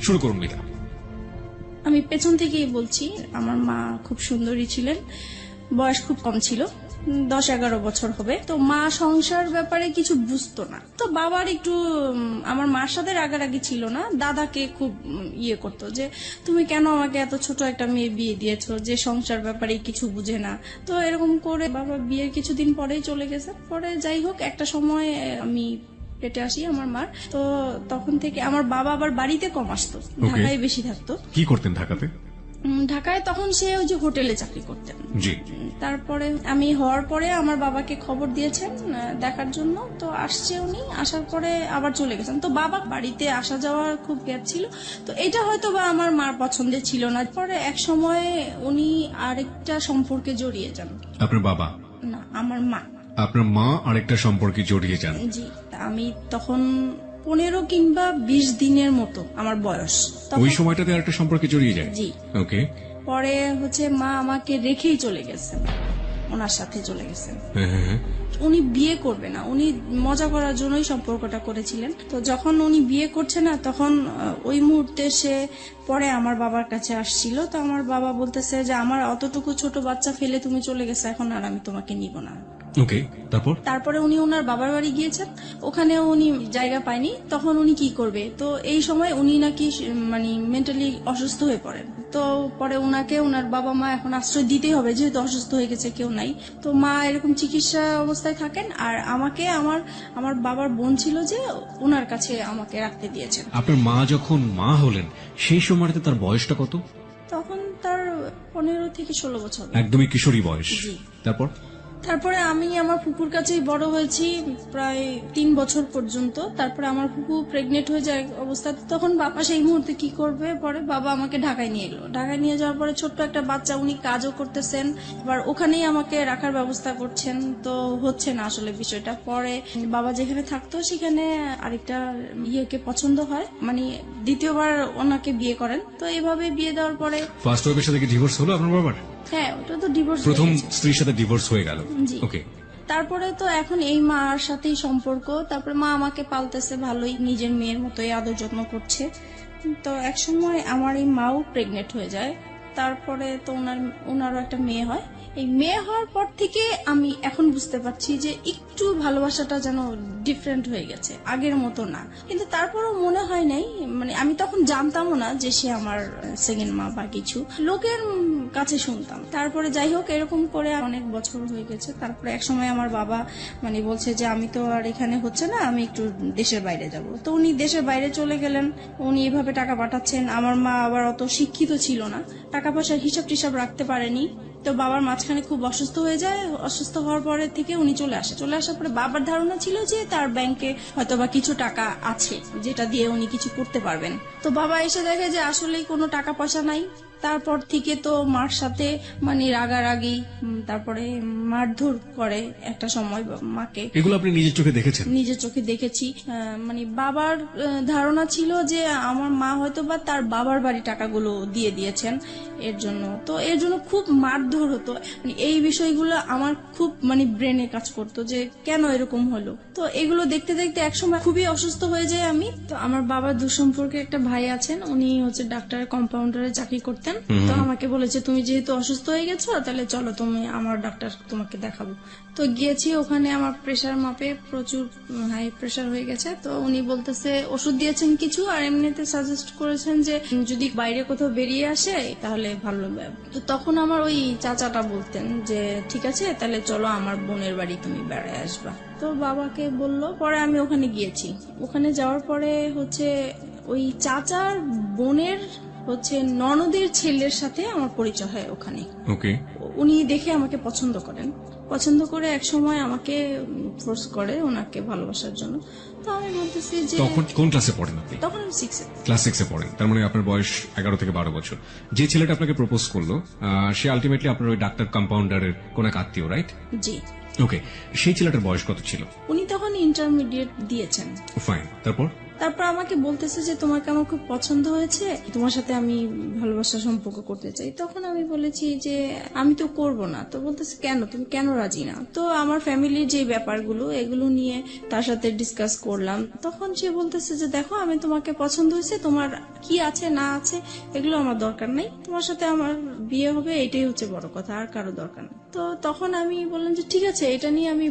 শুরু করুন মিতা। আমি পেছন থেকেই বলছি, আমার মা খুব সুন্দরী ছিলেন, বয়স খুব কম ছিল, 10-11 বছর হবে। তো মা সংসার ব্যাপারে কিছু বুঝতো না। তো বাবার একটু আমার মার সাথে রাগারাগি ছিল না, দাদাকে খুব ইয়ে করতো যে তুমি কেন আমাকে এত ছোট একটা মেয়ে বিয়ে দিয়েছো যে সংসার ব্যাপারে কিছু বুঝে না। তো এরকম করে বাবা বিয়ের কিছুদিন পরেই চলে গেছে। পরে যাই হোক, একটা সময় আমি পেটে আসি আমার মার। তো তখন থেকে আমার বাবা আবার বাড়িতে কম আসতো, ঢাকায় বেশি থাকতো। কি করতেন ঢাকাতে? ঢাকায় তখন সে ওই যে হোটেলে চাকরি করতেন। জি। তারপরে আমি হওয়ার পরে আমার বাবাকে খবর দিয়েছেন দেখার জন্য, তো আসছে উনি। আসার পরে আবার চলে গেছেন। তো বাবা বাড়িতে আসা যাওয়ার খুব গ্যাপ ছিল। তো এটা হয়তো বা আমার মার পছন্দের ছিল না। পরে এক সময় উনি আরেকটা সম্পর্কে জড়িয়ে যান। আপনার বাবা? না, আমার মা। আপনার মা আরেকটা সম্পর্কে জড়িয়ে যান? জি। আমি তখন 15 কিংবা 20 দিনের মতো আমার বয়স। ওই সময়টাতে আরেকটা সম্পর্কে জড়িয়ে যায়? জি। ওকে। পরে হচ্ছে মা আমাকে রেখেই চলে গেছেন, ওনার সাথে চলে গেছেন। উনি বিয়ে করবে না, উনি মজা করার জন্যই সম্পর্কটা করেছিলেন। তো যখন উনি বিয়ে করছে না, তখন ওই মুহূর্তে সে পরে আমার বাবার কাছে আসছিল। তো আমার বাবা বলতেছে যে আমার অতটুকু ছোট বাচ্চা ফেলে তুমি চলে গেছে, এখন আর আমি তোমাকে নিব না। ওকে, তারপরে উনি ওনার বাবার বাড়ি গিয়েছেন, ওখানে উনি জায়গা পায়নি। তখন উনি কি করবে, তো এই সময় উনি নাকি মানে মেন্টালি অসুস্থ হয়ে পড়েন। তো পরে ওনাকে ওনার বাবা মা এখন আশ্রয় দিতেই হবে, যেহেতু অসুস্থ হয়ে গেছে, কেউ নাই। তো মা এরকম চিকিৎসা অবস্থায় থাকেন। আর আমাকে আমার বাবার বোন ছিল যে ওনার কাছে আমাকে রাখতে দিয়েছেন। আপনার মা যখন মা হলেন সেই সময়টাতে তার বয়সটা কত? তখন তার 15 থেকে 16 বছর। একদমই কিশোরী বয়স। জি। তারপরে আমি আমার ফুপুর কাছেই বড় হয়েছি প্রায় 3 বছর পর্যন্ত। তারপরে আমার ফুপু প্রেগনেন্ট হয়ে যায় অবস্থাতে, তখন বাবা সেই মুহূর্তে কি করবে, পরে বাবা আমাকে ঢাকায় নিয়ে এলো। ঢাকায় নিয়ে যাওয়ার পরে ছোট্ট একটা বাচ্চা, উনি কাজও করতেছেন, আবার ওখানেই আমাকে রাখার ব্যবস্থা করছেন। তো হচ্ছে না আসলে বিষয়টা। পরে বাবা যেখানে থাকতো সেখানে আরেকটা ইয়েকে পছন্দ হয়, মানে দ্বিতীয়বার ওনাকে বিয়ে করেন। তো এভাবে বিয়ে দেওয়ার পরে ফার্স্ট ওয়াইফের সাথে কি ডিভোর্স হলো আপনার বাবার? হ্যাঁ, ওটা তো ডিভোর্স। প্রথম স্ত্রীর সাথে ডিভোর্স হয়ে গেল। জি। ওকে। তারপরে তো এখন এই মার সাথেই সম্পর্ক। তারপরে মা আমাকে পালতেছে ভালোই, নিজের মেয়ের মতোই আদর যত্ন করছে। তো এক সময় আমার এই মাও প্রেগনেন্ট হয়ে যায়। তারপরে তো ওনারও একটা মেয়ে হয়। এই মেয়ে হওয়ার পর থেকে আমি এখন বুঝতে পারছি যে একটু ভালোবাসাটা যেন ডিফারেন্ট হয়ে গেছে, আগের মতো না। কিন্তু তারপরও মনে হয় নাই, মানে আমি তখন জানতামও না যে সে আমার সেকেন্ড মা বা কিছু, লোকের কাছে শুনতাম। তারপরে যাই হোক, এরকম করে অনেক বছর হয়ে গেছে। তারপরে এক সময় আমার বাবা মানে বলছে যে আমি তো আর এখানে হচ্ছে না, আমি একটু দেশের বাইরে যাব। তো উনি দেশের বাইরে চলে গেলেন। উনি এভাবে টাকা পাঠাচ্ছেন। আমার মা আবার অত শিক্ষিত ছিল না, টাকা পয়সার হিসাব টিসাব রাখতে পারেনি। তো বাবার মাঝখানে খুব অসুস্থ হয়ে যায়। অসুস্থ হওয়ার পরে থেকে উনি চলে আসার পরে বাবার ধারণা ছিল যে তার ব্যাংকে হয়তো বা কিছু টাকা আছে যেটা দিয়ে উনি কিছু করতে পারবেন। তো বাবা এসে দেখে যে আসলেই কোনো টাকা পয়সা নাই। তারপর থেকে তো মার সাথে মানে রাগারাগি, তারপরে মারধর করে একটা সময় মাকে। এগুলো আপনি নিজের চোখে দেখেছেন? নিজের চোখে দেখেছি। মানে বাবার ধারণা ছিল যে আমার মা হয়তো বা তার বাবার বাড়ি টাকাগুলো দিয়ে দিয়েছেন এর জন্য। তো এর জন্য খুব মারধর হতো। মানে এই বিষয়গুলো আমার খুব মানে ব্রেনে কাজ করতো যে কেন এরকম হলো। তো এগুলো দেখতে দেখতে একসময় খুবই অসুস্থ হয়ে যায় আমি। তো আমার বাবার দুঃসম্পর্কে একটা ভাই আছেন, উনি হচ্ছে ডাক্তারের কম্পাউন্ডারে চাকরি করতেন। তো আমাকে বলেছে তুমি যেহেতু অসুস্থ হয়ে গেছো, তাহলে চলো তুমি আমার ডাক্তার তোমাকে দেখাবো। তো গিয়েছি, ওখানে আমার প্রেশার মাপে প্রচুর হাই প্রেশার হয়ে গেছে। তো উনি বলতেছে ওষুধ দিয়েছেন কিছু, আর এমনিতে সাজেস্ট করেছেন যে যদি বাইরে কোথাও বেরিয়ে আসে তাহলে ভালো হবে। তো তখন আমার ওই চাচাটা বলতেন যে ঠিক আছে, তাহলে চলো আমার বোনের বাড়ি তুমি বেড়ায় আসবা। তো বাবাকে বললো, পরে আমি ওখানে গিয়েছি। ওখানে যাওয়ার পরে হচ্ছে ওই চাচার বোনের হচ্ছে ননদের ছেলের সাথে আমার পরিচয় হয় ওখানে। ওকে। উনি দেখে আমাকে পছন্দ করে এক সময় আমাকে ফোর্স করে ওনাকে ভালোবাসার জন্য। তো আমি বলতেছি যে তখন কোন ক্লাসে পড়েন আপনি? তখন আমি 6 এ। ক্লাস 6 এ পড়েন। তার মানে আপনার বয়স 11 থেকে 12 বছর। যে ছেলেটা আপনাকে প্রপোজ করলো সে আলটিমেটলি আপনার ওই ডাক্তার কম্পাউন্ডারের কোন এক আত্মীয়, রাইট? জি। ওকে। সেই ছেলেটার বয়স কত ছিল? উনি তখন ইন্টারমিডিয়েট দিয়েছেন। ফাইন। তারপর তারপর আমাকে বলতেছে যে তোমাকে আমার খুব পছন্দ হয়েছে, তোমার সাথে আমি ভালোবাসার সম্পর্ক করতে চাই। তখন আমি বলেছি যে আমি তো করব না। তো বলতেছে কেন, তুমি কেন রাজি না? তো আমার ফ্যামিলির যে ব্যাপারগুলো এগুলো নিয়ে তার সাথে ডিসকাস করলাম। তখন সে বলতেছে যে দেখো, আমি তোমাকে পছন্দ হয়েছে, তোমার কি আছে না আছে এগুলো আমার দরকার নেই, তোমার সাথে আমার বিয়ে হবে এটাই হচ্ছে বড় কথা, আর কারো দরকার নেই। তো তখন আমি বললাম যে ঠিক আছে, এটা নিয়ে আমি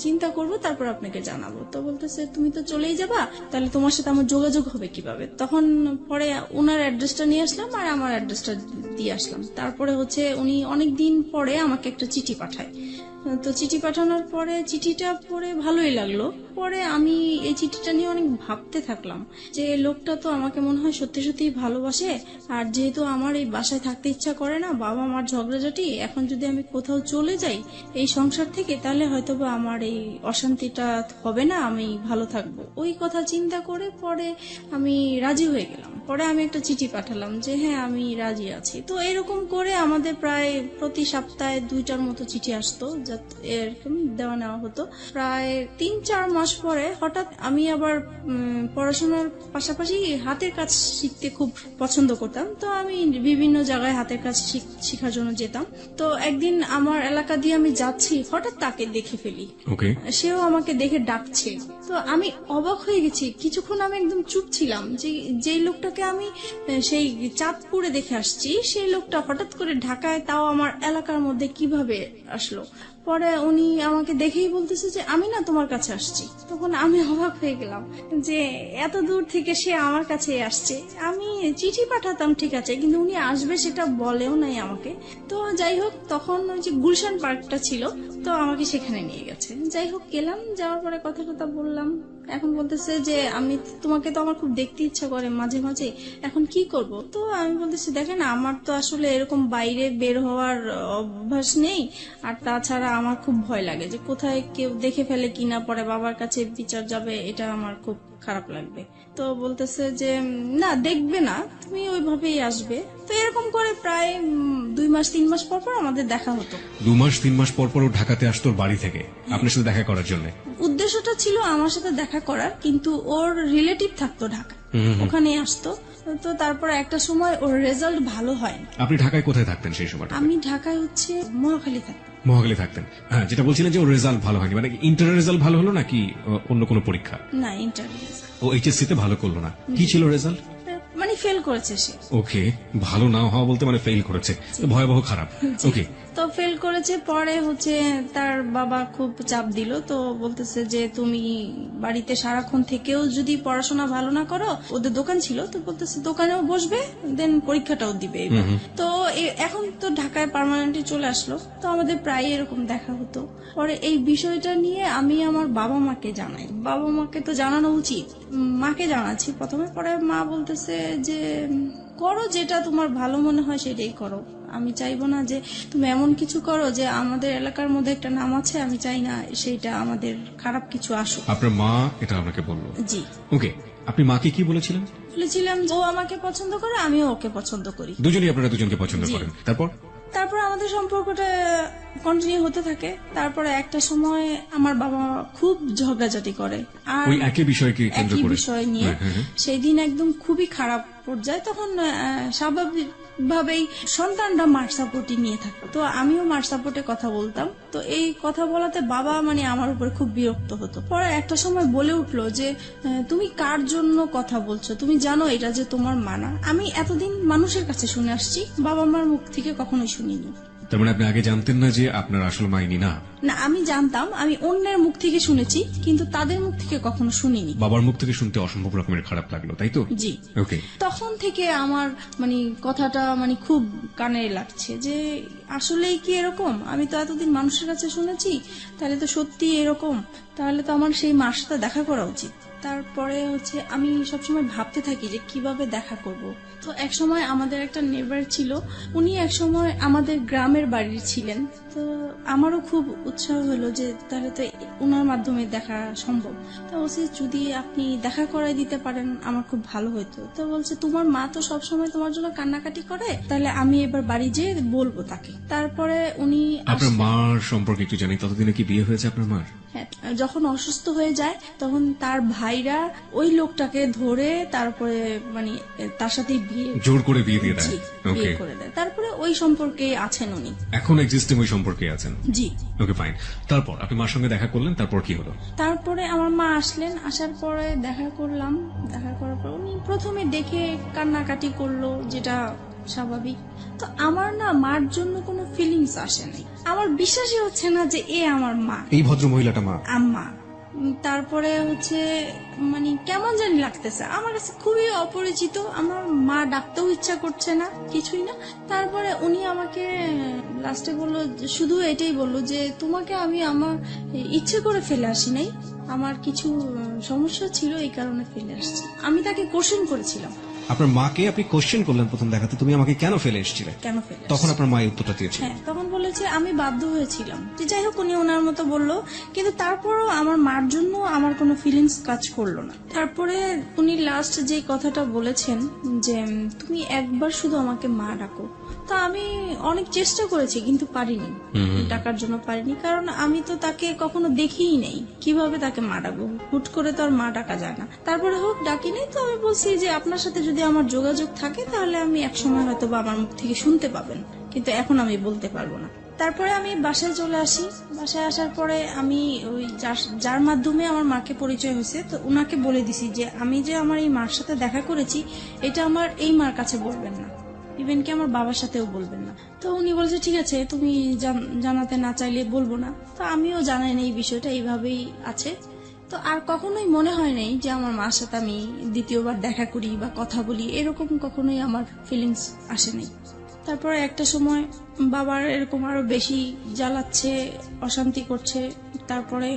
চিন্তা করব, তারপর আপনাকে জানাবো। তো বলতেছে তুমি তো চলেই যাবা, তাহলে তোমার সাথে আমার যোগাযোগ হবে কিভাবে? তখন পরে ওনার অ্যাড্রেসটা নিয়ে আসলাম আর আমার অ্যাড্রেসটা দিয়ে আসলাম। তারপরে হচ্ছে উনি অনেকদিন পরে আমাকে একটা চিঠি পাঠায়। তো চিঠি পাঠানোর পরে চিঠিটা পড়ে ভালোই লাগলো। পরে আমি এই চিঠিটা নিয়ে অনেক ভাবতে থাকলাম যে লোকটা তো আমাকে মনে হয় সত্যি সত্যি ভালোবাসে। আর যেহেতু আমার এই বাসায় থাকতে ইচ্ছা করে না, বাবা আমার ঝগড়াঝাটি, এখন যদি আমি কোথাও চলে যাই এই সংসার থেকে, তাহলে হয়তোবা আমার এই অশান্তিটা হবে না, আমি ভালো থাকবো। ওই কথা চিন্তা করে পরে আমি রাজি হয়ে গেলাম। পরে আমি একটা চিঠি পাঠালাম যে হ্যাঁ আমি রাজি আছি। তো এরকম করে আমাদের প্রায় প্রতি সপ্তাহে 2টার মতো চিঠি আসতো, এরকম দেওয়া নেওয়া হতো। প্রায় 3-4 মাস পরে হঠাৎ আমি আবার পড়াশোনার পাশাপাশি হাতের কাজ শিখতে খুব পছন্দ করতাম। তো আমি বিভিন্ন জায়গায় হাতের কাজ শেখার জন্য যেতাম। তো একদিন আমার এলাকা দিয়ে আমি যাচ্ছি, হঠাৎ তাকে দেখে ফেলি। ওকে। সেও আমাকে দেখে ডাকছে। তো আমি অবাক হয়ে গেছি। কিছুক্ষণ আমি একদম চুপ ছিলাম যে যেই লোকটাকে আমি সেই চাঁদপুরে দেখে আসছি, সেই লোকটা হঠাৎ করে ঢাকায়, তাও আমার এলাকার মধ্যে কিভাবে আসলো? পরে উনি আমাকে দেখেই বলতেছে যে আমি না তোমার কাছে আসছি। তখন আমি অবাক হয়ে গেলাম যে এত দূর থেকে সে আমার কাছে আসছে। আমি চিঠি পাঠাতাম ঠিক আছে, কিন্তু উনি আসবে সেটা বলেও নাই আমাকে। তো যাই হোক, তখন ওই যে গুলশান পার্কটা ছিল, তো আমাকে সেখানে নিয়ে গেছে। যাই হোক গেলাম, যাওয়ার পরে কথা টথা বললাম। এখন বলতেছে যে আমি তোমাকে তো আমার খুব দেখতে ইচ্ছা করে মাঝে মাঝে, এখন কি করব? তো আমি বলতেছি দেখেন, আমার তো আসলে এরকম বাইরে বের হওয়ার অভ্যাস নেই, আর তাছাড়া আমার খুব ভয় লাগে যে কোথায় কেউ দেখে ফেলে কিনা, পরে বাবার কাছে বিচার যাবে, এটা আমার খুব খারাপ লাগবে। তো বলতেছে যে না, দেখবে না, তুমি ওইভাবেই আসবে। তো এরকম করে প্রায় 2-3 মাস পর পর আমাদের দেখা হতো। 2-3 মাস পর পর ও ঢাকাতে আসতো ওর বাড়ি থেকে আপনার সাথে দেখা করার জন্য? উদ্দেশ্যটা ছিল আমার সাথে দেখা করার, কিন্তু ওর রিলেটিভ থাকতো ঢাকা, ওখানে আসতো। তো তারপর একটা সময় ওর রেজাল্ট ভালো হয়। আপনি ঢাকায় কোথায় থাকতেন সেই সময়টা? আমি ঢাকায় হচ্ছে মহাখালী থাকতাম। মহাখালী থাকতেন। হ্যাঁ, যেটা বলছিলেন যে ওর রেজাল্ট ভালো হয়নি, মানে ইন্টারের রেজাল্ট ভালো হলো নাকি অন্য কোনো পরীক্ষা? না, ইন্টারভিউ। ও এইচএসসি তে ভালো করলো না, কি ছিল রেজাল্ট? মানে ফেল করেছে সে। ওকে, ভালো না হওয়া বলতে মানে ফেল করেছে, তো ভয়াবহ খারাপ। ওকে, তো ফেল করেছে। পরে হচ্ছে তার বাবা খুব চাপ দিল। তো বলতেছে যে তুমি বাড়িতে সারাক্ষণ থেকেও যদি পড়াশোনা ভালো না করো, ওদের দোকান ছিল, তো বলতেছে দোকানেও বসবে, দেন পরীক্ষাটাও দিবে। তো এখন তো ঢাকায় পার্মানেন্টলি চলে আসলো, তো আমাদের প্রায় এরকম দেখা হতো। পরে এই বিষয়টা নিয়ে আমি আমার বাবা মাকে জানাই। বাবা মাকে তো জানানো উচিত, মাকে জানাচ্ছি প্রথমে। পরে মা বলতেছে যে করো, যেটা তোমার ভালো মনে হয় সেটাই করো। আমি চাইবো না যে তুমি এমন কিছু করো যে আমাদের এলাকার মধ্যে একটা নাম আছে, আমি চাই না সেইটা আমাদের খারাপ কিছু আসুক। আপনার মা এটা আপনাকে বললো? জি। ওকে, আপনি মাকে কি বলেছিলেন? বলেছিলাম ও আমাকে পছন্দ করে, আমিও ওকে পছন্দ করি। দুজনেই আপনারা দুজনকে পছন্দ করেন। তারপর আমাদের সম্পর্কটা কন্টিনিউ হতে থাকে। তারপরে একটা সময় আমার বাবা খুব ঝগড়াঝাটি করে, আর ওই একই বিষয়কে কেন্দ্র করে, বিষয় নিয়ে। সেই দিন একদম খুবই খারাপ পর্যায়ে। তখন স্বাভাবিক ভাবেই সন্তানরা মার সাপোর্টই নিয়ে থাকতো, তো আমিও মার সাপোর্টে কথা বলতাম। তো এই কথা বলাতে বাবা মানে আমার উপর খুব বিরক্ত হতো। পরে একটা সময় বলে উঠলো যে তুমি কার জন্য কথা বলছো, তুমি জানো এটা যে তোমার মানা। আমি এতদিন মানুষের কাছে শুনে আসছি, বাবা মার মুখ থেকে কখনোই শুনিনি। তার মানে আপনি আগে জানতেন না যে আপনার আসল মাইনি না? না, আমি জানতাম, আমি অন্যের মুখ থেকে শুনেছি, কিন্তু তাদের মুখ থেকে কখনো শুনিনি। বাবার মুখ থেকে শুনতে অসম্ভব রকমের খারাপ লাগলো, তাই তো? জি। ওকে, তখন থেকে আমার মানে কথাটা মানে খুব কানে লাগছে যে আসলেই কি এরকম? আমি তো এতদিন মানুষের কাছে শুনেছি, তাহলে তো সত্যি এরকম, তাহলে তো আমার সেই মার সাথে দেখা করা উচিত। তারপরে হচ্ছে আমি সবসময় ভাবতে থাকি যে কিভাবে দেখা করব। তো এক সময় আমাদের একটা নেবার ছিল, উনি এক সময় আমাদের গ্রামের বাড়ির ছিলেন। তো আমারও খুব উৎসাহ হলো যে তাহলে তো ওনার মাধ্যমে দেখা সম্ভব। তো বলছে যদি আপনি দেখা করাই দিতে পারেন আমার খুব ভালো হতো। তো বলছে তোমার মা তো সবসময় তোমার জন্য কান্নাকাটি করে, তাহলে আমি এবার বাড়ি যেয়ে বলবো তাকে। তারপরে উনি আপনার মার সম্পর্কে একটু জানি, ততদিনে কি বিয়ে হয়েছে আপনার মার? হ্যাঁ, যখন অসুস্থ হয়ে যায় তখন তার ভাইরা ওই লোকটাকে ধরে তারপরে মানে তার সাথে বিয়ে জোর করে বিয়ে দিয়ে দেয়? জি, ওকে, বিয়ে করে দেয়। তারপরে ওই সম্পর্কে আছেন উনি। এখন এক্সিস্টিং ওই সম্পর্কে আছেন? জি। ওকে, ফাইন। তারপর আপনি মার সঙ্গে দেখা করলেন, তারপর কি হলো? তারপরে আমার মা আসলেন, আসার পরে দেখা করলাম। দেখা করার পর উনি প্রথমে দেখে কান্নাকাটি করলো, যেটা স্বাভাবিক। তো আমার না মার জন্য কোনো ফিলিংস আসে নাই। আমার বিশ্বাসই হচ্ছে না যে এ আমার মা, এই ভদ্র মহিলাটা মা? আম্মা। তারপরে হচ্ছে মানে কেমন জানি লাগতেছে আমার কাছে, খুবই অপরিচিত। আমার মা ডাকতেও ইচ্ছা করছে না, কিছুই না। তারপরে উনি আমাকে লাস্টে বললো, শুধু এটাই বললো যে তোমাকে আমি আমার ইচ্ছে করে ফেলে আসি নাই, আমার কিছু সমস্যা ছিল এই কারণে ফেলে আসছি। আমি তাকে কোশ্চেন করেছিলাম। আপনার মাকে আপনি কোশ্চেন করলেন প্রথম দেখাতে, তুমি আমাকে কেন ফেলে এসেছিলে? কেন ফেলে তখন আপনার মা এই উত্তরটা দিয়েছিল? হ্যাঁ, তখন বলেছে আমি বাধ্য হয়েছিলাম। তো যাই হোক, উনি ওনার মতো বললো, কিন্তু তারপরও আমার মার জন্য আমার কোনো ফিলিংস কাজ করলো না। তারপরে উনি লাস্ট যে কথাটা বলেছেন যে তুমি একবার শুধু আমাকে মা ডাকো। তা আমি অনেক চেষ্টা করেছি কিন্তু পারিনি, ডাকার জন্য পারিনি, কারণ আমি তো তাকে কখনো দেখিই নেই। কিভাবে তাকে মা ডাকবো? হুট করে তো আর মা ডাকা যায় না। তারপরে হোক ডাকিনি, তো আমি বলছি যে আপনার সাথে যদি আমার যোগাযোগ থাকে তাহলে আমি একসময় হয়তো বা আমার মুখ থেকে শুনতে পাবেন, কিন্তু এখন আমি বলতে পারবো না। তারপরে আমি বাসায় চলে আসি। বাসায় আসার পরে আমি ওই যার মাধ্যমে আমার মাকে পরিচয় হয়েছে, তো উনাকে বলে দিছি যে আমি যে আমার এই মার সাথে দেখা করেছি এটা আমার এই মার কাছে বলবেন না, ইভেন কি আমার বাবার সাথেও বলবেন না। তো উনি বলছে ঠিক আছে, তুমি জানাতে না চাইলে বলবো না। তো আমিও জানাই না, এই বিষয়টা এইভাবেই আছে। তো আর কখনোই মনে হয় নাই যে আমার মার সাথে আমি দ্বিতীয়বার দেখা করি বা কথা বলি, এরকম কখনোই আমার ফিলিংস আসে নাই। তারপরে একটা সময় বাবার এরকম আরো বেশি জ্বালাচ্ছে, অশান্তি করছে। তারপরে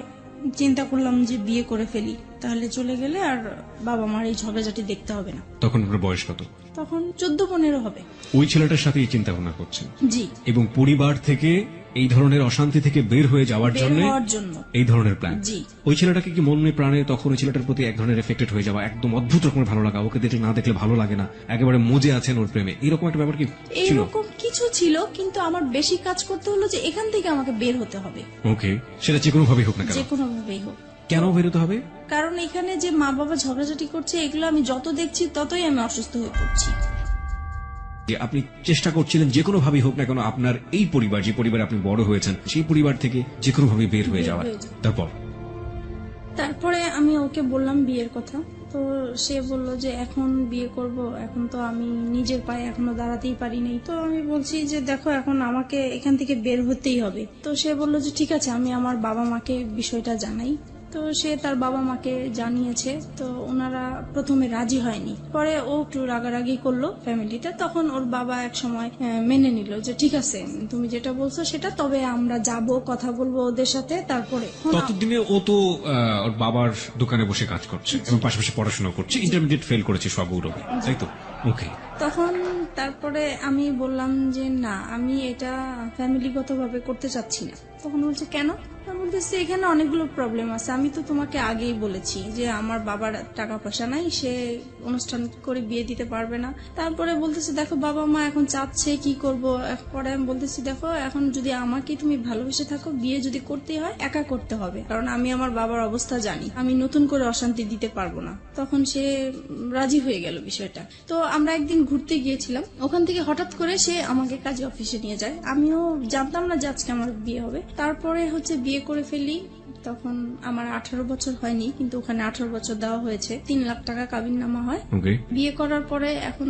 চিন্তা করলাম যে বিয়ে করে ফেলি, তাহলে চলে গেলে আর বাবা মার এই ঝগড়াঝাটি দেখতে হবে না। তখন আপনার বয়স কত? তখন 14-15 হবে। ওই ছেলেটার সাথে এই চিন্তা ভাবনা করছেন? জি। এবং পরিবার থেকে এই ধরনের অশান্তি থেকে বের হয়ে যাওয়ার বের জন্য হওয়ার জন্য এই ধরনের প্ল্যান? জি। ওই ছেলেটাকে কি মনে প্রাণে তখন ওই ছেলেটার প্রতি এক ধরনের এফেক্টেড হয়ে যাওয়া, একদম অদ্ভুত রকমের ভালো লাগা, ওকে দেখলে না দেখলে ভালো লাগে না, একেবারে মজে আছেন ওর প্রেমে, এরকম একটা ব্যাপার কি ছিল? এইরকম কিছু ছিল, কিন্তু আমার বেশি কাজ করতে হলো যে এখান থেকে আমাকে বের হতে হবে, ওকে, সেটা যে কোনো ভাবে হোক না কেন। যে কোনো ভাবেই হোক। কেন বেরোতে হবে? কারণ এখানে যে মা বাবা ঝগড়াঝাটি করছে, এগুলো আমি যত দেখছি ততই আমি অসুস্থ হয়ে পড়ছি। যে আপনি চেষ্টা করছিলেন যে কোনো ভাবেই হোক না কেন আপনার এই পরিবার, যে পরিবারে আপনি বড় হয়েছেন, সেই পরিবার থেকে যে কোনো ভাবে বের হয়ে যাওয়ার। তারপরে আমি ওকে বললাম বিয়ের কথা। তো সে বলল যে এখন বিয়ে করব, এখন তো আমি নিজের পায়ে এখনো দাঁড়াতেই পারি নাই। তো আমি বলছি যে দেখো এখন আমাকে এখান থেকে বের হতেই হবে। তো সে বলল যে ঠিক আছে, আমি আমার বাবা মাকে বিষয়টা জানাই। তো সে তার বাবা মাকে জানিয়েছে। তো ওনারা প্রথমে রাজি হয়নি, পরে ও একটু রাগারাগি করলো ফ্যামিলিতে। তখন ওর বাবা এক সময় মেনে নিল যে ঠিক আছে, তুমি যেটা বলছো সেটা, তবে আমরা যাব, কথা বলবো ওদের সাথে। তারপরে ততদিনে ও তো ওর বাবার দোকানে বসে কাজ করছে এবং পাশাপাশি পড়াশোনা করছে, ইন্টারমিডিয়েট ফেল করেছে সব গৌরবে, তাই তো? ওকে। তখন তারপরে আমি বললাম যে না, আমি এটা ফ্যামিলিগতভাবে করতে চাচ্ছি না। তখন বলছে কেন? আমি বলতেছি এখানে অনেকগুলো প্রবলেম আছে, আমি তো তোমাকে আগেই বলেছি যে আমার বাবার টাকা পয়সা নাই, সে অনুষ্ঠান করে বিয়ে দিতে পারবে না। তারপরে বলতেছে দেখো বাবা মা এখন চাচ্ছে, কি করব। পরে আমি বলতেছি দেখো, এখন যদি আমাকে তুমি ভালোবেসে থাকো, বিয়ে যদি করতে হয় একা করতে হবে, কারণ আমি আমার বাবার অবস্থা জানি, আমি নতুন করে অশান্তি দিতে পারবো না। তখন সে রাজি হয়ে গেল বিষয়টা। তো আমরা একদিন ঘুরতে গিয়েছিলাম, ওখান থেকে হঠাৎ করে সে আমাকে কাজে অফিসে নিয়ে যায়। আমিও জানতাম না যে আজকে আমার বিয়ে হবে। তারপরে হচ্ছে বিয়ে করে ফেলি। তখন আমার 18 বছর হয়নি, কিন্তু ওখানে 18 বছর দেওয়া হয়েছে। 3 লাখ টাকা কাবিননামা হয়। বিয়ে করার পরে এখন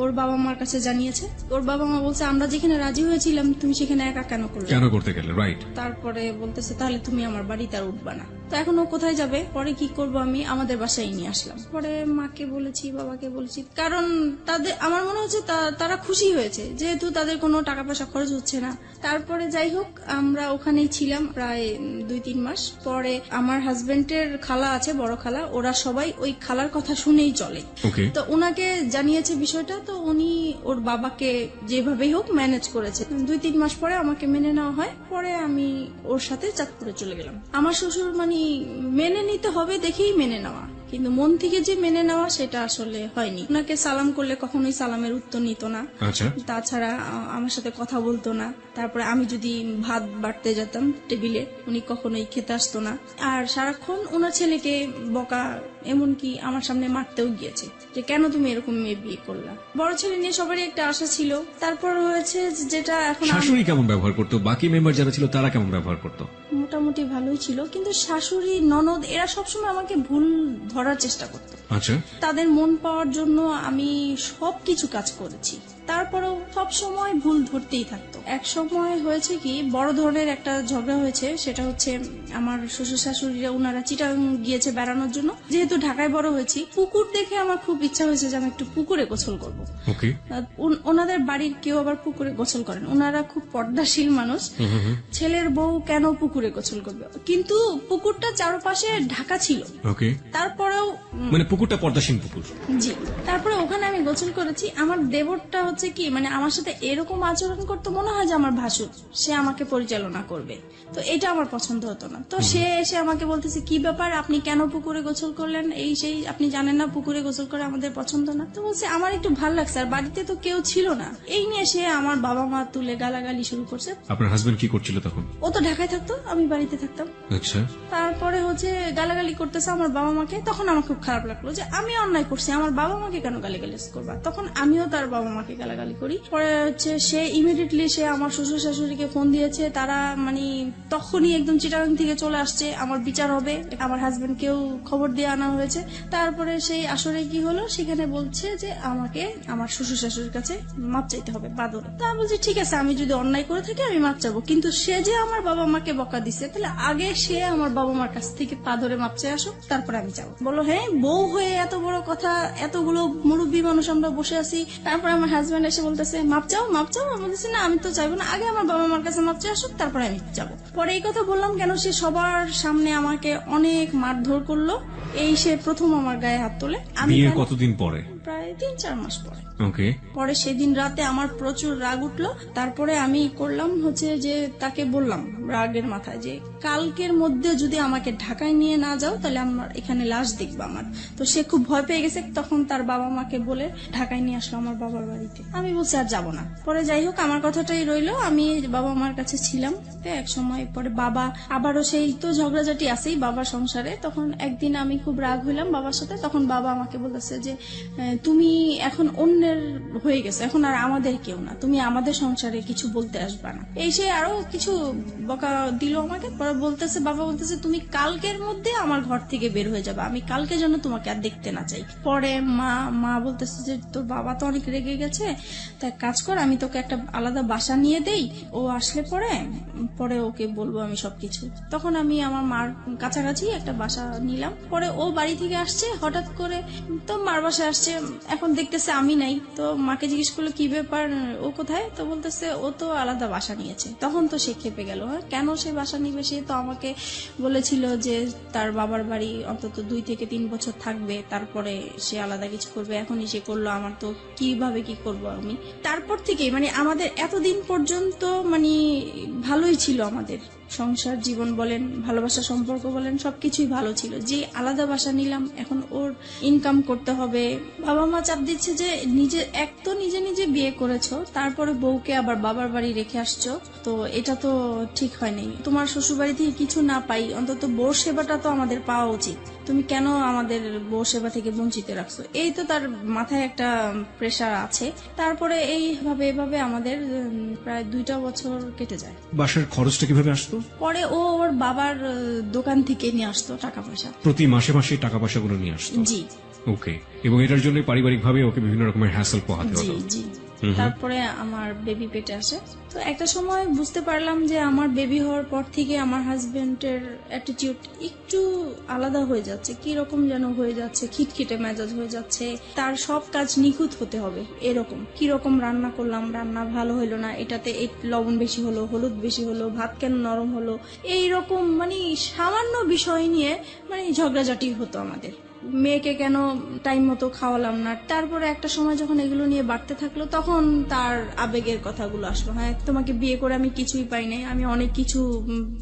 ওর বাবা মার কাছে জানিয়েছে। ওর বাবা মা বলছে আমরা যেখানে রাজি হয়েছিলাম তুমি সেখানে একা কেন করলে, কেন করতে গেলে, রাইট? তারপরে বলতেছে তাহলে তুমি আমার বাড়িতে আর উঠবা না। তো তো এখন ও কোথায় যাবে, পরে কি করব, আমি আমাদের বাসায় নিয়ে আসলাম। পরে মাকে বলেছি, বাবাকে বলেছি, কারণ তাদের আমার মনে হচ্ছে তারা খুশি হয়েছে, যেহেতু তাদের কোনো টাকা পয়সা খরচ হচ্ছে না। তারপরে যাই হোক, আমরা ওখানেই ছিলাম প্রায় 2-3 মাস। পরে আমার হাজবেন্ডের খালা আছে, বড় খালা, ওরা সবাই ওই খালার কথা শুনেই চলে। ওকে। তো ওনাকে জানিয়েছে বিষয়টা, তো উনি ওর বাবাকে যেভাবেই হোক ম্যানেজ করেছে। 2-3 মাস পরে আমাকে মেনে নেওয়া হয়। পরে আমি ওর সাথে চাঁদপুরে চলে গেলাম। আমার শ্বশুর মানে মেনে নিতে হবে দেখেই মেনে নেওয়া, কিন্তু মন থেকে যে মেনে নেওয়া সেটা আসলে হয়নি। ওনাকে সালাম করলে কখনোই সালামের উত্তর নিত না। আচ্ছা। তাছাড়া আমার সাথে কথা বলতো না। তারপরে আমি যদি ভাত বাড়তে যেতাম টেবিলে, উনি কখনোই খেতে আসতো না। আর সারাক্ষণ ওনার ছেলেকে বকা, এমনকি আমার সামনে মারতেও গিয়েছে যে কেন তুমি এরকম মেয়ে বিয়ে করলা। বড় ছেলে নিয়ে সবারই একটা আশা ছিল। তারপর হয়েছে যেটা এখন শাশুড়ি কেমন ব্যবহার করতো, বাকি মেম্বার যারা ছিল তারা কেমন ব্যবহার করতো? মোটামুটি ভালোই ছিল, কিন্তু শাশুড়ি, ননদ এরা সবসময় আমাকে ভুল ধরার চেষ্টা করতো। আচ্ছা। তাদের মন পাওয়ার জন্য আমি সবকিছু কাজ করেছি, তারপরেও সব সময় ভুল ধরতেই থাকতো। এক সময় হয়েছে কি, বড় ধরনের একটা ঝগড়া হয়েছে। সেটা হচ্ছে আমার শ্বশুর শাশুড়িরা ওনারা চিটাগাং গিয়েছে বেড়ানোর জন্য। যেহেতু ঢাকায় বড় হয়েছি, পুকুর দেখে আমার খুব ইচ্ছা হয়েছে যে আমি একটু পুকুরে গোসল করব। ওকে। ওনাদের বাড়ির কেউ আবার পুকুরে গোসল করেন, ওনারা খুব পর্দাশীল মানুষ। ছেলের বউ কেন পুকুরে গোসল করবে, কিন্তু পুকুরটা চারপাশে ঢাকা ছিল। ওকে। তারপরেও মানে পুকুরটা পর্দাসীন পুকুর। জি, তারপরে ওখানে আমি গোসল করেছি। আমার দেবরটা হচ্ছে কি, মানে আমার সাথে এরকম আচরণ করতে মনে হয় যে আমার ভাসুর, সে আমাকে পরিচালনা করবে। তো এটা আমার পছন্দ হতো না। তো সে এসে আমাকে বলতেছে, কি ব্যাপার, আপনি কেন পুকুরে গোসল করলেন, এই সেই, আপনি জানেন না পুকুরে গোসল করে আমাদের পছন্দ না। তো বলছে আমার একটু ভাল লাগছে, আর বাড়িতে তো কেউ ছিল না। এই নিয়ে সে আমার বাবা মা তুলে গালাগালি শুরু করছে। আপনার হাজবেন্ড কি করছিল তখন? ও তো ঢাকায় থাকতো, আমি বাড়িতে থাকতাম। আচ্ছা। তারপরে হচ্ছে গালাগালি করতেছে আমার বাবা মাকে। তখন আমার খুব খারাপ লাগলো যে আমি অন্যায় করছি, আমার বাবা মাকে কেন গালিগালি করবা। তখন আমিও তার বাবা মাকে গালাগালি করি। পরে হচ্ছে সে ইমিডিয়েটলি সে আমার শ্বশুর শাশুড়িকে ফোন দিয়েছে। তারা মানে তখনই একদম চিটাগাং থেকে চলে আসছে, আমার বিচার হবে। আমার হাজবেন্ডকেও খবর দিয়ে আনা হয়েছে। তারপরে সেই আসরে কি হলো, সেখানে বলছে যে আমাকে আমার শ্বশুর শাশুড়ির কাছে মাপ চাইতে হবে বাদরে। তা বলছি ঠিক আছে, আমি যদি অন্যায় করে থাকি আমি মাপ চাবো, কিন্তু সে যে আমার বাবা মাকে বকা দিছে, তাহলে আগে সে আমার বাবা মার কাছ থেকে পা ধরে মাপ চাই আসুক, তারপরে আমি যাবো। বলো হ্যাঁ, বউ হয়ে এত বড় কথা, এতগুলো মুরব্বী মানুষ আমরা বসে আছি। তারপরে আমার হাজবেন্ড এসে বলতেছে মাপ চাও মাপ চাও। আমি বলতেছি না, আমি তো চাইবো না, আগে আমার বাবা মার কাছে মাপ চাই আসুক, তারপরে আমি যাবো। পরে এই কথা বললাম কেন, সে সবার সামনে আমাকে অনেক মারধর করলো। এই সে প্রথম আমার গায়ে হাত তোলে। আমি বিয়ের কতদিন পরে? প্রায় 3-4 মাস পরে। ওকে। পরে সেদিন রাতে আমার প্রচুর রাগ উঠলো। তারপরে আমি করলাম হচ্ছে যে তাকে বললাম রাগের মাথায় যে কালকের মধ্যে যদি আমাকে ঢাকায় নিয়ে না যাও, তাহলে আমার এখানে লাশ দেখবে আমার। তো সে খুব ভয় পেয়ে গেছে। তখন তার বাবা মাকে বলে ঢাকায় নিয়ে আসলো আমার বাবার বাড়িতে। আমি বলছি আর যাবো না। পরে যাই হোক, আমার কথাটাই রইলো, আমি বাবা মার কাছে ছিলাম। এক সময় পরে বাবা আবারও সেই তো ঝগড়াঝাটি আছেই বাবার সংসারে। তখন একদিন আমি খুব রাগ হইলাম বাবার সাথে। তখন বাবা আমাকে বলতেছে যে তুমি এখন অন্যের হয়ে গেছো, এখন আর আমাদের কেউ না, তুমি আমাদের সংসারে কিছু বলতে আসবা না। এই সে আরো কিছু বকা দিল আমাকে। পরে বলতেছে, বাবা বলতেছে তুমি কালকের মধ্যে আমার ঘর থেকে বের হয়ে যাবে, আমি কালকে যেন তোমাকে আর দেখতে না চাই। পরে মা বলতেছে যে তোর বাবা তো অনেক রেগে গেছে, তাই কাজ কর, আমি তোকে একটা আলাদা বাসা নিয়ে দেই, ও আসলে পরে ওকে বলবো আমি সবকিছু। তখন আমি আমার মার কাছাকাছি একটা বাসা নিলাম। পরে ও বাড়ি থেকে আসছে হঠাৎ করে, তো মার বাসায় আসছে। এখন দেখতেছে আমি নাই। তো মাকে জিজ্ঞেস করলো কি ব্যাপার, ও কোথায়? তো বলতেছে ও তো আলাদা বাসা নিয়েছে। তখন তো সে খেপে গেল, কেন সে বাসা নিবে? সে তো আমাকে বলেছিল যে তার বাবার বাড়ি অন্তত 2 থেকে 3 বছর থাকবে, তারপরে সে আলাদা কিছু করবে। এখনই সে করলো, আমার তো কিভাবে কি করব আমি। তারপর থেকে মানে আমাদের এতদিন পর্যন্ত মানে ভালোই ছিল, আমাদের সংসার জীবন বলেন, ভালোবাসা সম্পর্ক বলেন, সবকিছুই ভালো ছিল। যে আলাদা বাসা নিলাম, এখন ওর ইনকাম করতে হবে। বাবা মা চাপ দিচ্ছে যে নিজে নিজে বিয়ে করেছো, তারপরে বউকে আবার বাবার বাড়ি রেখে আসছো, তো এটা তো ঠিক হয় নাই। তোমার শ্বশুর বাড়ি থেকে কিছু না পাই, অন্তত বউ সেবাটা তো আমাদের পাওয়া উচিত, তুমি কেন আমাদের বউ সেবা থেকে বঞ্চিত রাখছো? এই তো তার মাথায় একটা প্রেশার আছে। তারপরে এভাবে আমাদের প্রায় 2টা বছর কেটে যায়। বাসার খরচটা কিভাবে আসতো? পরে ও ওর বাবার দোকান থেকে নিয়ে আসতো টাকা পয়সা, প্রতি মাসে মাসে টাকা পয়সাগুলো নিয়ে আসতো? জি। ওকে। এবং এটার জন্য পারিবারিক ভাবে ওকে বিভিন্ন রকমের হ্যাসেল পোহাতে জি হতো? জি। তারপরে আমার বেবি পেটে আসে। তো একটা সময় বুঝতে পারলাম যে আমার বেবি হওয়ার পর থেকে আমার হাজবেন্ডের অ্যাটিটিউড একটু আলাদা হয়ে যাচ্ছে, কি রকম যেন হয়ে যাচ্ছে, খিটখিটে মেজাজ হয়ে যাচ্ছে, তার সব কাজ নিখুঁত হতে হবে এরকম। কি রকম রান্না করলাম, রান্না ভালো হলো না, এটাতে এই লবণ বেশি হলো, হলুদ বেশি হলো, ভাত কেন নরম হলো, এই রকম মানে সামান্য বিষয় নিয়ে মানে ঝগড়াঝাটি হতো আমাদের। মেয়েকে কেন টাইম মতো খাওয়ালাম না। তারপরে একটা সময় যখন এগুলো নিয়ে বাড়তে থাকলো তখন তার আবেগের কথাগুলো আসলো, হ্যাঁ তোমাকে বিয়ে করে আমি কিছুই পাই নাই, আমি অনেক কিছু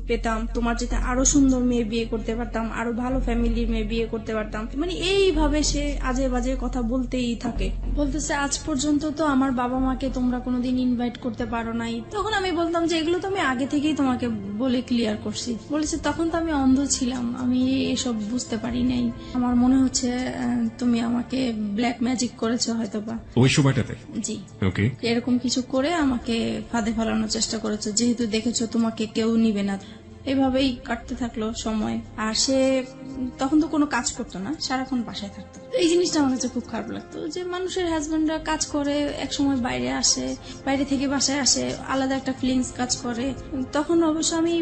পেতাম, তোমার যেটা আরো সুন্দর মেয়ে বিয়ে করতে পারতাম, আরো ভালো ফ্যামিলির মেয়ে বিয়ে করতে পারতাম। মানে এইভাবে সে আজে বাজে কথা বলতেই থাকে, বলতেছে আজ পর্যন্ত তো আমার বাবা মাকে তোমরা কোনোদিন ইনভাইট করতে পারো নাই। তখন আমি বলতাম যে এগুলো তো আমি আগে থেকেই তোমাকে বলে ক্লিয়ার করছি। বলেছে তখন তো আমি অন্ধ ছিলাম, আমি এসব বুঝতে পারি নাই, আমার মনে হচ্ছে তুমি আমাকে ব্ল্যাক ম্যাজিক করেছো হয়তোবা। ওই সময়টাতে? জি, ওকে। এরকম কিছু করে আমাকে ফাঁদে ফেলানোর চেষ্টা করেছো, যেহেতু দেখেছো তোমাকে কেউ নিবে না। এভাবেই কাটতে থাকলো সময়। আর সে তখন তো কোনো কাজ করতো না, সারাক্ষণ বাসায় থাকতো। এই জিনিসটা আমার কাছে খুব খারাপ লাগতো যে মানুষের হাজবেন্ডরা কাজ করে, এক সময় বাইরে আসে, বাইরে থেকে বাসায় আসে, আলাদা একটা ফিলিংস কাজ করে। তখন অবশ্য আমি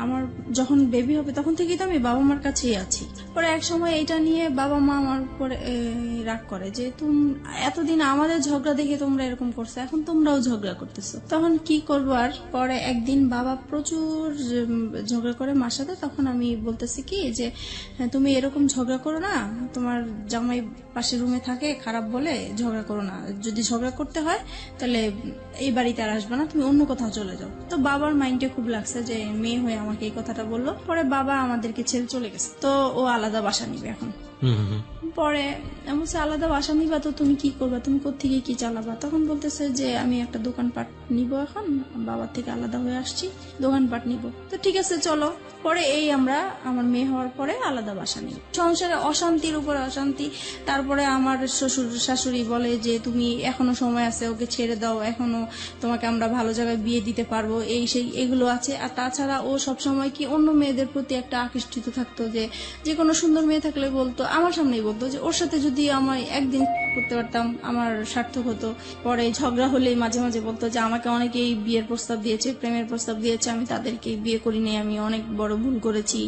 আমার যখন বেবি হবে তখন থেকেই তো আমি বাবা মার কাছেই আছি। পরে এক সময় এটা নিয়ে বাবা মা আমার উপরে রাগ করে যে তুমি এতদিন আমাদের ঝগড়া দেখে তোমরা এরকম করছো, এখন তোমরাও ঝগড়া করতেছো। তখন কি করবো আর, পরে একদিন বাবা প্রচুর ঝগড়া করে মার সাথে। তখন আমি বলতেছি কি যে তুমি এরকম ঝগড়া করো না, তোমার জামাই পাশের রুমে থাকে, খারাপ বলে ঝগড়া করো না, যদি ঝগড়া করতে হয় তাহলে এই বাড়িতে আর আসবে না, তুমি অন্য কোথাও চলে যাও। তো বাবার মাইন্ডে খুব লাগছে যে মেয়ে হয়ে আমাকে এই কথাটা বললো। পরে বাবা আমাদেরকে ছেড়ে চলে গেছে, তো ও আলাদা বাসা নিবে এখন। পরে এমন আলাদা বাসা নিবা তো তুমি কি করবা, তুমি কোত্থেকে কি চালাবা? তখন বলতেছে যে আমি একটা দোকানপাট নিব, এখন বাবার থেকে আলাদা হয়ে আসছি, দোকানপাট নিব। তো ঠিক আছে চলো। পরে এই আমরা আমার মেয়ে হওয়ার পরে আলাদা বাসা নিই। সংসারে অশান্তির উপরে অশান্তি। তারপরে আমার শ্বশুর শাশুড়ি বলে যে তুমি এখনো সময় আছে, ওকে ছেড়ে দাও, এখনো তোমাকে আমরা ভালো জায়গায় বিয়ে দিতে পারবো, এই সেই এগুলো আছে। আর তাছাড়া ও সবসময় কি অন্য মেয়েদের প্রতি একটা আকৃষ্টিত থাকতো, যে কোনো সুন্দর মেয়ে থাকলে বলতো, আমার সামনেই বলতো যে ওর সাথে যদি আমি একদিন করতে পারতাম আমার সার্থক হতো। পরে ঝগড়া হলেই মাঝে মাঝে বলতো যে আমাকে অনেকেই বিয়ের প্রস্তাব দিয়েছে, প্রেমের প্রস্তাব দিয়েছে, আমি তাদেরকে বিয়ে করিনি, আমি অনেক বড় ভুল করেছি,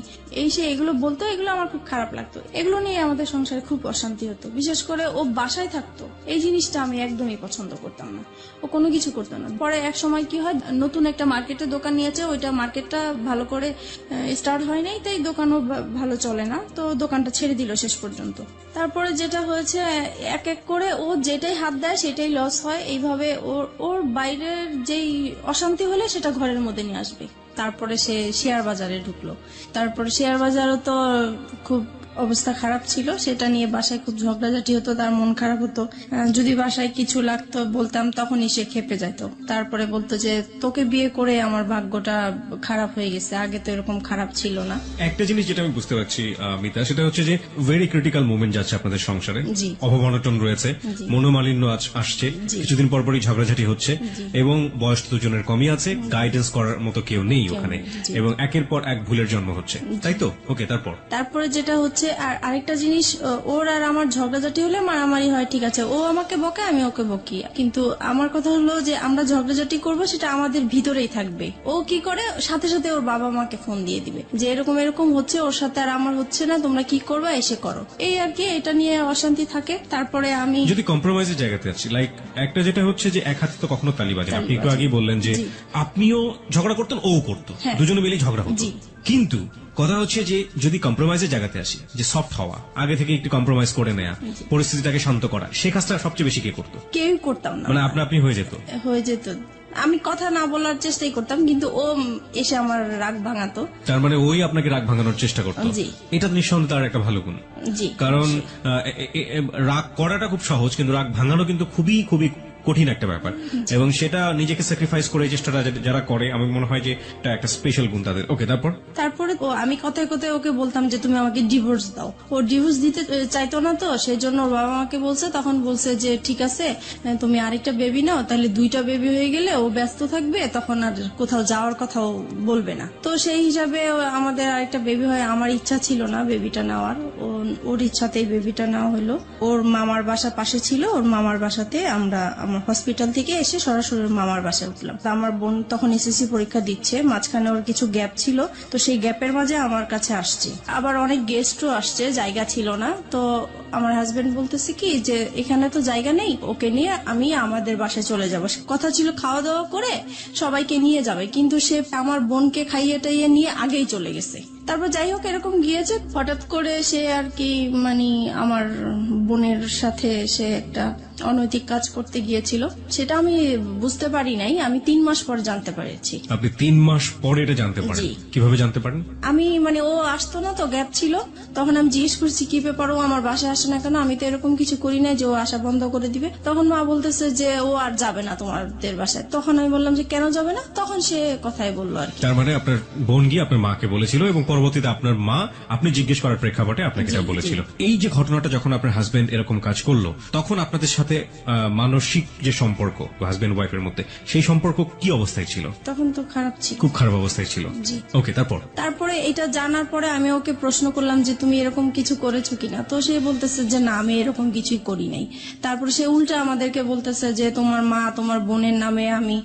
এই সে এগুলো বলতো। এগুলো আমার খুব খারাপ লাগতো, এগুলো নিয়ে আমাদের সংসারে খুব অশান্তি হতো। বিশেষ করে ও বাসায় থাকতো, এই জিনিসটা আমি একদমই পছন্দ করতাম না, ও কোনো কিছু করতো না। পরে এক সময় কি হয়, নতুন একটা মার্কেটে দোকান নিয়েছে, ওইটা মার্কেটটা ভালো করে স্টার্ট হয় নাই, তাই দোকানও ভালো চলে না, তো দোকানটা ছেড়ে দিল শেষ পর্যন্ত। তারপরে যেটা হয়েছে, এক এক করে ও যেটাই হাত দেয় সেটাই লস হয়। এইভাবে ওর বাইরের যেই অশান্তি হলে সেটা ঘরের মধ্যে নিয়ে আসবে। তারপরে সে শেয়ার বাজারে ঢুকলো। তারপরে শেয়ার বাজারও তো খুব অবস্থা খারাপ ছিল, সেটা নিয়ে বাসায় খুব ঝগড়াঝাটি হতো, তার মন খারাপ হতো। যদি বাসায় কিছু লাগতো বলতাম, তখনই সে খেপে যেত। তারপরে বলতো যে তোকে বিয়ে করে আমার ভাগ্যটা খারাপ হয়ে গেছে, আগে তো এরকম খারাপ ছিল না। একটা জিনিস যেটা আমি বুঝতে পারছি মিতা, সেটা হচ্ছে যে ভেরি ক্রিটিক্যাল মোমেন্ট যাচ্ছে আপনাদের সংসারে। জি। অভাব-অনটন রয়েছে, জি। মনোমালিন্য আসছে, জি। কিছুদিন পরপরই ঝগড়াঝাটি হচ্ছে, জি। এবং বয়স দুজনের কমই আছে, গাইডেন্স করার মতো কেউ নেই ওখানে, জি। এবং একের পর এক ভুলের জন্ম হচ্ছে, তাই তো? ওকে, তারপরে যেটা হচ্ছে, আর আরেকটা জিনিস, ওর আর আমার ঝগড়াঝাটি হলে মারামারি হয়, ঠিক আছে, ও আমাকে বকে, আমি ওকে বকি, কিন্তু আমার কথা হলো যে আমরা ঝগড়াঝাটি করবো সেটা আমাদের ভিতরেই থাকবে। ও কি করে, সাথে সাথে ওর বাবা মাকে ফোন দিয়ে দিবে যে এরকম এরকম হচ্ছে, ওর সাথে আর আমার হচ্ছে না, তোমরা কি করবা, এসে করো, এই আর কি। এটা নিয়ে অশান্তি থাকে। তারপরে আমি যদি কম্প্রোমাইজের জায়গাতে আছি, লাইক একটা যেটা হচ্ছে যে এক হাতে তো কখনো তালি বাজে না। আপনি একটু বাজে। আগেই বললেন যে জি। আপনিও ঝগড়া করতেন, ও করতো, হ্যাঁ। দুজনে মিলেই ঝগড়া হতো। জি। কিন্তু কথা হচ্ছে যে যদি কম্প্রোমাইজের জায়গাতে আসি, যে সফট হওয়া, আগে থেকে একটু কম্প্রোমাইজ করে নেয়া, পরিস্থিতিটাকে শান্ত করা, সে কাজটা সবচেয়ে বেশি কে করতো? কেউ করতাম না, মানে আপনি হয়ে যেত? হয়ে যেত। আমি কথা না বলার চেষ্টাই করতাম, কিন্তু ও এসে আমার রাগ ভাঙাতো। তার মানে ওই আপনাকে রাগ ভাঙানোর চেষ্টা করতো? জি। এটা নিঃসন্দেহে তার একটা ভালো গুণ। জি। কারণ রাগ করাটা খুব সহজ, কিন্তু রাগ ভাঙানো কিন্তু খুবই খুবই কঠিন একটা ব্যাপার, এবং সেটা নিজেকে স্যাক্রিফাইস করে এই চেষ্টাটা যারা করে, আমার মনে হয় যে এটা একটা স্পেশাল গুণ তাদের। ওকে, তারপরে আমি কথায় কথায় ওকে বলতাম যে তুমি আমাকে ডিভোর্স দাও। ও ডিভোর্স দিতে চাইতো না, তো সেই জন্য ওর বাবা আমাকে বলছে, তখন বলছে যে ঠিক আছে, তুমি আরেকটা বেবি নাও, তাহলে দুইটা বেবি হয়ে গেলে ও ব্যস্ত থাকবে, তখন আর কোথাও যাওয়ার কথাও বলবে না। তো সেই হিসাবে আমাদের আরেকটা বেবি হয়। আমার ইচ্ছা ছিল না বেবিটা নেওয়ার, ওর ইচ্ছাতেই বেবিটা নেওয়া হলো। ওর মামার বাসা পাশে ছিল, ওর মামার বাসাতে আমরা আমার হসপিটাল থেকে এসে সরাসরি মামার বাসায় উঠলাম। তো আমার বোন তখন এসএসসি পরীক্ষা দিচ্ছে, মাঝখানে ওর কিছু গ্যাপ ছিল, তো সেই গ্যাপের মাঝে আমার কাছে আসছে। আবার অনেক গেস্টও আসছে, জায়গা ছিল না। তো আমার হাজবেন্ড বলতেছে কি যে এখানে তো জায়গা নেই, ওকে নিয়ে আমি আমাদের বাসায় চলে যাব। কথা ছিল খাওয়া দাওয়া করে সবাইকে নিয়ে যাবে, কিন্তু সে আমার বোনকে খাইয়ে টাইয়ে নিয়ে আগেই চলে গেছে। তারপর যাই হোক এরকম গিয়েছে, হঠাৎ করে সে আর কি মানে আমার বোনের সাথে সে একটা অনৈতিক কাজ করতে গিয়েছিল। সেটা আমি বুঝতে পারি নাই, আমি 3 মাস পর জানতে পেরেছি। আপনি 3 মাস পরে এটা জানতে পারেন? জি। কিভাবে জানতে পারেন? আমি মানে ও আসতো না তো, গ্যাপ ছিল, তখন আমি জিজ্ঞেস করছি কি ব্যাপার, ও আমার বাসায় আসে না কেন? আমি তো এরকম কিছু করি না যে ও আসা বন্ধ করে দিবে। তখন মা বলতেছে যে ও আর যাবে না তোমাদের বাসায়। তখন আমি বললাম যে কেন যাবে না? তখন সে কথাই বললো আর কি। তার মানে আপনার বোন গিয়ে আপনার মাকে বলেছিল এবং পরবর্তীতে আপনার মা আপনি জিজ্ঞেস করার প্রেক্ষাপটে আপনাকে এটা বলেছিল। এই যে ঘটনাটা যখন আপনার হাজবেন্ড এরকম কাজ করলো, তখন আপনাদের সাথে মানসিক যে সম্পর্ক হাজবেন্ড ওয়াইফের মধ্যে, সেই সম্পর্ক কি অবস্থায় ছিল? তখন তো খারাপ ছিল, খুব খারাপ অবস্থায় ছিল। জি। ওকে, তারপরে এটা জানার পরে আমি ওকে প্রশ্ন করলাম যে তুমি এরকম কিছু করেছো কিনা? তো সে বলতেছে যে না, আমি এরকম কিছুই করি নাই। তারপরে সে উল্টা আমাদেরকে বলতেছে যে তোমার মা তোমার বোনের নামে আমি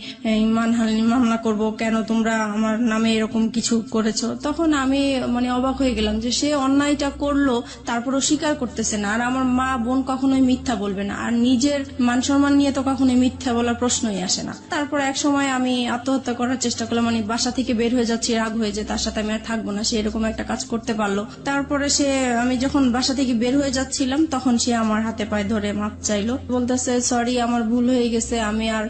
মানহানি মামলা করব, কেন তোমরা আমার নামে এরকম কিছু করেছো? তখন আমি মানে অবাক হয়ে গেলাম যে সে অন্যায়টা করলো, তারপরও স্বীকার করতেছে না। আর আমার মা বোন কখনোই মিথ্যা বলবে না, আর নিজের মান সম্মান নিয়ে তো কখনোই মিথ্যা বলার প্রশ্নই আসে না। তারপর এক সময় আমি আত্মহত্যা করার চেষ্টা করলাম, মানে বাসা থেকে বের হয়ে যাচ্ছি, রাগ হয়ে যে তার সাথে আমি আর থাকবো না, সে এরকম একটা কাজ করতে পারলো। তারপরে আমি যখন বাসা থেকে বের হয়ে যাচ্ছিলাম, তখন সে আমার হাতে পায়ে ধরে মাপ চাইলো, বলতেছে সরি আমার ভুল হয়ে গেছে, আমি আর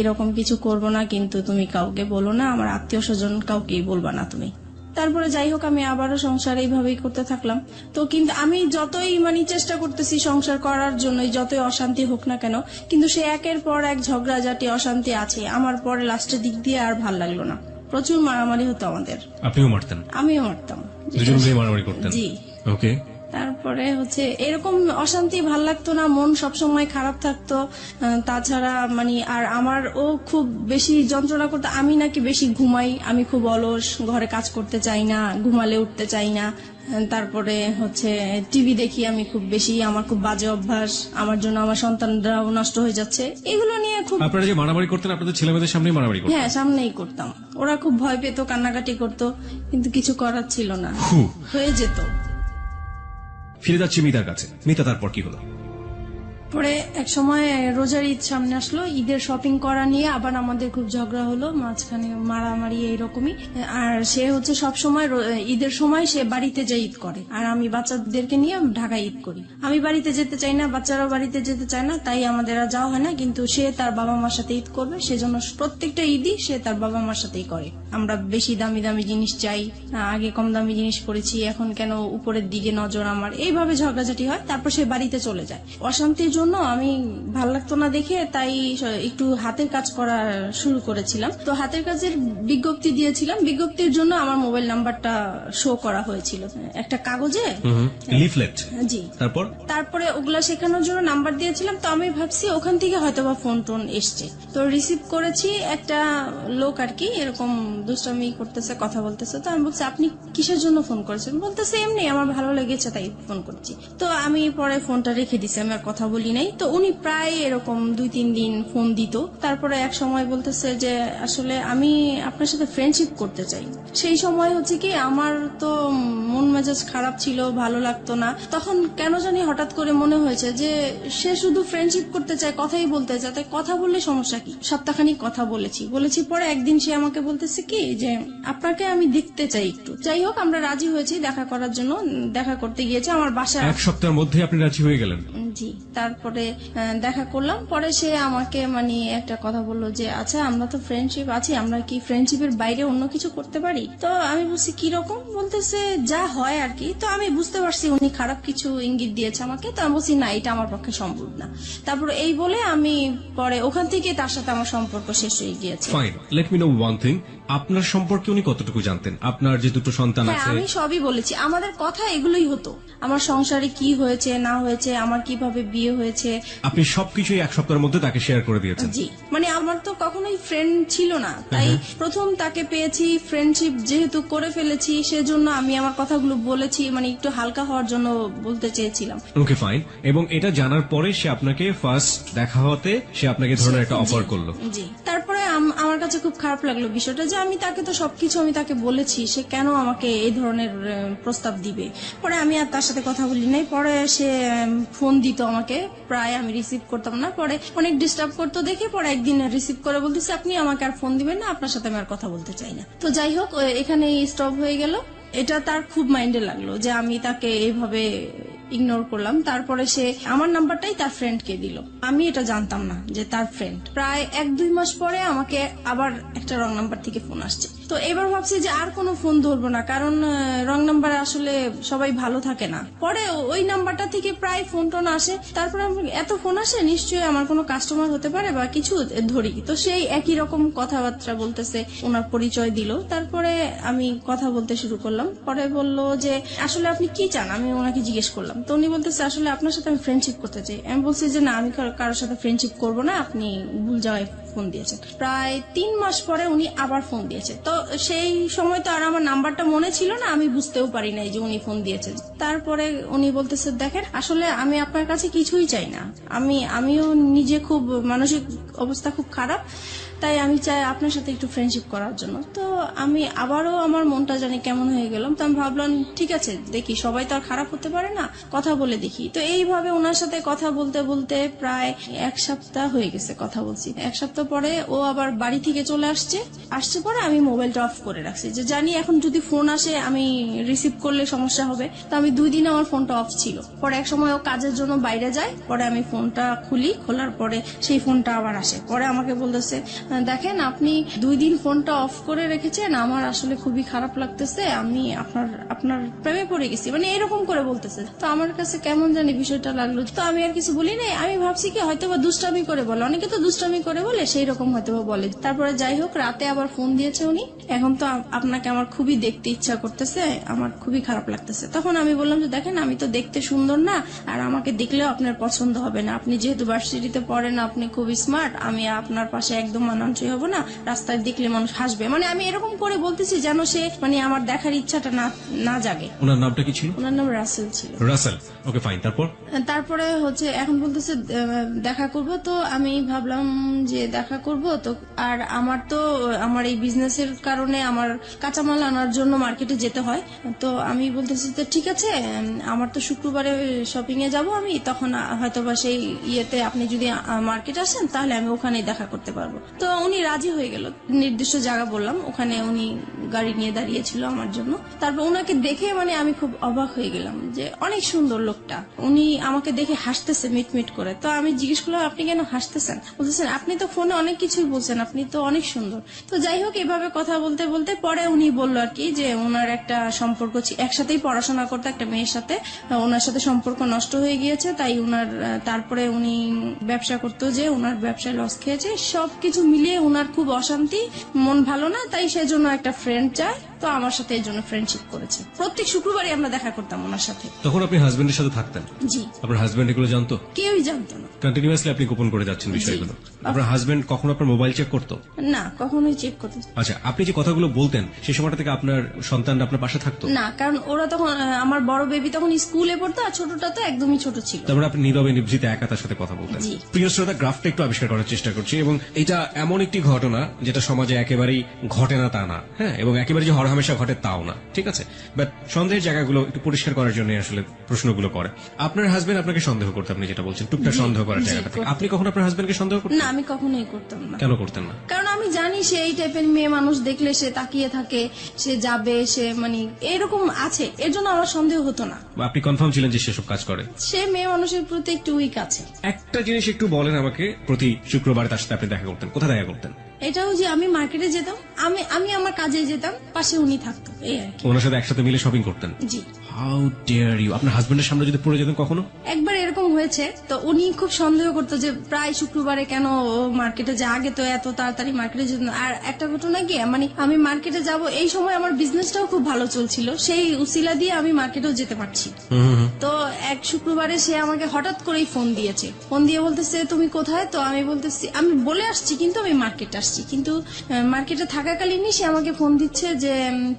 এরকম কিছু করব না, কিন্তু তুমি কাউকে বলো না, আমার আত্মীয় স্বজন কাউকেই বলবা না তুমি। তারপরে যাই হোক আমি আবারও সংসার এইভাবেই করতে থাকলাম। তো কিন্তু আমি যতই মানে চেষ্টা করতেছি সংসার করার জন্য, যতই অশান্তি হোক না কেন, কিন্তু সে একের পর এক ঝগড়াঝাটি অশান্তি আছে। আমার পরে লাস্টের দিক দিয়ে আর ভাল লাগলো না, প্রচুর মারামারি হতো আমাদের। আপনিও মারতেন? আমিও মারতাম, দুজন মিলে মারামারি করতেন? জি। ওকে। তারপরে এরকম অশান্তি ভাল লাগতো না, মন সবসময় খারাপ থাকতো। তাছাড়া মানে আর আমার ও খুব বেশি যন্ত্রণা করতো, আমি নাকি বেশি ঘুমাই, আমি খুব অলস, ঘরে কাজ করতে চাই না, ঘুমালে উঠতে চাই না। তারপরে টিভি দেখি আমি খুব বেশি, আমার খুব বাজে অভ্যাস, আমার জন্য আমার সন্তানরাও নষ্ট হয়ে যাচ্ছে, এগুলো নিয়ে খুব। আপনারা যে মারামারি করতেন আপনাদের ছেলেমেয়েদের সামনেই মারামারি করতেন? হ্যাঁ, সামনেই করতাম। ওরা খুব ভয় পেত, কান্নাকাটি করতো, কিন্তু কিছু করার ছিল না, হয়ে যেত। ফিরে যাচ্ছি মিতার কাছে। মিতা, তারপর কি হলো? পরে এক সময় রোজার ঈদ সামনে আসলো, ঈদের শপিং করা নিয়ে আবার আমাদের খুব ঝগড়া হলো, মাঝখানে মারামারি এইরকমই। আর সে সব সময় ঈদের সময় সে বাড়িতে যায় ঈদ করে, আর আমি বাচ্চাদেরকে নিয়ে ঢাকায় ঈদ করি। আমি বাড়িতে যেতে চাই না, বাচ্চারাও বাড়িতে যেতে চায় না, তাই আমাদের আর যাওয়া হয় না। কিন্তু সে তার বাবা মার সাথে ঈদ করবে, সেজন্য প্রত্যেকটা ঈদই সে তার বাবা মার সাথেই করে। আমরা বেশি দামি দামি জিনিস চাই, আগে কম দামি জিনিস পরেছি, এখন কেন উপরের দিকে নজর আমার, এইভাবে ঝগড়াঝাটি হয়। তারপর সে বাড়িতে চলে যায়। অশান্তির জন্য আমি ভাল লাগতো না দেখে তাই একটু হাতের কাজ করা শুরু করেছিলাম। তো হাতের কাজের বিজ্ঞপ্তি দিয়েছিলাম, বিজ্ঞপ্তির জন্য আমার মোবাইল নাম্বারটা শো করা হয়েছিল একটা কাগজে, লিফলেট। জি। তারপরে ওগুলা শেখানোর জন্য নাম্বার দিয়েছিলাম। তো আমি ভাবছি ওখান থেকে হয়তোবা ফোন টোন এসছে, তো রিসিভ করেছি। একটা লোক আর কি এরকম দুষ্টামি করতেছে, কথা বলতেছে। তো আমি বলছি আপনি কিসের জন্য ফোন করেছেন? বলতেছে এমনি আমার ভালো লেগেছে তাই ফোন করছি। তো আমি পরে ফোনটা রেখে দিছি, আমি আর কথা বলি নাই। তো উনি প্রায় এরকম 2-3 দিন ফোন দিত। তারপরে এক সময় বলতেছে যে আসলে আমি আপনার সাথে ফ্রেন্ডশিপ করতে চাই। সেই সময় কি আমার তো মন মেজাজ খারাপ ছিল, ভালো লাগতো না। তখন কেন জানি হঠাৎ করে মনে হয়েছে যে সে শুধু ফ্রেন্ডশিপ করতে চায়, কথাই বলতে চায়, তাই কথা বললে সমস্যা কি? সপ্তাহখানিক কথা বলেছি পরে একদিন সে আমাকে বলতেছে কি যে আপনাকে আমি দেখতে চাই একটু। যাই হোক আমরা রাজি হয়েছি দেখা করার জন্য, দেখা করতে গিয়েছে আমার বাসা। এক সপ্তাহের মধ্যে আপনি রাজি হয়ে গেলেন? জি। তারপরে দেখা করলাম, পরে সে আমাকে মানে একটা কথা বললো যে আচ্ছা আমরা তো ফ্রেন্ডশিপ আছি, আমরা কি ফ্রেন্ডশিপের বাইরে অন্য কিছু করতে পারি? তো আমি বলছি কিরকম? বলতেছে যা হয় আর কি। তো আমি বুঝতে পারছি উনি খারাপ কিছু ইঙ্গিত দিয়েছে আমাকে। তো আমি বলছি না, এটা আমার পক্ষে সম্ভব না। তারপর এই বলে আমি পরে ওখান থেকে তার সাথে আমার সম্পর্ক শেষ হয়ে গিয়েছে। Fine, let me no one thing, আপনার সম্পর্কে উনি কতটুকু জানতেন? আপনার যে 2 সন্তান হ্যাঁ, আছে? আমি সবই বলেছি, আমাদের কথা এগুলোই হতো, আমার সংসারে কি হয়েছে না হয়েছে, আমার কিভাবে কিভাবে বিয়ে হয়েছে। আপনি সবকিছুই এক সপ্তাহের মধ্যে তাকে শেয়ার করে দিয়েছেন। জি, মানে আমার তো কখনোই ফ্রেন্ড ছিল না, তাই প্রথম তাকে পেয়েছি, ফ্রেন্ডশিপ যেহেতু করে ফেলেছি সেজন্য আমি আমার কথাগুলো বলেছি, মানে একটু হালকা হওয়ার জন্য বলতে চেয়েছিলাম। Okay fine. এবং এটা জানার পরে সে আপনাকে ফার্স্ট দেখা হতে সে আপনাকে ধরনের একটা অফার করলো। জি, তারপরে আমার কাছে খুব খারাপ লাগলো বিষয়টা, যে আমি তাকে তো সবকিছু আমি তাকে বলেছি, সে কেন আমাকে এই ধরনের প্রস্তাব দিবে। পরে আমি আর তার সাথে কথা বলি নাই। পরে সে ফোন দিত আমাকে, প্রায় আমি রিসিভ করতাম না। পরে অনেক ডিস্টার্ব করতো দেখে পরে একদিন রিসিভ করে বলতেছে, আপনি আমাকে আর ফোন দিবেন না, আপনার সাথে আমি আর কথা বলতে চাই না। তো যাই হোক, এখানে স্টপ হয়ে গেল। এটা তার খুব মাইন্ডে লাগলো যে আমি তাকে এইভাবে ইগনোর করলাম। তারপরে সে আমার নাম্বারটাই তার ফ্রেন্ডকে দিল, আমি এটা জানতাম না যে তার ফ্রেন্ড। প্রায় 1-2 মাস পরে আমাকে আবার একটা রং নাম্বার থেকে ফোন আসছে। তো এবার ভাবছি যে আর কোনো ফোন ধরবো না, কারণ রং নাম্বারে আসলে সবাই ভালো থাকে না। পরে ওই নাম্বারটা থেকে প্রায় ফোন টোন আসে। তারপরে এত ফোন আসে, নিশ্চয়ই আমার কোনো কাস্টমার হতে পারে বা কিছু, ধরি। তো সেই একই রকম কথাবার্তা বলতেছে, ওনার পরিচয় দিল। তারপরে আমি কথা বলতে শুরু করলাম। পরে বলল যে আসলে আপনি কি চান, আমি ওনাকে জিজ্ঞেস করলাম। তো উনি বলতেছে আসলে আপনার সাথে আমি ফ্রেন্ডশিপ করতে চাই। আমি বলছি যে না, আমি কারোর সাথে ফ্রেন্ডশিপ করবো না, আপনি ভুল জায়গায় ফোন দিয়েছেন। প্রায় 3 মাস পরে উনি আবার ফোন দিয়েছে। তো সেই সময় তো আর আমার নাম্বারটা মনে ছিল না, আমি বুঝতেও পারি নাই যে উনি ফোন দিয়েছেন। তারপরে উনি বলতেছে, দেখেন আসলে আমি আপনার কাছে কিছুই চাই না, আমিও নিজে খুব মানসিক অবস্থা খুব খারাপ, তাই আমি চাই আপনার সাথে একটু ফ্রেন্ডশিপ করার জন্য। তো আমি আবারও আমার মনটা জানি কেমন হয়ে গেলাম। তো আমি ভাবলাম ঠিক আছে, দেখি, সবাই তো আর খারাপ হতে পারে না, কথা বলে দেখি। তো এইভাবে ওনার সাথে কথা বলতে বলতে প্রায় 1 সপ্তাহ হয়ে গেছে কথা বলছি। 1 সপ্তাহ পরে ও আবার বাড়ি থেকে চলে আসছে পরে আমি মোবাইলটা অফ করে রাখছি, যে জানি এখন যদি ফোন আসে আমি রিসিভ করলে সমস্যা হবে। তো আমি 2 দিন আমার ফোনটা অফ ছিল। পরে এক সময় ও কাজের জন্য বাইরে যায়, পরে আমি ফোনটা খোলার পরে সেই ফোনটা আবার আসে। পরে আমাকে বলতেছে, দেখেন আপনি 2 দিন ফোনটা অফ করে রেখেছেন, আমার আসলে খুবই খারাপ লাগতেছে, আমি আপনার প্রেমে পড়ে গেছি, মানে এরকম করে বলতেছে। তো আমার কাছে কেমন জানি বিষয়টা লাগলো। তো আমি আর কিছু বলি নাই, আমি ভাবছি কি হয়তো বা দুষ্টামি করে বলে, অনেকে তো দুষ্টামি করে বলে, সেই রকম হয়তো বা বলে। তারপরে যাই হোক, রাতে আবার ফোন দিয়েছে উনি, এখন তো আপনাকে আমার খুবই দেখতে ইচ্ছা করতেছে, আমার খুবই খারাপ লাগতেছে। তখন আমি বললাম যে দেখেন, আমি তো দেখতে সুন্দর না, আর আমাকে দেখলেও আপনার পছন্দ হবে না, আপনি যেহেতু ভার্সিটিতে পড়েন, আপনি খুবই স্মার্ট, আমি আপনার পাশে একদম মানানসই হব না, রাস্তায় দেখলে মানুষ হাসবে, মানে আমি এরকম করে বলতেছি যেন সে মানে আমার দেখার ইচ্ছাটা না জাগে। ওনার নামটা কি ছিল? ওনার নাম রাসেল ছিল। রাসেল। Okay fine. তারপরে হচ্ছে এখন বলতেছে দেখা করব। তো আমি ভাবলাম যে দেখা করব তো, আর আমার এই বিজনেসের কারণে আমার কাঁচামাল আনার জন্য মার্কেটে যেতে হয়। তো আমি বলতেছি তো ঠিক আছে, আমার তো শুক্রবারে শপিং এ যাব আমি, তখন হয়তোবা সেই ইয়েতে আপনি যদি মার্কেট আসেন তাহলে আমি ওখানেই দেখা করতে পারবো। তো উনি রাজি হয়ে গেল। নির্দিষ্ট জায়গা বললাম, ওখানে উনি গাড়ি নিয়ে দাঁড়িয়েছিল আমার জন্য। তারপর ওনাকে দেখে মানে আমি খুব অবাক হয়ে গেলাম যে অনেক সুন্দর লোকটা। উনি আমাকে দেখে হাসতেছে মিটমিট করে। তো আমি জিজ্ঞেস করলাম, আপনি কেন হাসতেছেন? বলতেছেন, আপনি তো ফোনে অনেক কিছুই বলছেন, আপনি তো অনেক সুন্দর। তো যাই হোক, এভাবে কথা বলতে বলতে পরে উনি বললো আর কি যে ওনার একটা সম্পর্ক একসাথেই পড়াশোনা করতে একটা মেয়ের সাথে, ওনার সাথে সম্পর্ক নষ্ট হয়ে গিয়েছে, তাই তারপরে উনি ব্যবসা করতো, যে ওনার ব্যবসায় লস খেয়েছে, সবকিছু মিলিয়ে ওনার খুব অশান্তি, মন ভালো না, তাই সেজন্য একটা ফ্রেন্ড চায়। তো আমার সাথে এই জন্য ফ্রেন্ডশিপ করেছে। প্রত্যেক শুক্রবারই আমরা দেখা করতাম ওনার সাথে। তখন আপনি হাজবেন্ডের সাথে থাকতেন? জি। আপনার হাজবেন্ড এগুলো জানতো? কেউই জানতো না। কন্টিনিউয়াসলি আপনি গোপন করে যাচ্ছেন বিষয়গুলো। আপনার হাজবেন্ড কখনো আপনার মোবাইল চেক করতো? না, কখনোই চেক করতো। আচ্ছা, আপনি যে কথাগুলো বলতেন সেই সময়টা থেকে আপনার সন্তানরা আপনার পাশে থাকতো? না, কারণ ওরা তখন, আমার বড় বেবি তখন স্কুলে পড়তো, আর ছোটটা তো একদমই ছোট ছিল। তারপরে আপনি নীরবে নিভৃতে একা তার সাথে কথা বলতেন। জি। প্রিয় শ্রোতা, গ্রাফটা একটু আবিষ্কার করার চেষ্টা করছি, এবং এটা এমন একটি ঘটনা যেটা সমাজে একেবারেই ঘটে না তা না, হ্যাঁ, এবং একেবারে যে হরহামেশা ঘটে তাও না, ঠিক আছে? বাট সন্দেহের জায়গাগুলো একটু পরিষ্কার করার জন্য আসলে প্রশ্নগুলো করে। আপনার হাজবেন্ড আপনাকে সন্দেহ করতে, আপনি যেটা বলছেন, টুকটাক সন্দেহ করার জায়গাটা থেকে আপনি কখন আপনার হাজবেন্ডকে সন্দেহ করতেন? না, আমি কখনোই করতাম না। কেন করতেন না? কারণ আমি জানি সে এই টাইপের মেয়ে মানুষ, দেখলে সে তাকিয়ে থাকে, সে যাবে, সে মানে এরকম আছে, এর জন্য আমার সন্দেহ হতো না। আপনি কনফার্ম ছিলেন যে সেসব কাজ করে? সে মেয়ে মানুষের প্রতি একটু উইক আছে। একটা জিনিস একটু বলেন আমাকে, প্রতি শুক্রবার তার সাথে আপনি দেখা করতেন, কোথায় দেখা করতেন? এটাও যে আমি মার্কেটে যেতাম, আমি আমার কাজে যেতাম, পাশে উনি থাকতো, এই আর কি। ওনার সাথে একসাথে মিলে শপিং করতেন? জি। How dare you! আপনার হাজবেন্ডের সামনে যদি পড়ে যেতেন কখনো? একবার এরকম হয়েছে, তো উনি খুব সন্দেহ করতো যে প্রায় শুক্রবারে কেন ও মার্কেটে যায়, আগে তো এত তাড়াতাড়ি মার্কেটে যেত না। আর একটা ঘটনা কি, মানে আমি মার্কেটে যাব এই সময় আমার বিজনেসটাও খুব ভালো চলছিল, সেই উসিলা দিয়ে আমি মার্কেটেও যেতে পারছি। তো এক শুক্রবারে সে আমাকে হঠাৎ করেই ফোন দিয়েছে, ফোন দিয়ে বলতেছে তুমি কোথায়, তো আমি বলতেছি আমি বলে আসছি কিন্তু আমি মার্কেটে আসছি, কিন্তু মার্কেটে থাকাকালীনই সে আমাকে ফোন দিচ্ছে যে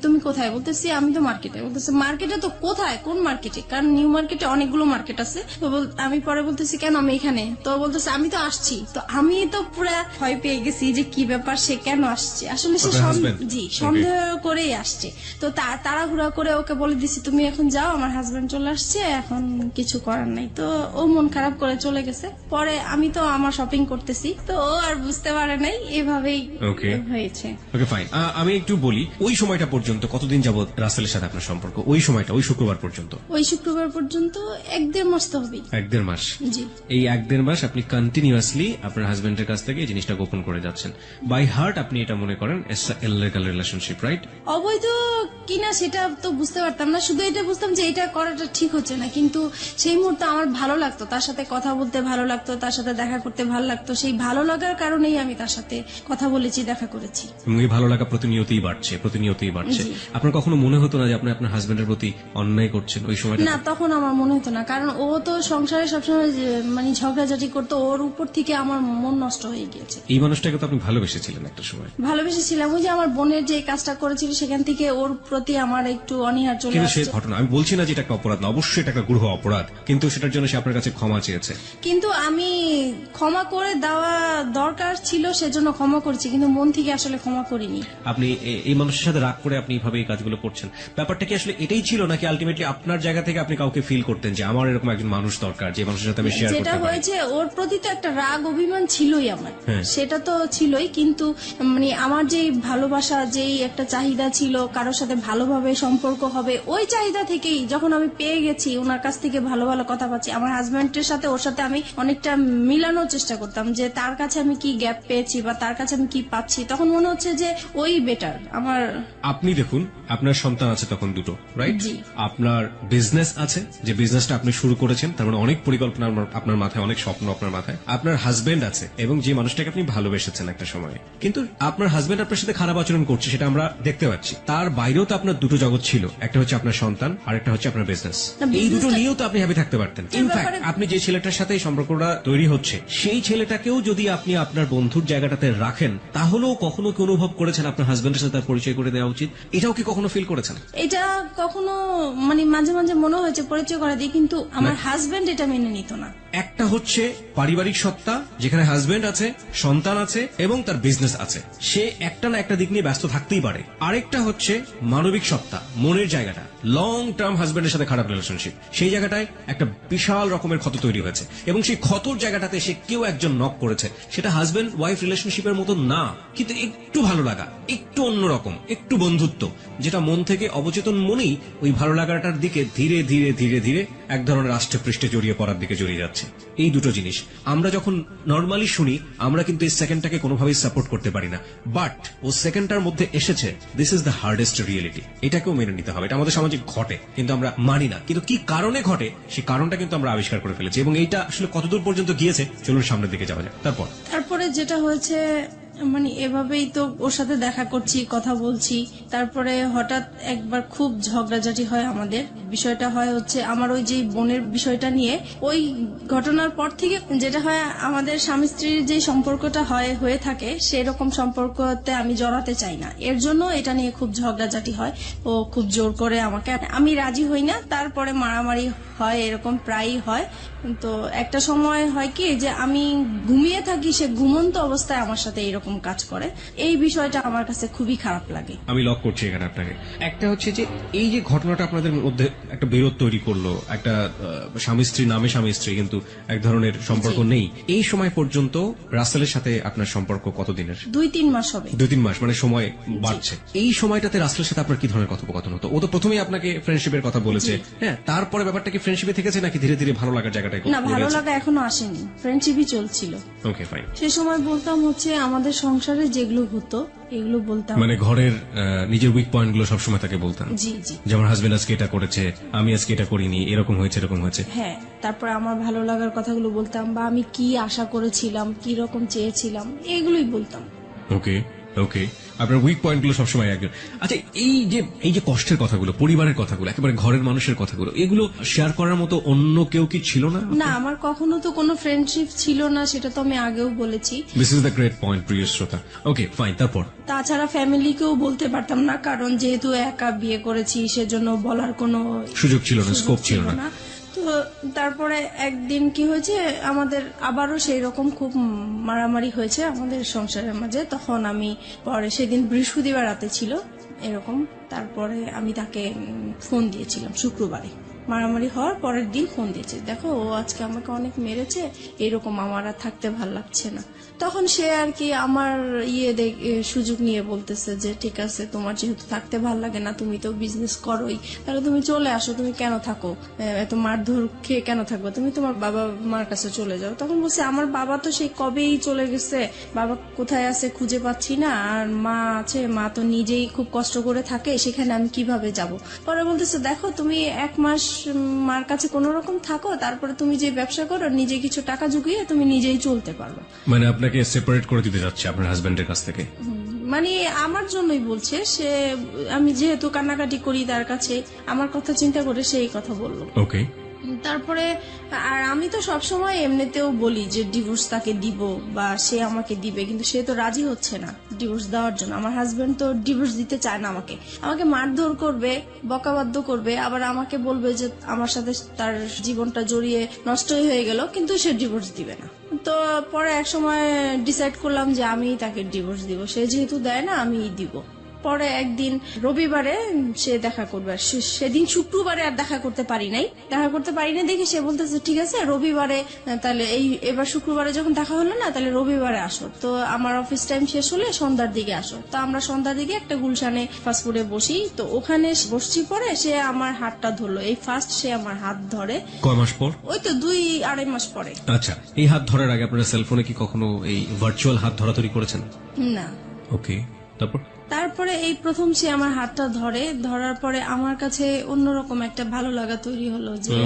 তুমি কোথায়, বলতেছি আমি তো মার্কেটে, বলতেছে মার্কেটে তো কোথায়, কোন মার্কেটে, কারণ নিউ মার্কেটে অনেকগুলো মার্কেট আছে। তো আমি পরে বলতেছি কেন আমি এখানে, তো বলতেছে আমি তো আসছি। তো আমি তো পুরো ভয় পেয়ে গেছি যে কি ব্যাপার, সে কেন আসছে, আসলে সে আপনার husband? জি সন্দেহ করেই আসছে। তো তাড়াহুড়া করে ওকে বলে দিছি তুমি এখন যাও, আমার হাজবেন্ড চলে আসছে, এখন কিছু করার নাই। তো ও মন খারাপ করে চলে গেছে। পরে আমি তো আমার শপিং করতেছি, তো ও আর বুঝতে পারে নাই, এভাবেই Okay. হয়েছে। ওকে ফাইন, আমি একটু বলি ওই সময়টা পর্যন্ত কতদিন যাবত রাসেলের সাথে আপনার সম্পর্ক, ওই সময়টা ওই শুক্রবার পর্যন্ত? ওই শুক্রবার পর্যন্ত 1-1.5 মাস তো হবেই। 1-1.5 মাস। জি। এই 1-1.5 মাস আপনি কন্টিনিউয়াসলি আপনার হাজবেন্ডের কাছ থেকে এই জিনিসটা গোপন করে যাচ্ছেন। বাই হার্ট আপনি এটা মনে করেন ইললিগাল রিলেশনশিপ, রাইট? অবৈধ কিনা সেটা তো বুঝতে পারতাম না, শুধু এটা বুঝতাম যে এটা করাটা ঠিক হচ্ছে না। কিন্তু সেই মুহূর্তে আমার ভালো লাগতো, তার সাথে কথা বলতে ভালো লাগতো, তার সাথে দেখা করতে ভালো লাগতো। সেই ভালো লাগার কারণেই আমি তার সাথে কথা বলেছি, দেখা করেছি। এবং এই ভালো লাগা প্রতিনিয়তই বাড়ছে, প্রতিনিয়তই বাড়ছে। জি। আপনার কখনো মনে হতো না যে আপনি আপনার হাজবেন্ডের প্রতি অন্যায় করছেন ওই সময়টা? না, তখন আমার মনে হতো না, কারণ ও তো সংসারে সবসময় মানে ঝগড়াঝাটি করতো, ওর উপর থেকে আমার মন নষ্ট হয়ে গিয়েছে। এই মানুষটাকে তো আপনি ভালোবেসেছিলেন একটা সময়। ভালোবেসেছিলাম, ওই যে আমার বোনের যে কাজটা করেছিল সেখান থেকে ওর প্রতি আমার একটু অনীহার চলে কিন্তু সে আসছে। ঘটনা, আমি বলছি না যে এটা একটা অপরাধ না, অবশ্যই এটা একটা গৃহ অপরাধ, কিন্তু সেটার জন্য সে আপনার কাছে ক্ষমা চেয়েছে। কিন্তু আমি ক্ষমা করে দেওয়া দরকার ছিল, সেজন্য ক্ষমা করেছি, কিন্তু মন থেকে আসলে ক্ষমা করিনি। আপনি এই মানুষের সাথে রাগ করে আপনি এইভাবে এই কাজগুলো করছেন, ব্যাপারটা কি আসলে এটাই ছিল, নাকি আলটিমেটলি আপনার জায়গা থেকে আপনি কাউকে ফিল করতেন যে আমার এরকম একজন মানুষ দরকার যে মানুষের সাথে আমি শেয়ার যেটা করতে পারি? হয়েছে ওর প্রতি তো একটা রাগ অভিমান ছিলই আমার, হ্যাঁ। সেটা তো ছিলই, কিন্তু মানে আমার যেই ভালোবাসা, যেই একটা চাহিদা ছিল কারোর সাথে ভালোভাবে সম্পর্ক হবে, ওই চাহিদা থেকেই যখন আমি পেয়ে গেছি ওনার কাছ থেকে ভালো ভালো কথা পাচ্ছি, আমার হাজবেন্ডের সাথে ওর সাথে আমি অনেকটা মিলানোর চেষ্টা করতাম যে তার কাছে আমি কি গ্যাপ পেয়েছি বা তার কাছে আমি কি পাচ্ছি, তখন মনে হচ্ছে যে ওই বেটার আমার। আপনি দেখুন, আপনার সন্তান আছে তখন দুটো, রাইট? জি। আপনার বিজনেস আছে, যে বিজনেসটা আপনি শুরু করেছেন, তার মানে অনেক পরিকল্পনা আপনার মাথায়, অনেক স্বপ্ন আপনার মাথায়। আপনার হাজবেন্ড আছে এবং যে মানুষটাকে আপনি ভালোবেসেছেন একটা সময়ে, কিন্তু আপনার হাজবেন্ড আপনার সাথে খারাপ আচরণ করছে, সেটা আমরা দেখতে পাচ্ছি। তার বাইরেও তো আপনার দুটো জগৎ ছিল, একটা হচ্ছে আপনার সন্তান আর একটা হচ্ছে আপনার বিজনেস। না, এই দুটো business-টা- নিয়েও তো আপনি হ্যাপি থাকতে পারতেন। এর ইনফ্যাক্ট ব্যাপারে- আপনি যে ছেলেটার সাথে এই সম্পর্কটা তৈরি হচ্ছে, সেই ছেলেটাকেও যদি আপনি আপনার বন্ধুর জায়গাটাতে রাখেন, তাহলেও কখনো কি অনুভব করেছেন আপনার হাজবেন্ডের সাথে তার পরিচয় করে দেওয়া উচিত? এটাও কি কখনো ফিল করেছেন? এটা কখনো মানে মাঝে মাঝে মনে হয়েছে পরিচয় করে দিই, কিন্তু আমার হাজবেন্ড এটা মেনে নিত না। একটা হচ্ছে পারিবারিক সত্তা, যেখানে হাজবেন্ড আছে, সন্তান আছে এবং তার বিজনেস আছে, সে একটা না একটা দিক নিয়ে ব্যস্ত থাকতেই পারে। আরেকটা হচ্ছে মানবিক সত্তা, মনের জায়গাটা, লং টার্ম হাজবেন্ডের সাথে খারাপ রিলেশনশিপ, সেই জায়গাটায় একটা বিশাল রকমের ক্ষত তৈরি হয়েছে এবং সেই ক্ষতর জায়গাটাতে সে কেউ একজন নক করেছে। সেটা হাজবেন্ড ওয়াইফ রিলেশনশিপের মতো না, কিন্তু একটু ভালো লাগা, একটু অন্যরকম, একটু বন্ধুত্ব, যেটা মন থেকে অবচেতন মনেই ওই ভালো লাগাটার দিকে ধীরে ধীরে ধীরে ধীরে এক ধরনের আষ্টে পৃষ্ঠে জড়িয়ে পড়ার দিকে জড়িয়ে যাচ্ছে। এই দুটো জিনিস আমরা যখন নর্মালি শুনি, আমরা কিন্তু এই সেকেন্ডটাকে কোনোভাবেই সাপোর্ট করতে পারি না, বাট ও সেকেন্ডটার মধ্যে এসেছে, this is the hardest reality. এটাকেও মেনে নিতে হবে, এটা আমাদের সমাজে ঘটে কিন্তু আমরা মানি না। কিন্তু কি কারণে ঘটে সেই কারণটা কিন্তু আমরা আবিষ্কার করে ফেলেছি, এবং এইটা আসলে কতদূর পর্যন্ত গিয়েছে চলুন সামনের দিকে যাওয়া যাক। তারপরে যেটা হয়েছে মানে এভাবেই তো ওর সাথে দেখা করছি, কথা বলছি, তারপরে হঠাৎ একবার খুব ঝগড়াঝাটি হয় আমাদের। বিষয়টা হয় হচ্ছে আমার ওই যে বোনের বিষয়টা নিয়ে, ওই ঘটনার পর থেকে যেটা হয় আমাদের স্বামী স্ত্রীর যে সম্পর্কটা হয়ে থাকে সেরকম সম্পর্কতে আমি জড়াতে চাই না, এর জন্য এটা নিয়ে খুব ঝগড়াঝাটি হয়। ও খুব জোর করে আমাকে, আমি রাজি হই না, তারপরে মারামারি হয়, এরকম প্রায়ই হয়। তো একটা সময় হয় কি যে আমি ঘুমিয়ে থাকি, সে ঘুমন্ত অবস্থায় আমার সাথে এরকম কাজ করে। এই বিষয়টা আমার কাছে খুবই খারাপ লাগে। আমি লক করছি এখানে আপনাকে। একটা হচ্ছে যে এই যে ঘটনাটা আপনাদের মধ্যে একটা বিরোধ তৈরি করলো, একটা স্বামী স্ত্রী নামে স্বামী স্ত্রী কিন্তু এক ধরনের সম্পর্ক নেই, এই সময় পর্যন্ত রাসেলের সাথে আপনার সম্পর্ক কতদিনের? 2-3 মাস হবে। 2-3 মাস, মানে সময় বাড়ছে। এই সময়টাতে রাসেলের সাথে আপনার কি ধরনের কথোপকথন হতো? ও তো প্রথমেই আপনাকে ফ্রেন্ডশিপের কথা বলেছে, হ্যাঁ, তারপরে ব্যাপারটা কি ফ্রেন্ডশিপে থেকেছে নাকি ধীরে ধীরে ভালো লাগার জায়গাটায়? না, ভালো লাগা এখনো আসেনি, ফ্রেন্ডশিপই চলছিল। Okay fine. সে সময় বলতাম হচ্ছে আমাদের সংসারে যেগুলো হতো এগুলো বলতাম। মানে ঘরের নিজের উইক পয়েন্ট গুলো সবসময় তাকে বলতেন? জি জি। যেমন হাজবেন্ড আজকে এটা করেছে, আমি আজকে এটা করিনি, এরকম হয়েছে এরকম হয়েছে। হ্যাঁ, তারপর আমার ভালো লাগার কথাগুলো বলতাম, বা আমি কি আশা করেছিলাম, কি রকম চেয়েছিলাম, এগুলোই বলতাম। ওকে ওকে, আপনার উইক পয়েন্ট গুলো সবসময় একজন। আচ্ছা, এই যে কষ্টের কথাগুলো, পরিবারের কথাগুলো, একেবারে ঘরের মানুষের কথাগুলো, এগুলো শেয়ার করার মতো অন্য কেউ কি ছিল না? না, আমার কখনো তো কোনো ফ্রেন্ডশিপ ছিল না, সেটা তো আমি আগেও বলেছি। This is the great point, প্রিয় শ্রোতা। ওকে, ফাইন, তারপর? তাছাড়া ফ্যামিলিকেও বলতে পারতাম না, কারণ যেহেতু একা বিয়ে করেছি সেজন্য বলার কোনো সুযোগ ছিল না, স্কোপ ছিল না। তো তারপরে একদিন কি হয়েছে, আমাদের আবারও সেই রকম খুব মারামারি হয়েছে আমাদের সংসারের মাঝে। তখন আমি পরে, সেদিন বৃহস্পতিবার রাতে ছিল এরকম, তারপরে আমি তাকে ফোন দিয়েছিলাম শুক্রবারে। মারামারি হওয়ার পরের দিন ফোন দিয়েছে, দেখো ও আজকে আমাকে অনেক মেরেছে, এরকম আমার আর থাকতে ভাল লাগছে না। তখন সে আর কি আমার সুযোগ নিয়ে বলতেছে যে ঠিক আছে, তোমার যেহেতু থাকতে ভাল লাগে না, তুমি তো বিজনেস করোই, তাহলে তুমি চলে আসো, তুমি কেন থাকো, এত মারধর খেয়ে কেন থাকবো, তুমি তোমার বাবা মার কাছে চলে যাও। তখন বলছে আমার বাবা তো সেই কবেই চলে গেছে, বাবা কোথায় আছে খুঁজে পাচ্ছি না, আর মা আছে, মা তো নিজেই খুব কষ্ট করে থাকে, সেখানে আমি কিভাবে যাব। পরে বলতেছে দেখো, তুমি 1 মাস মার কাছে কোন রকম থাকো, তারপরে তুমি যে ব্যবসা করো, নিজে কিছু টাকা জুগিয়ে তুমি নিজেই চলতে পারবে। মানে আপনাকে সেপারেট করে দিতে যাচ্ছে আপনার হাজবেন্ডের কাছ থেকে? মানে আমার জন্যই বলছে সে, আমি যেহেতু কান্নাকাটি করি তার কাছে, আমার কথা চিন্তা করে সেই কথা বললো। ওকে। তারপরে আর আমি তো সবসময় এমনিতেও বলি যে ডিভোর্স তাকে দিব বা সে আমাকে দিবে, কিন্তু সে তো রাজি হচ্ছে না ডিভোর্স দেওয়ার জন্য। আমার হাজবেন্ড তো ডিভোর্স দিতে চায় না, আমাকে মারধর করবে, বকাবাদ্য করবে, আবার আমাকে বলবে যে আমার সাথে তার জীবনটা জড়িয়ে নষ্টই হয়ে গেল, কিন্তু সে ডিভোর্স দিবে না। তো পরে এক সময় ডিসাইড করলাম যে আমি তাকে ডিভোর্স দিব, সে যেহেতু দেয় না আমি দিব। পরে একদিন রবিবারে সে দেখা করবে, সেদিন শুক্রবারে আর দেখা করতে পারি নাই দেখে সে বলতেছে ঠিক আছে রবিবারে, তাহলে এবার শুক্রবারে যখন দেখা হলো না, তাহলে রবিবারে আসো। তো আমার অফিস টাইম শেষ হলে সন্ধ্যার দিকে আসো। তো আমরা সন্ধ্যার দিকে একটা গুলশানে ফাস্টফুডে বসি, তো ওখানে বসছি। পরে সে আমার হাতটা ধরলো, এই ফার্স্ট সে আমার হাত ধরে। কয় মাস পর? ওই তো 2-2.5 মাস পরে। আচ্ছা, এই হাত ধরার আগে আপনারা সেলফোনে কি কখনো এই ভার্চুয়াল হাত ধরাধরি করেছেন? না। ওকে, তারপরে এই প্রথম সে আমার হাতটা ধরার পরে আমার কাছে অন্যরকম একটা ভালো লাগা তৈরি হলো, যে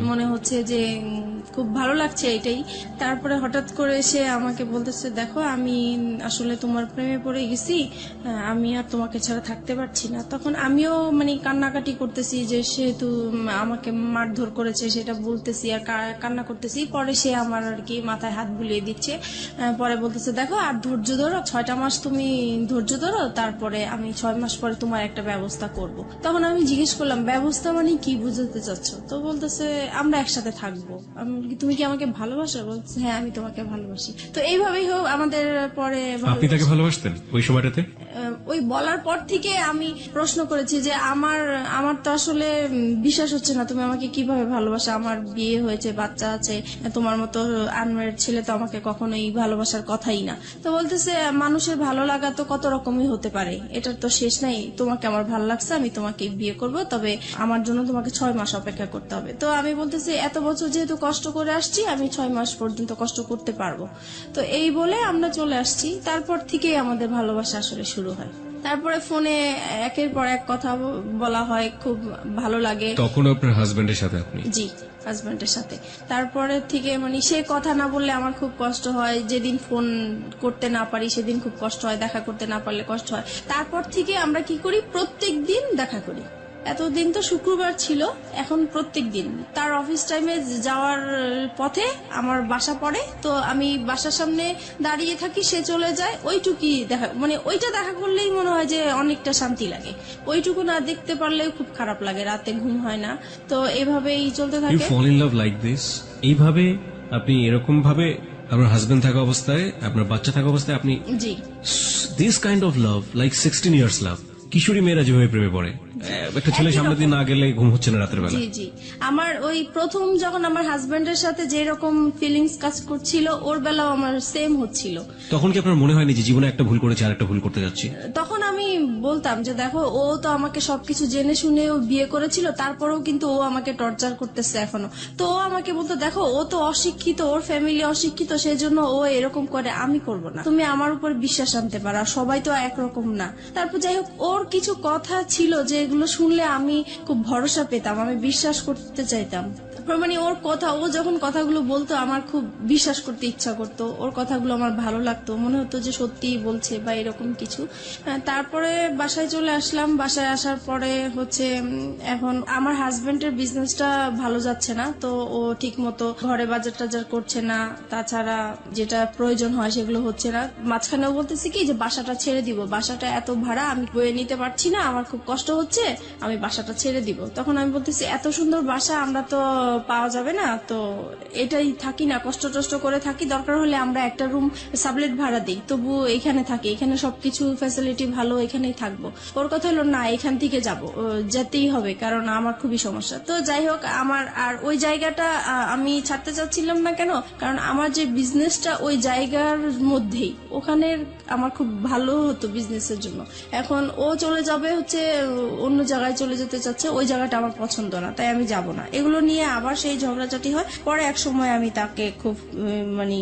মনে হচ্ছে যে খুব ভালো লাগছে এটাই। তারপরে হঠাৎ করে সে আমাকে বলতেছে দেখো, আমি আসলে তোমার প্রেমে পড়ে গেছি, আমি আর তোমাকে ছাড়া থাকতে পারছি না। তখন আমিও মানে কান্নাকাটি করতেছি, যে সেহেতু আমাকে মারধর করেছে সেটা বলতেছি আর কান্না করতেছি। পরে সে আমার আর কি মাথায় হাত বুলিয়ে দিচ্ছে, পরে বলতেছে দেখো আর ধৈর্য ধরো, 6টা মাস তুমি ধৈর্য ধরো, তারপরে আমি 6 মাস পরে তোমার একটা ব্যবস্থা করব। তখন আমি জিজ্ঞেস করলাম ব্যবস্থা মানে কি বুঝাতে চাচ্ছ? তো বলতেছে আমরা একসাথে থাকবো। তুমি কি আমাকে ভালোবাসো? বলছে হ্যাঁ আমি তোমাকে ভালোবাসি। তো এইভাবেই হোক আমাদের পরে। আপনি তাকে ভালোবাসতেন ওই সময়টাতে? ওই বলার পর থেকে আমি প্রশ্ন করেছি যে আমার তো আসলে বিশ্বাস হচ্ছে না, তুমি আমাকে কিভাবে ভালোবাসো, আমার বিয়ে হয়েছে, বাচ্চা আছে, তোমার মতো আনম্যারিড ছেলে তো আমাকে কখনোই ভালোবাসার কথাই না। তো বলতেছে মানুষের ভালো লাগা তো কত রকমই হতে পারে, এটার তো শেষ নাই, তোমাকে আমার ভালো লাগছে, আমি তোমাকে বিয়ে করব, তবে আমার জন্য তোমাকে 6 মাস অপেক্ষা করতে হবে। তো আমি বলতেছি এত বছর যেহেতু কষ্ট করে আসছি, আমি 6 মাস পর্যন্ত কষ্ট করতে পারবো। তো এই বলে আমরা চলে আসছি। তারপর থেকেই আমাদের ভালোবাসা আসলে শুরু হয়। তারপরে ফোনে একের পর এক কথা বলা হয়, খুব ভালো লাগে। তখন আপনার হাজবেন্ডের সাথে? আপনি? জি, হাজবেন্ডের সাথে। তারপরে থেকে মানে সে কথা না বললে আমার খুব কষ্ট হয়, যেদিন ফোন করতে না পারি সেদিন খুব কষ্ট হয়, দেখা করতে না পারলে কষ্ট হয়। তারপর থেকে আমরা কি করি, প্রত্যেক দিন দেখা করি। এতদিন তো শুক্রবার ছিল, এখন প্রত্যেক দিন তার অফিস টাইমে যাওয়ার পথে আমার বাসা পড়ে, তো আমি বাসার সামনে দাঁড়িয়ে থাকি, সে চলে যায়, ওইটুকুই দেখা, মানে ওইটা দেখা করলেই মনে হয় যে অনেকটা শান্তি লাগে। ওইটুকু না দেখতে পারলেও খুব খারাপ লাগে, রাতে ঘুম হয় না। তো এভাবেই চলতে থাকে। You fall in love like this? এইভাবে আপনি এরকম ভাবে আপনার হাজবেন্ড থাকা অবস্থায়, আপনার বাচ্চা থাকা অবস্থায় আপনি? জি। This kind of love, like 16 years love. কিশোরী মেয়েরা যেভাবে প্রেমে পড়ে, একটা ছেলে সামনে দিয়ে না গেলে ঘুম হচ্ছে না রাতের বেলা। জি জি, আমার ওই প্রথম যখন আমার হাজবেন্ডের সাথে যে রকম ফিলিংস কাজ করছিল, ওর বেলাও আমার সেম হচ্ছিল। তখন কি আপনার মনে হয়নি যে জীবনে একটা ভুল করেছে আর একটা ভুল করতে যাচ্ছি? তখন আমি বলতাম যে দেখো, ও তো আমাকে সবকিছু জেনে শুনে ও বিয়ে করেছিল, তারপরেও কিন্তু ও আমাকে টর্চার করতেছে এখনো। তো ও আমাকে বলতো দেখো, ও তো অশিক্ষিত, ওর ফ্যামিলি অশিক্ষিত, সেই জন্য ও এরকম করে, আমি করব না, তুমি আমার উপর বিশ্বাস আনতে পারো, সবাই তো একরকম না। তারপর যাই হোক, ওর কিছু কথা ছিল যেগুলো শুনলে আমি খুব ভরসা পেতাম, আমি বিশ্বাস করতে চাইতাম। মানে ওর কথা, ও যখন কথাগুলো বলতো আমার খুব বিশ্বাস করতে ইচ্ছা করতো, ওর কথাগুলো আমার ভালো লাগতো, মনে হতো যে সত্যিই বলছে বা এরকম কিছু। তারপরে বাসায় চলে আসলাম। বাসায় আসার পরে হচ্ছে এখন আমার হাজবেন্ডের বিজনেসটা ভালো যাচ্ছে না, তো ও ঠিক মতো ঘরে বাজার টাজার করছে না, তাছাড়া যেটা প্রয়োজন হয় সেগুলো হচ্ছে না। মাঝখানেও বলতেছি কি যে বাসাটা ছেড়ে দিব, বাসাটা এত ভাড়া আমি বয়ে নিতে পারছি না, আমার খুব কষ্ট হচ্ছে, আমি বাসাটা ছেড়ে দিব। তখন আমি বলতেছি এত সুন্দর বাসা আমরা তো পাওয়া যাবে না, তো এটাই থাকি না, কষ্ট টষ্ট করে থাকি, দরকার হলে আমরা একটা রুম সাবলেট ভাড়া দিই, তবু এখানে থাকি, এখানে সবকিছু ফ্যাসিলিটি ভালো, এখানেই থাকবো। ওর কথা হলো না, এখান থেকে যাব, যেতেই হবে, কারণ আমার খুবই সমস্যা। তো যাই হোক, আমার আর ওই জায়গাটা আমি ছাড়তে চাচ্ছিলাম না। কেন? কারণ আমার যে বিজনেসটা ওই জায়গার মধ্যেই, ওখানের আমার খুব ভালো হতো বিজনেসের জন্য। এখন ও চলে যাবে হচ্ছে অন্য জায়গায় চলে যেতে চাচ্ছে, ওই জায়গাটা আমার পছন্দ না, তাই আমি যাব না। এগুলো নিয়ে আবার সেই ঝগড়াঝাটি হয়। পরে এক সময় আমি তাকে খুব মানে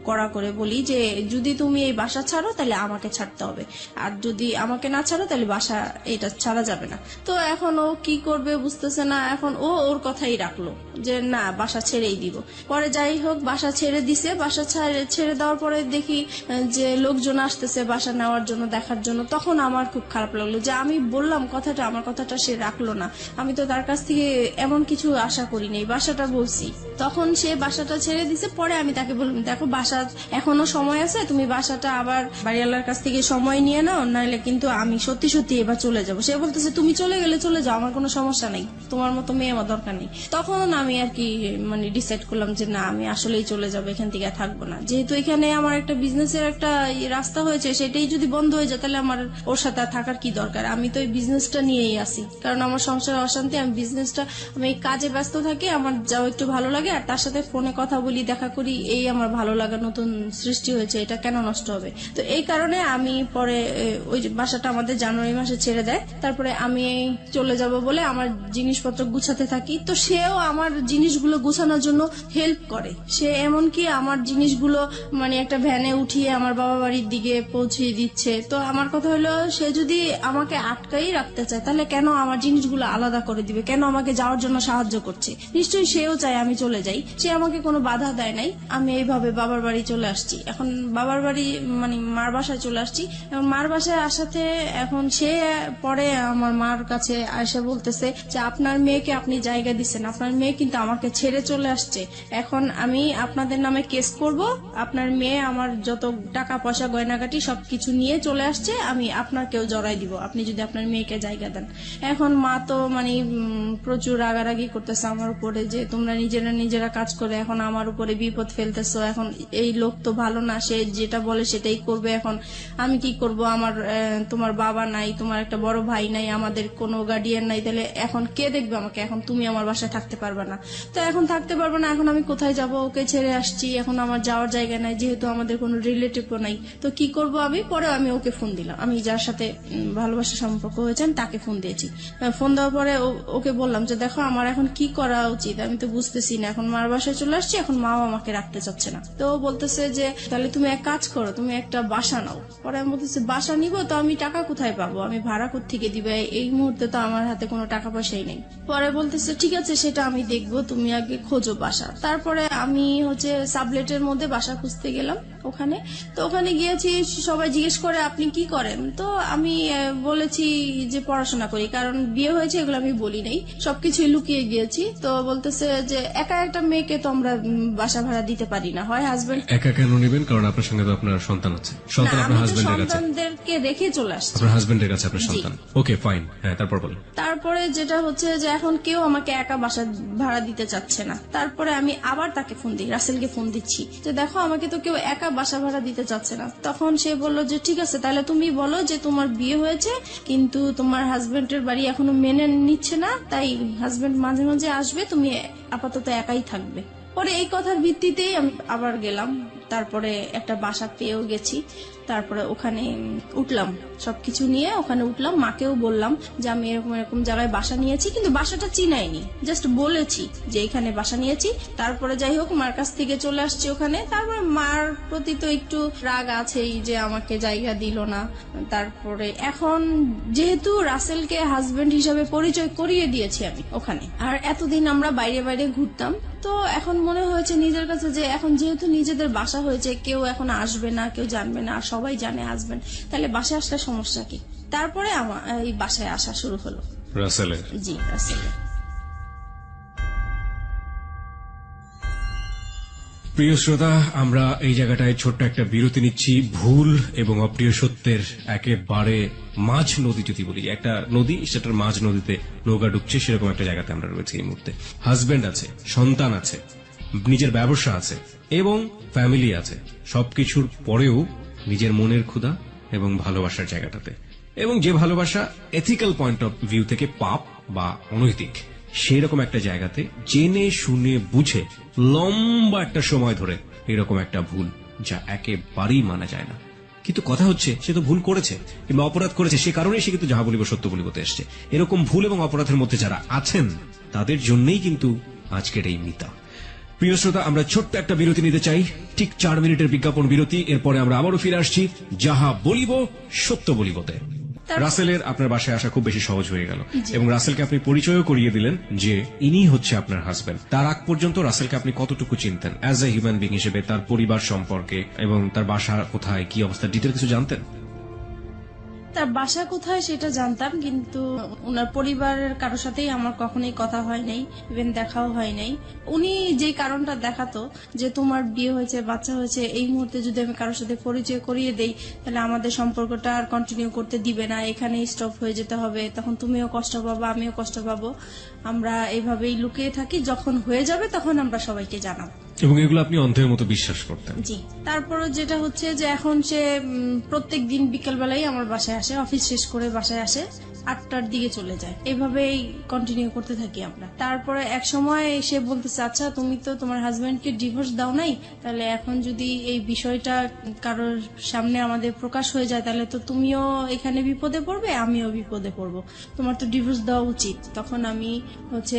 কড়া করে বলি যে যদি তুমি এই বাসা ছাড়ো তাহলে আমাকে ছাড়তে হবে, আর যদি আমাকে না ছাড়ো তাহলে বাসা এটা ছাড়া যাবে না। তো এখন ও কি করবে বুঝতেছে না, এখন ও ওর কথাই রাখলো যে না, বাসা ছেড়েই দিব। পরে যাই হোক, বাসা ছেড়ে দিছে। বাসা ছেড়ে দেওয়ার পরে দেখি যে লোকজন আসতেছে বাসা নেওয়ার জন্য, দেখার জন্য। তখন আমার খুব খারাপ লাগলো যে আমি বললাম কথাটা, আমার কথাটা সে রাখলো না। আমি তো তার কাছ থেকে এমন কিছু আশা করি নাই, বাসাটা বলছি। তখন সে বাসাটা ছেড়ে দিছে। পরে আমি তাকে বললাম দেখো, বাসা এখনো সময় আছে, তুমি বাসাটা আবার বাড়িওয়ালার কাছ থেকে সময় নিয়ে নাও, নাহলে কিন্তু আমি সত্যি সত্যি এবার চলে যাবো। সে বলতেছে তুমি চলে গেলে চলে যাও, আমার কোনো সমস্যা নেই, তোমার মতো মেয়ে আমার দরকার নেই। তখন আমি আর কি মানে ডিসাইড করলাম যে না, আমি আসলেই চলে যাবো, এখান থেকে আর থাকবো না। যেহেতু এখানে আমার একটা বিজনেসের একটা রাস্তা হয়েছে, সেটাই যদি বন্ধ হয়ে যায় তাহলে আমার ওর সাথে আর থাকার কি দরকার। আমি তো এই বিজনেসটা নিয়েই আসি, কারণ আমার সংসারে অশান্তি। আমি বিজনেসটা, আমি এই কাজে ব্যস্ত থাকি, আমার যাও একটু ভালো লাগে, আর তার সাথে ফোনে কথা বলি, দেখা করি, এই আমার ভালো লাগা নতুন সৃষ্টি হয়েছে, এটা কেন নষ্ট হবে। তো এই কারণে আমি পরে ওই যে বাসাটা আমাদের জানুয়ারি মাসে ছেড়ে দেয়। তারপরে আমি চলে যাব বলে আমার জিনিসপত্র গুছাতে থাকি। তো সেও আমার জিনিসগুলো গুছানোর জন্য হেল্প করে। সে এমনকি আমার জিনিসগুলো মানে একটা ভ্যানে উঠিয়ে আমার বাবা বাড়ির দিকে পৌঁছিয়ে দিচ্ছে। তো আমার কথা হলো, সে যদি আমাকে আটকাই রাখতে চায় তাহলে কেন আমার জিনিসগুলো আলাদা করে দিবে, কেন আমাকে যাওয়ার জন্য সাহায্য করছে? নিশ্চয়ই সেও চায় আমি চলে যাই, সে আমাকে কোনো বাধা দেয় নাই। আমি এইভাবে বাবার বাড়ি চলে আসছি। এখন বাবার বাড়ি মানে মার বাসায় চলে আসছি। এখন মার বাসায় আসাতে এখন সে পরে আমার মার কাছে এসে বলতেছে যে আপনার মেয়েকে আপনি জায়গা দিচ্ছেন, আপনার মেয়ে কিন্তু আমাকে ছেড়ে চলে আসছে, এখন আমি আপনাদের নামে কেস করব, আপনার মেয়ে আমার যত টাকা পয়সা গয়নাগাটি সবকিছু নিয়ে চলে আসছে, আমি আপনাকেও জড়াই দিব আপনি যদি আপনার মেয়েকে জায়গা দেন। এখন মা তো মানে প্রচুর রাগারাগি করতেছে আমার উপরে যে তোমরা নিজেরা কাজ করে এখন আমার উপরে বিপদ ফেলতেছো, এখন এই লোক তো ভালো না, সে যেটা বলে সেটাই করবে, এখন আমি কি করব? আমার তোমার বাবা নাই, তোমার একটা বড় ভাই নাই, আমাদের কোনো গার্ডিয়ান নাই, তাহলে এখন কে দেখবে আমাকে? এখন তুমি আমার বাসায় থাকতে পারবে না। তো এখন থাকতে পারবে না, এখন আমি কোথায় যাব? ওকে ছেড়ে আসছি, এখন আমার যাওয়ার জায়গা নাই, যেহেতু আমাদের কোনো রিলেটিভও নাই। তো কি করব আমি? পরে আমি ওকে ফোন দিলাম, আমি যার সাথে ভালোবাসা সম্পর্ক হয়েছে তাকে ফোন দিয়েছি। ফোন দেওয়ার পরে ওকে বললাম যে দেখো, আমার এখন কি করা উচিত আমি তো বুঝতেছি না, এখন মার বাসায় চলে আসছি, এখন মাও আমাকে রাখতে চাচ্ছে না। তো ও বলতেছে যে তাহলে তুমি এক কাজ করো, তুমি একটা বাসা নাও। পরে আমি বলতেছি বাসা নিব তো আমি টাকা কোথায় পাবো, আমি ভাড়া কোত্থেকে দিবে? এই মুহূর্তে তো আমার হাতে কোনো টাকা পয়সাই নেই। পরে বলতেছে ঠিক আছে, সেটা আমি দেখবো, তুমি আগে খোঁজো বাসা। তারপরে আমি হচ্ছে সাবলেটের মধ্যে বাসা খুঁজতে গেলাম ওখানে। তো ওখানে গিয়েছি, সবাই জিজ্ঞেস করে আপনি কি করেন? তো আমি বলেছি যে পড়াশোনা করি, কারণ বিয়ে হয়েছে এগুলো আমি বলি নাই, সবকিছুই লুকিয়ে গিয়েছি। তো বলতেছে যে একা একটা মেয়েকে তো আমরা বাসা ভাড়া দিতে পারি না, হয় হাজবেন্ড। একা কেন নেবেন? কারণ আপনার সঙ্গে তো আপনার সন্তান আছে। সন্তান আমি আপনার তো হাজবেন্ডের কাছে, সন্তানদেরকে রেখে চলে আসছি। আপনার হাজবেন্ডের কাছে আপনার সন্তান। ওকে ফাইন, হ্যাঁ তারপর বলেন। তারপরে যেটা হচ্ছে যে এখন কেউ আমাকে একা বাসা ভাড়া দিতে চাচ্ছে না। তারপরে আমি আবার তাকে ফোন দিই, রাসেলকে ফোন দিচ্ছি যে দেখো, আমাকে তো কেউ একা বাসা ভাড়া দিতে চাচ্ছে না। তখন সে বলল যে ঠিক আছে, তাহলে তুমি বলো যে তোমার বিয়ে হয়েছে কিন্তু তোমার হাজবেন্ডের বাড়ি এখনো মেনে নিচ্ছে না, তাই হাজবেন্ড মাঝে মাঝে আসবে, তুমি আপাতত একাই থাকবে। পরে এই কথার ভিত্তিতেই আমি আবার গেলাম। তারপরে একটা বাসা পেয়েও গেছি, তারপরে ওখানে উঠলাম, সবকিছু নিয়ে ওখানে উঠলাম। মাকেও বললাম যে আমি এরকম এরকম জায়গায় বাসা নিয়েছি, কিন্তু বাসাটা চিনাইনি, জাস্ট বলেছি যে এখানে বাসা নিয়েছি। তারপরে যাই হোক মার কাছ থেকে চলে আসছি ওখানে। তারপরে মার প্রতি তো একটু রাগ আছেই যে আমাকে জায়গা দিল না। তারপরে এখন যেহেতু রাসেলকে হাজবেন্ড হিসাবে পরিচয় করিয়ে দিয়েছি আমি ওখানে, আর এতদিন আমরা বাইরে বাইরে ঘুরতাম, তো এখন মনে হয়েছে নিজের কাছে যে এখন যেহেতু নিজেদের বাসা হয়েছে, কেউ এখন আসবে না, কেউ জানবে না, আর সবাই জানে হাজবেন্ড, তাহলে বাসায় আসলে সমস্যা কি। তারপরে আমার এই বাসায় আসা শুরু হলো। রাসেলের জি, রাসেলের। প্রিয় শ্রোতা, আমরা এই জায়গাটায় ছোট্ট একটা বিরতি নিচ্ছি। ভুল এবং অপ্রিয় সত্যের একেবারে মাঝ নদী যদি বলি, একটা নদী, সেটার মাঝ নদীতে নৌকা ডুবছে, সেরকম একটা জায়গাতে আমরা রয়েছি এই মুহূর্তে। হাজবেন্ড আছে, সন্তান আছে, নিজের ব্যবসা আছে এবং ফ্যামিলি আছে, সবকিছুর পরেও নিজের মনের ক্ষুধা এবং ভালোবাসার জায়গাটাতে, এবং যে ভালোবাসা এথিক্যাল পয়েন্ট অফ ভিউ থেকে পাপ বা অনৈতিক, সেই রকম একটা জায়গাতে জেনে শুনে বুঝে লম্বা একটা সময় ধরে এরকম একটা ভুল, যা একেবারেই মানা যায় না। কিন্তু কথা হচ্ছে, সে তো ভুল করেছে কিংবা অপরাধ করেছে, সে কারণে সে কিন্তু যাহা বলিব সত্য বলিবতে এসছে। এরকম ভুল এবং অপরাধের মধ্যে যারা আছেন, তাদের জন্যই কিন্তু আজকের এই মিতা। প্রিয় শ্রোতা, আমরা ছোট্ট একটা বিরতি নিতে চাই, ঠিক 4 মিনিটের বিজ্ঞাপন বিরতি। এরপরে আমরা আবারও ফিরে আসছি যাহা বলিব সত্য বলিবতে। রাসেলের আপনার বাসায় আসা খুব বেশি সহজ হয়ে গেল, এবং রাসেলকে আপনি পরিচয়ও করিয়ে দিলেন যে ইনি হচ্ছে আপনার হাজবেন্ড। তার আগ পর্যন্ত রাসেলকে আপনি কতটুকু চিনতেন অ্যাজ এ হিউম্যান বিং হিসেবে, তার পরিবার সম্পর্কে এবং তার বাসা কোথায়, কি অবস্থা, ডিটেল কিছু জানতেন? তার বাসা কোথায় সেটা জানতাম, কিন্তু ওনার পরিবারের কারোর সাথেই আমার কখনোই কথা হয় নাই, ইভেন দেখাও হয় নাই। উনি যে কারণটা দেখাতো যে তোমার বিয়ে হয়েছে, বাচ্চা হয়েছে, এই মুহূর্তে যদি আমি কারোর সাথে পরিচয় করিয়ে দেই, তাহলে আমাদের সম্পর্কটা আর কন্টিনিউ করতে দিবে না, এখানেই স্টপ হয়ে যেতে হবে, তখন তুমিও কষ্ট পাবো, আমিও কষ্ট পাবো, আমরা এইভাবেই লুকিয়ে থাকি, যখন হয়ে যাবে তখন আমরা সবাইকে জানাবো। এবং এগুলো আপনি অন্ধের মতো বিশ্বাস করতেন? জি। তারপরে যেটা হচ্ছে যে এখন সে প্রত্যেক দিন বিকেলবেলায় আমার বাসায় আসে, অফিস শেষ করে বাসায় আসে, 8টার দিকে চলে যায়, এভাবেই কন্টিনিউ করতে থাকি আমরা। তারপরে এক সময় সে বলতেছে, আচ্ছা তুমি তো তোমার হাজবেন্ডকে ডিভোর্স দাও নাই, তাহলে এখন যদি এই বিষয়টা কারোর সামনে আমাদের প্রকাশ হয়ে যায়, তাহলে তো তুমিও এখানে বিপদে পড়বে, আমিও বিপদে পড়বো, তোমার তো ডিভোর্স দেওয়া উচিত। তখন আমি হচ্ছে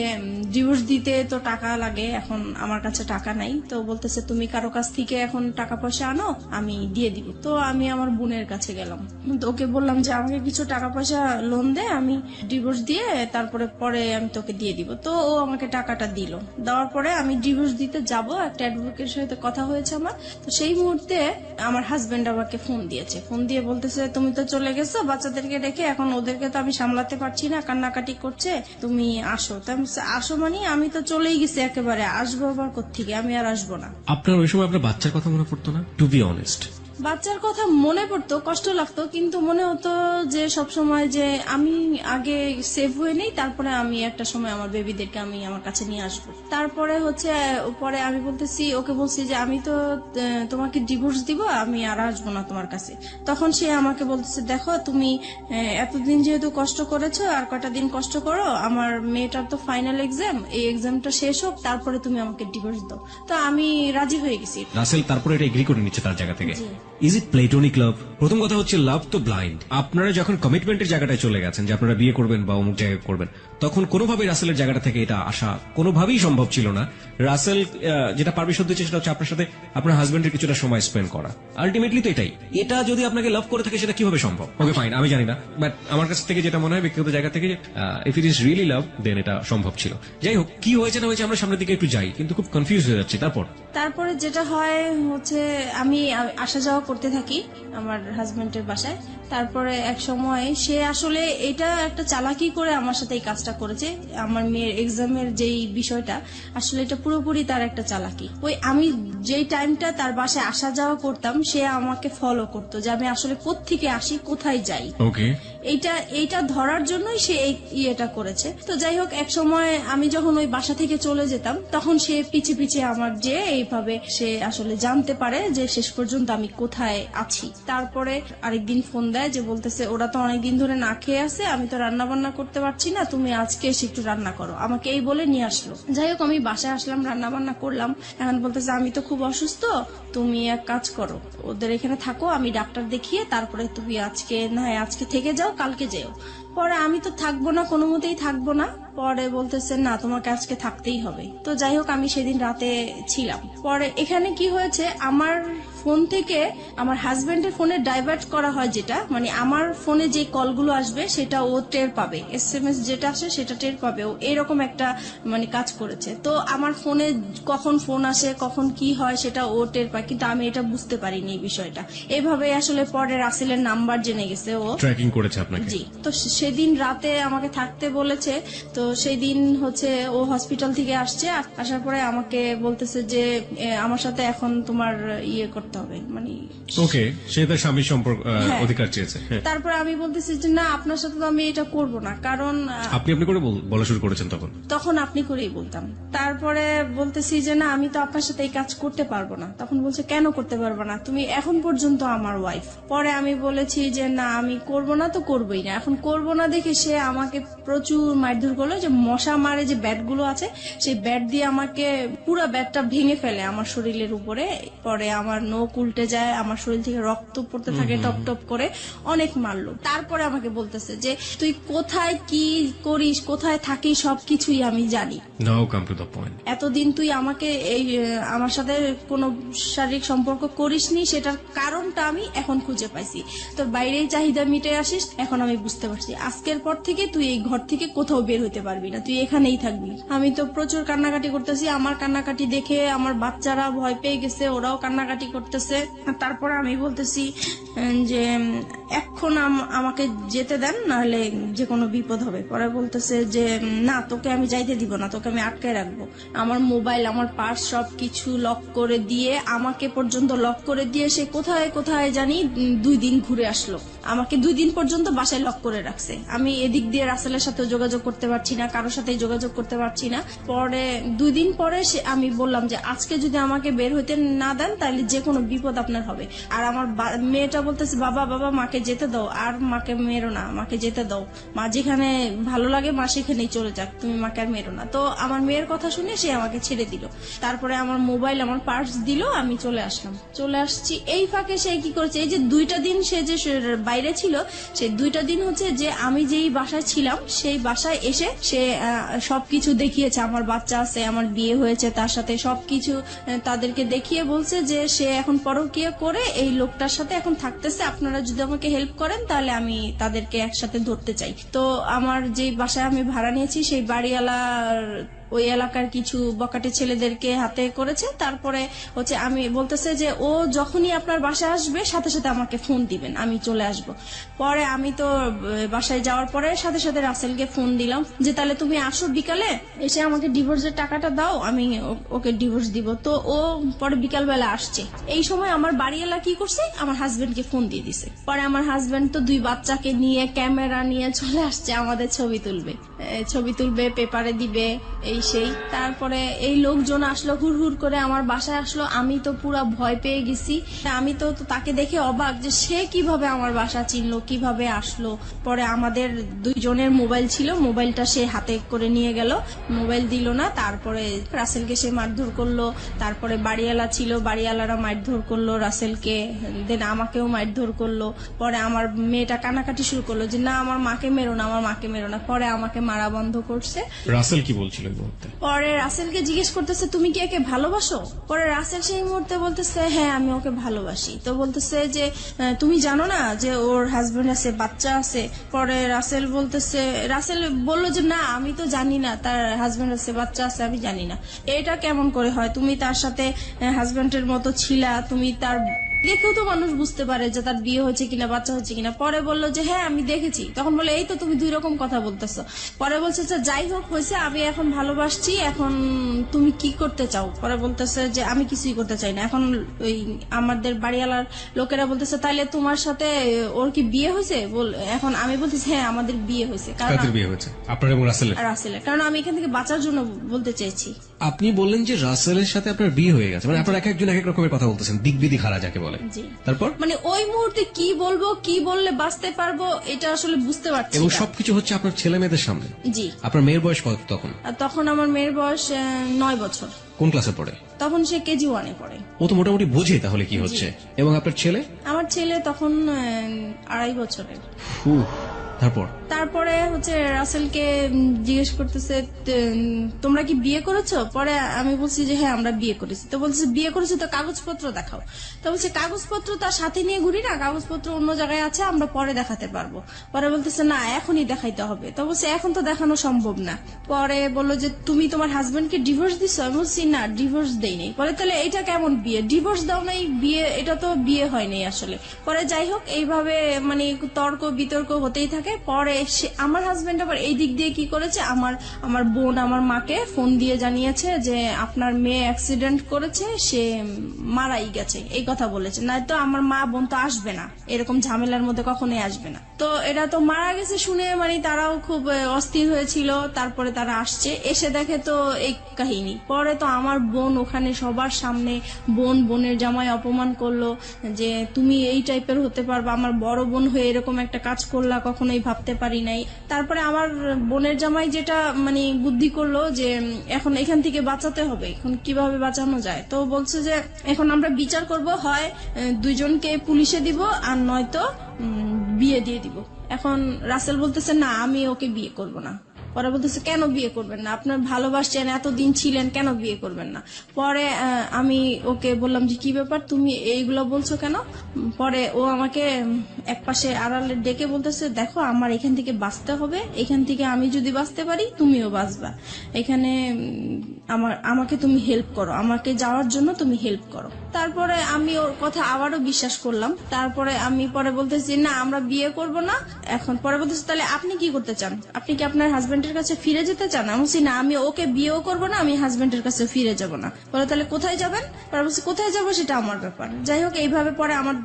ডিভোর্স দিতে তো টাকা লাগে, এখন আমার কাছে টাকা নাই, তো বলতেছে তুমি কারো কাছ থেকে এখন টাকা পয়সা আনো, আমি দিয়ে দিব। তো আমি আমার বোনের কাছে গেলাম, তো ওকে বললাম যে আমাকে কিছু টাকা পয়সা লোন দে, আমি ডিভোর্স দিয়ে তারপরে পরে আমি তোকে দিয়ে দিব। তো ও আমাকে টাকাটা দিল, দেওয়ার পরে আমি ডিভোর্স দিতে যাব, একটা অ্যাডভোকেটের সাথে কথা হয়েছে আমার। তো সেই মুহূর্তে আমার হাজবেন্ড আমাকে ফোন দিয়েছে, ফোন দিয়ে বলতেছে তুমি তো চলে গেছো বাচ্চাদেরকে রেখে, এখন ওদেরকে তো আমি সামলাতে পারছি না, কান্নাকাটি করছে, তুমি আসো। তো আমি বলছি, আসো মানে আমি তো চলেই গেছি একেবারে, আসবো আবার কোত্থেকে, আমি আর আসবো না। আপনার ওই সময় আপনার বাচ্চার কথা মনে পড়তো না? টু বি অনেস্ট, বাচ্চার কথা মনে পড়তো, কষ্ট লাগতো, কিন্তু মনে হতো যে সব সময় যে আমি আগে সেভ হয়ে নেই, তারপরে আমি একটা সময় আমার বেবিদেরকে আমি আমার কাছে নিয়ে আসবো। তারপরে হচ্ছে পরে আমি বলতেছি, ওকে বলছি যে আমি তো তোমাকে ডিভোর্স দিব, আমি আর আসবো না তোমার কাছে। তখন সে আমাকে বলতেছে, দেখো তুমি এতদিন যেহেতু কষ্ট করেছো, আর কটা দিন কষ্ট করো, আমার মেয়েটার তো ফাইনাল এক্সাম, এই এক্সামটা শেষ হোক, তারপরে তুমি আমাকে ডিভোর্স দাও। তো আমি রাজি হয়ে গেছি। রাসেল তারপরে এটা এগ্রি করে নিচ্ছে তার জায়গা থেকে। ইজ ইট প্লেটোনিক লাভ? প্রথম কথা হচ্ছে, লাভ তো ব্লাইন্ড। আপনারা যখন কমিটমেন্টের জায়গাটায় চলে গেছেন যে আপনারা বিয়ে করবেন বা অমুক জায়গায় করবেন, তখন কোনোভাবেই রাসেলের জায়গাটা থেকে এটা আসা কোনোভাবেই সম্ভব ছিল না। রাসেল যেটা পারমিশন দিচ্ছে সেটা হচ্ছে আপনার সাথে আপনার হাজবেন্ডের কিছুটা সময় স্পেন্ড করা। আলটিমেটলি তো এটাই। এটা যদি আপনাকে লাভ করে থাকে, সেটা কিভাবে সম্ভব? ওকে ফাইন, আমি জানি না, বাট আমার কাছ থেকে যেটা মনে হয় ব্যক্তিগত জায়গা থেকে, if it is really love, then এটা সম্ভব ছিল। যাই হোক, কি হয়েছে না হয়েছে আমরা সামনের দিকে একটু যাই, কিন্তু খুব কনফিউজ হয়ে যাচ্ছি। তারপরে যেটা হয় হচ্ছে আমি আসা যাওয়া করতে থাকি আমার হাজবেন্ডের বাসায়। তারপরে এক সময় সে আসলে এটা একটা চালাকি করে আমার সাথে এই কাজটা করেছে। আমার মেয়ের এক্সামের যেই বিষয়টা, আসলে এটা পুরোপুরি তার একটা চালাকি। ওই আমি যেই টাইমটা তার বাসায় আসা যাওয়া করতাম, সে আমাকে ফলো করতো যে আমি আসলে কোত্থেকে আসি, কোথায় যাই। ওকে, এইটা ধরার জন্যই সে এই ইয়েটা করেছে। তো যাই হোক, এক সময় আমি যখন ওই বাসা থেকে চলে যেতাম, তখন সে পিছে পিছে আমার যে এইভাবে সে আসলে জানতে পারে যে শেষ পর্যন্ত আমি কোথায় কোথায় আছি। তারপরে আরেকদিন ফোন দেয় যে বলতেছে ওরা তো অনেকদিন ধরে না খেয়ে আছে, আমি তো রান্না বান্না করতে পারছি না, তুমি আজকে এসে একটু রান্না করো, আমাকে এই বলে নিয়ে আসলো। যাই হোক আমি বাসায় আসলাম, রান্না বান্না করলাম। এখন বলতেছে আমি তো খুব অসুস্থ, তুমি এক কাজ করো, ওদের এখানে থাকো, আমি ডাক্তার দেখিয়ে তারপরে তুমি আজকে না হয় আজকে থেকে যাও, কালকে যেও। পরে আমি তো থাকবো না, কোনো মতেই থাকবো না। পরে বলতেছে না তোমাকে আজকে থাকতেই হবে। তো যাই হোক আমি সেদিন রাতে ছিলাম। পরে এখানে কি হয়েছে, আমার ফোন থেকে আমার হাজবেন্ডের ফোনে ডাইভার্ট করা হয়, যেটা মানে আমার ফোনে যে কলগুলো আসবে সেটা ও টের পাবে, SMS যেটা আসে সেটা টের পাবে, ও এরকম একটা মানে কাজ করেছে। তো আমার ফোনে কখন ফোন আসে কখন কি হয় সেটা ও টের পায়, কিন্তু আমি এটা বুঝতে পারিনি এই বিষয়টা। এভাবে আসলে পরে রাসেলের নাম্বার জেনে গেছে ও। ট্র্যাকিং করেছে আপনাকে? জি। তো সেদিন রাতে আমাকে থাকতে বলেছে। তো সেই দিন হচ্ছে ও হসপিটাল থেকে আসছে, আসার পরে আমাকে বলতেছে যে আমার সাথে এখন তোমার ইয়ে করতে হবে, মানে ওকে, সে তার স্বামীর সম্পর্ক হ্যাঁ। অধিকার চেয়েছে। হ্যাঁ। তারপরে আমি বলতেছি যে না আপনার সাথে তো আমি এটা করব না, কারণ আপনি আপনি করে বলা শুরু করেছেন তখন? তখন আপনি করেই বলতাম। তারপরে বলতেছি যে না আমি তো আপনার সাথে এই কাজ করতে পারবো না। তখন বলছে কেন করতে পারবো না, তুমি এখন পর্যন্ত আমার ওয়াইফ। পরে আমি বলেছি যে না আমি করব না, তো করবোই না। এখন করব না দেখে সে আমাকে প্রচুর মারধর করলো, যে মশা মারে যে ব্যাট গুলো আছে সেই ব্যাট দিয়ে আমাকে পুরো ব্যাটটা ভেঙে ফেলে আমার শরীরের উপরে। পরে আমার নখ উল্টে যায়, আমার শরীর থেকে রক্ত পড়তে থাকে টপ টপ করে, অনেক মারলো। তারপরে আমাকে বলতেছে যে তুই কোথায় কি করিস, কোথায় থাকিস, সবকিছুই আমি জানি। নাও কাম টু দ্য পয়েন্ট। এতদিন তুই আমাকে এই আমার সাথে কোনো শারীরিক সম্পর্ক করিসনি, সেটার কারণটা আমি এখন খুঁজে পাইছি। তোর বাইরেই চাহিদা মিটে আসিস, এখন আমি বুঝতে পারছি। আজকের পর থেকে তুই এই ঘর থেকে কোথাও বের হতে পারবি না, তুই এখানেই থাকবি। আমি তো প্রচুর কান্নাকাটি করতেছি, আমার কান্নাকাটি দেখে আমার বাচ্চারা ভয় পেয়ে গেছে, ওরাও কান্নাকাটি করতেছে। তারপর আমি বলতেছি যে এখন আমাকে যেতে দেন, নাহলে যে কোনো বিপদ হবে। পরে বলতেছে যে না তোকে আমি যাইতে দিব না, তোকে আমি আটকায় রাখবো। আমার মোবাইল আমার পার্স সবকিছু লক করে দিয়ে, আমাকে পর্যন্ত লক করে দিয়ে সে কোথায় কোথায় জানি 2 দিন ঘুরে আসলো। আমাকে 2 দিন পর্যন্ত বাসায় লক করে রাখছে। আমি এদিক দিয়ে রাসেলের সাথে যোগাযোগ করতে পারছি না, কারোর সাথে যোগাযোগ করতে পারছি না। পরে 2 দিন পরে আমি বললাম যে আজকে যদি আমাকে বের হইতে না দেন তাহলে যে কোনো বিপদ আপনার হবে। আর আমার মেয়েটা বলতেছে বাবা বাবা মাকে যেতে দাও, আর মাকে মেরো না, মাকে যেতে দাও, মা যেখানে ভালো লাগে মা সেখানেই চলে যাক, তুমি মাকে আর মেরো না। তো আমার মেয়ের কথা শুনে সে আমাকে ছেড়ে দিল। তারপরে আমার মোবাইল আমার পার্স দিল, আমি চলে আসলাম। চলে আসছি, এই ফাঁকে সে কি করেছে, এই যে 2টা দিন সে যে বাইরে ছিল, সেই 2টা দিন হচ্ছে যে আমি যেই বাসায় ছিলাম সেই বাসায় এসে সে সবকিছু দেখিয়েছে। আমার বাচ্চা আছে, আমার বিয়ে হয়েছে, তার সাথে সবকিছু তাদেরকে দেখিয়ে বলছে যে সে এখন পরকীয়া করে এই লোকটার সাথে এখন থাকতেছে, আপনারা যদি আমাকে হেল্প করেন তাহলে আমি তাদেরকে একসাথে ধরতে চাই। তো আমার যে বাসায় আমি ভাড়া নিয়েছি সেই বাড়িওয়ালার ওই এলাকার কিছু বকাটে ছেলেদেরকে হাতে করেছে। তারপরে হচ্ছে আমি বলতেছে যে ও যখনই আপনার বাসায় আসবে সাথে সাথে আমাকে ফোন দিবেন, আমি চলে আসব। পরে আমি তো বাসায় যাওয়ার পরে সাথে সাথে রাসেলকে ফোন দিলাম যে তাহলে তুমি আসো বিকালে, এসে আমাকে ডিভোর্সের টাকাটা দাও, আমি ওকে ডিভোর্স দিব। তো ও পরে বিকালবেলা আসছে। এই সময় আমার বাড়িওয়ালা কি করছে, আমার হাজবেন্ডকে ফোন দিয়ে দিছে। পরে আমার হাজবেন্ড তো 2 বাচ্চাকে নিয়ে ক্যামেরা নিয়ে চলে আসছে, আমাদের ছবি তুলবে, পেপারে দিবে, এই সেই। তারপরে এই লোকজন আসলো, হুড় হুড় করে আমার বাসায় আসলো। আমি তো পুরা ভয় পেয়ে গেছি। আমি তো তাকে দেখে অবাক যে সে কিভাবে আমার বাসা চিনলো, কিভাবে আসলো। পরে আমাদের 2 জনের মোবাইল ছিল, মোবাইলটা সে হাতে করে নিয়ে গেল, মোবাইল দিল না। তারপরে রাসেলকে সে মারধর করলো। তারপরে বাড়িওয়ালা ছিল, বাড়িওয়ালারা মারধর করলো রাসেলকে, দেন আমাকেও মারধর করলো। পরে আমার মেয়েটা কান্নাকাটি শুরু করলো যে না আমার মাকে মেরো না, আমার মাকে মেরো না। পরে আমাকে মারা বন্ধ করছে। রাসেল কি বলছিল এই মুহূর্তে? পরে রাসেলকে জিজ্ঞেস করতেছে তুমি কি একে ভালোবাসো? পরে রাসেল সেই মুহূর্তে বলতেছে হ্যাঁ আমি ওকে ভালোবাসি। তো বলতেছে যে তুমি জানো না যে ওর হাজবেন্ড আছে, বাচ্চা আছে? পরে রাসেল বললো যে না আমি তো জানি না তার হাজবেন্ড আছে, বাচ্চা আছে, আমি জানি না। এটা কেমন করে হয়, তুমি তার সাথে হাজবেন্ডের মতো ছিলা, তুমি তার দেখেও তো মানুষ বুঝতে পারে যে তার বিয়ে হয়েছে কিনা, বাচ্চা হয়েছে কিনা। পরে বললো যে হ্যাঁ আমি দেখেছি। তখন বলে এই তো তুমি 2 রকম কথা বলতেছো। পরে বলছে যে যাই হোক হয়েছে, আমি এখন ভালোবাসছি, এখন তুমি কি করতে চাও? পরে বলতেছে যে আমি কিছুই করতে চাই না। এখন ওই আমাদের বাড়িওয়ালার লোকেরা বলতেছে তাইলে তোমার সাথে ওর কি বিয়ে হয়েছে? এখন আমি বলতেছি হ্যাঁ আমাদের বিয়ে হয়েছে। কাদের বিয়ে হয়েছে? আপনার এবং রাসেলের? রাসেলের, কারণ আমি এখান থেকে বাঁচার জন্য বলতে চেয়েছি। আপনি বললেন যে রাসেলের সাথে আপনার বিয়ে হয়ে গেছে, মানে আপনার এক একজন এক এক রকমের কথা বলতেছেন, দিকবিদিক হারা যাকে বলে। বলে। জি। তারপর মানে ওই মুহূর্তে কি বলবো, কি বললে বাঁচতে পারবো এটা আসলে বুঝতে পারছি এবং না। সবকিছু হচ্ছে আপনার ছেলে মেয়েদের সামনে। জি। আপনার মেয়ের বয়স কত তখন? আর তখন আমার মেয়ের বয়স 9 বছর। কোন ক্লাসে পড়ে? তখন সে কেজি 1-এ পড়ে। ও তো মোটামুটি বোঝে তাহলে কি হচ্ছে। এবং আপনার ছেলে? আমার ছেলে তখন 2.5 বছরের। ফু, তারপর তারপরে হচ্ছে রাসেলকে জিজ্ঞেস করতেছে তোমরা কি বিয়ে করেছো? পরে আমি বলছি যে হ্যাঁ আমরা বিয়ে করেছি। তো বলছে বিয়ে করেছো তো কাগজপত্র দেখাও। তো বলছে কাগজপত্র তার সাথে নিয়ে ঘুরি না, কাগজপত্র অন্য জায়গায় আছে, আমরা পরে দেখাতে পারবো। পরে বলতেছে না এখনই দেখাইতে হবে। তো বলছে এখন তো দেখানো সম্ভব না। পরে বললো যে তুমি তোমার হাজবেন্ডকে ডিভোর্স দিছো? আমি বলছি না ডিভোর্স দেইনি। পরে তাহলে এটা কেমন বিয়ে? ডিভোর্স দাও নাই বিয়ে? এটা তো বিয়ে হয়নি আসলে। পরে যাই হোক এইভাবে মানে তর্ক বিতর্ক হতেই থাকে। পরে আমার হাজবেন্ড আবার এই দিক দিয়ে কি করেছে, আমার বোন আমার মাকে ফোন দিয়ে জানিয়েছে যে আপনার মেয়ে অ্যাক্সিডেন্ট করেছে, সে মারাই গেছে, এই কথা বলেছে। না তো আমার মা বোন তো আসবে না, এরকম ঝামেলার মধ্যে কখনোই আসবে না। তো এটা তো মারা গেছে শুনে মানে তারাও খুব অস্থির হয়েছিল। তারপরে তারা আসছে, এসে দেখে তো এই কাহিনী। পরে তো আমার বোন ওখানে সবার সামনে বোনের জামাই অপমান করলো যে তুমি এই টাইপের হতে পারবা, আমার বড় বোন হয়ে এরকম একটা কাজ করলা, কখনোই ভাবতে পারি নাই। তারপরে আমার বোনের জামাই যেটা মানে বুদ্ধি করলো যে এখন এখান থেকে বাঁচাতে হবে, এখন কিভাবে বাঁচানো যায়। তো বলছে যে এখন আমরা বিচার করব, হয় দুইজনকে পুলিশে দিব আর নয়তো বিয়ে দিয়ে দিব। এখন রাসেল বলতেছে না আমি ওকে বিয়ে করব না। পরে বলতেছে কেন বিয়ে করবেন না? আপনার ভালোবাসছেন, এতদিন ছিলেন, কেন বিয়ে করবেন না? পরে আমি ওকে বললাম যে কি ব্যাপার তুমি এইগুলো বলছো কেন? পরে ও আমাকে একপাশে আড়ালে ডেকে বলতেছে দেখো আমার এখান থেকে বাঁচতে হবে, এখান থেকে আমি যদি বাঁচতে পারি তুমিও বাঁচবা, এখানে আমাকে তুমি হেল্প করো, আমাকে যাওয়ার জন্য তুমি হেল্প করো। তারপরে আমি ওর কথা আবারও বিশ্বাস করলাম। তারপরে আমি পরে বলতেছি না আমরা বিয়ে করব না। এখন পরে বলতেছি তাহলে আপনি কি করতে চান? আপনি কি আপনার হাজবেন্ডের কাছে ফিরে যেতে চান? আমি বলছি না আমি ওকে বিয়েও করবো না, আমি হাজবেন্ডের কাছে ফিরে যাব না। বলে তাহলে কোথায় যাবেন? পরে বলছি কোথায় যাবো সেটা আমার ব্যাপার। যাই হোক এইভাবে পরে আমার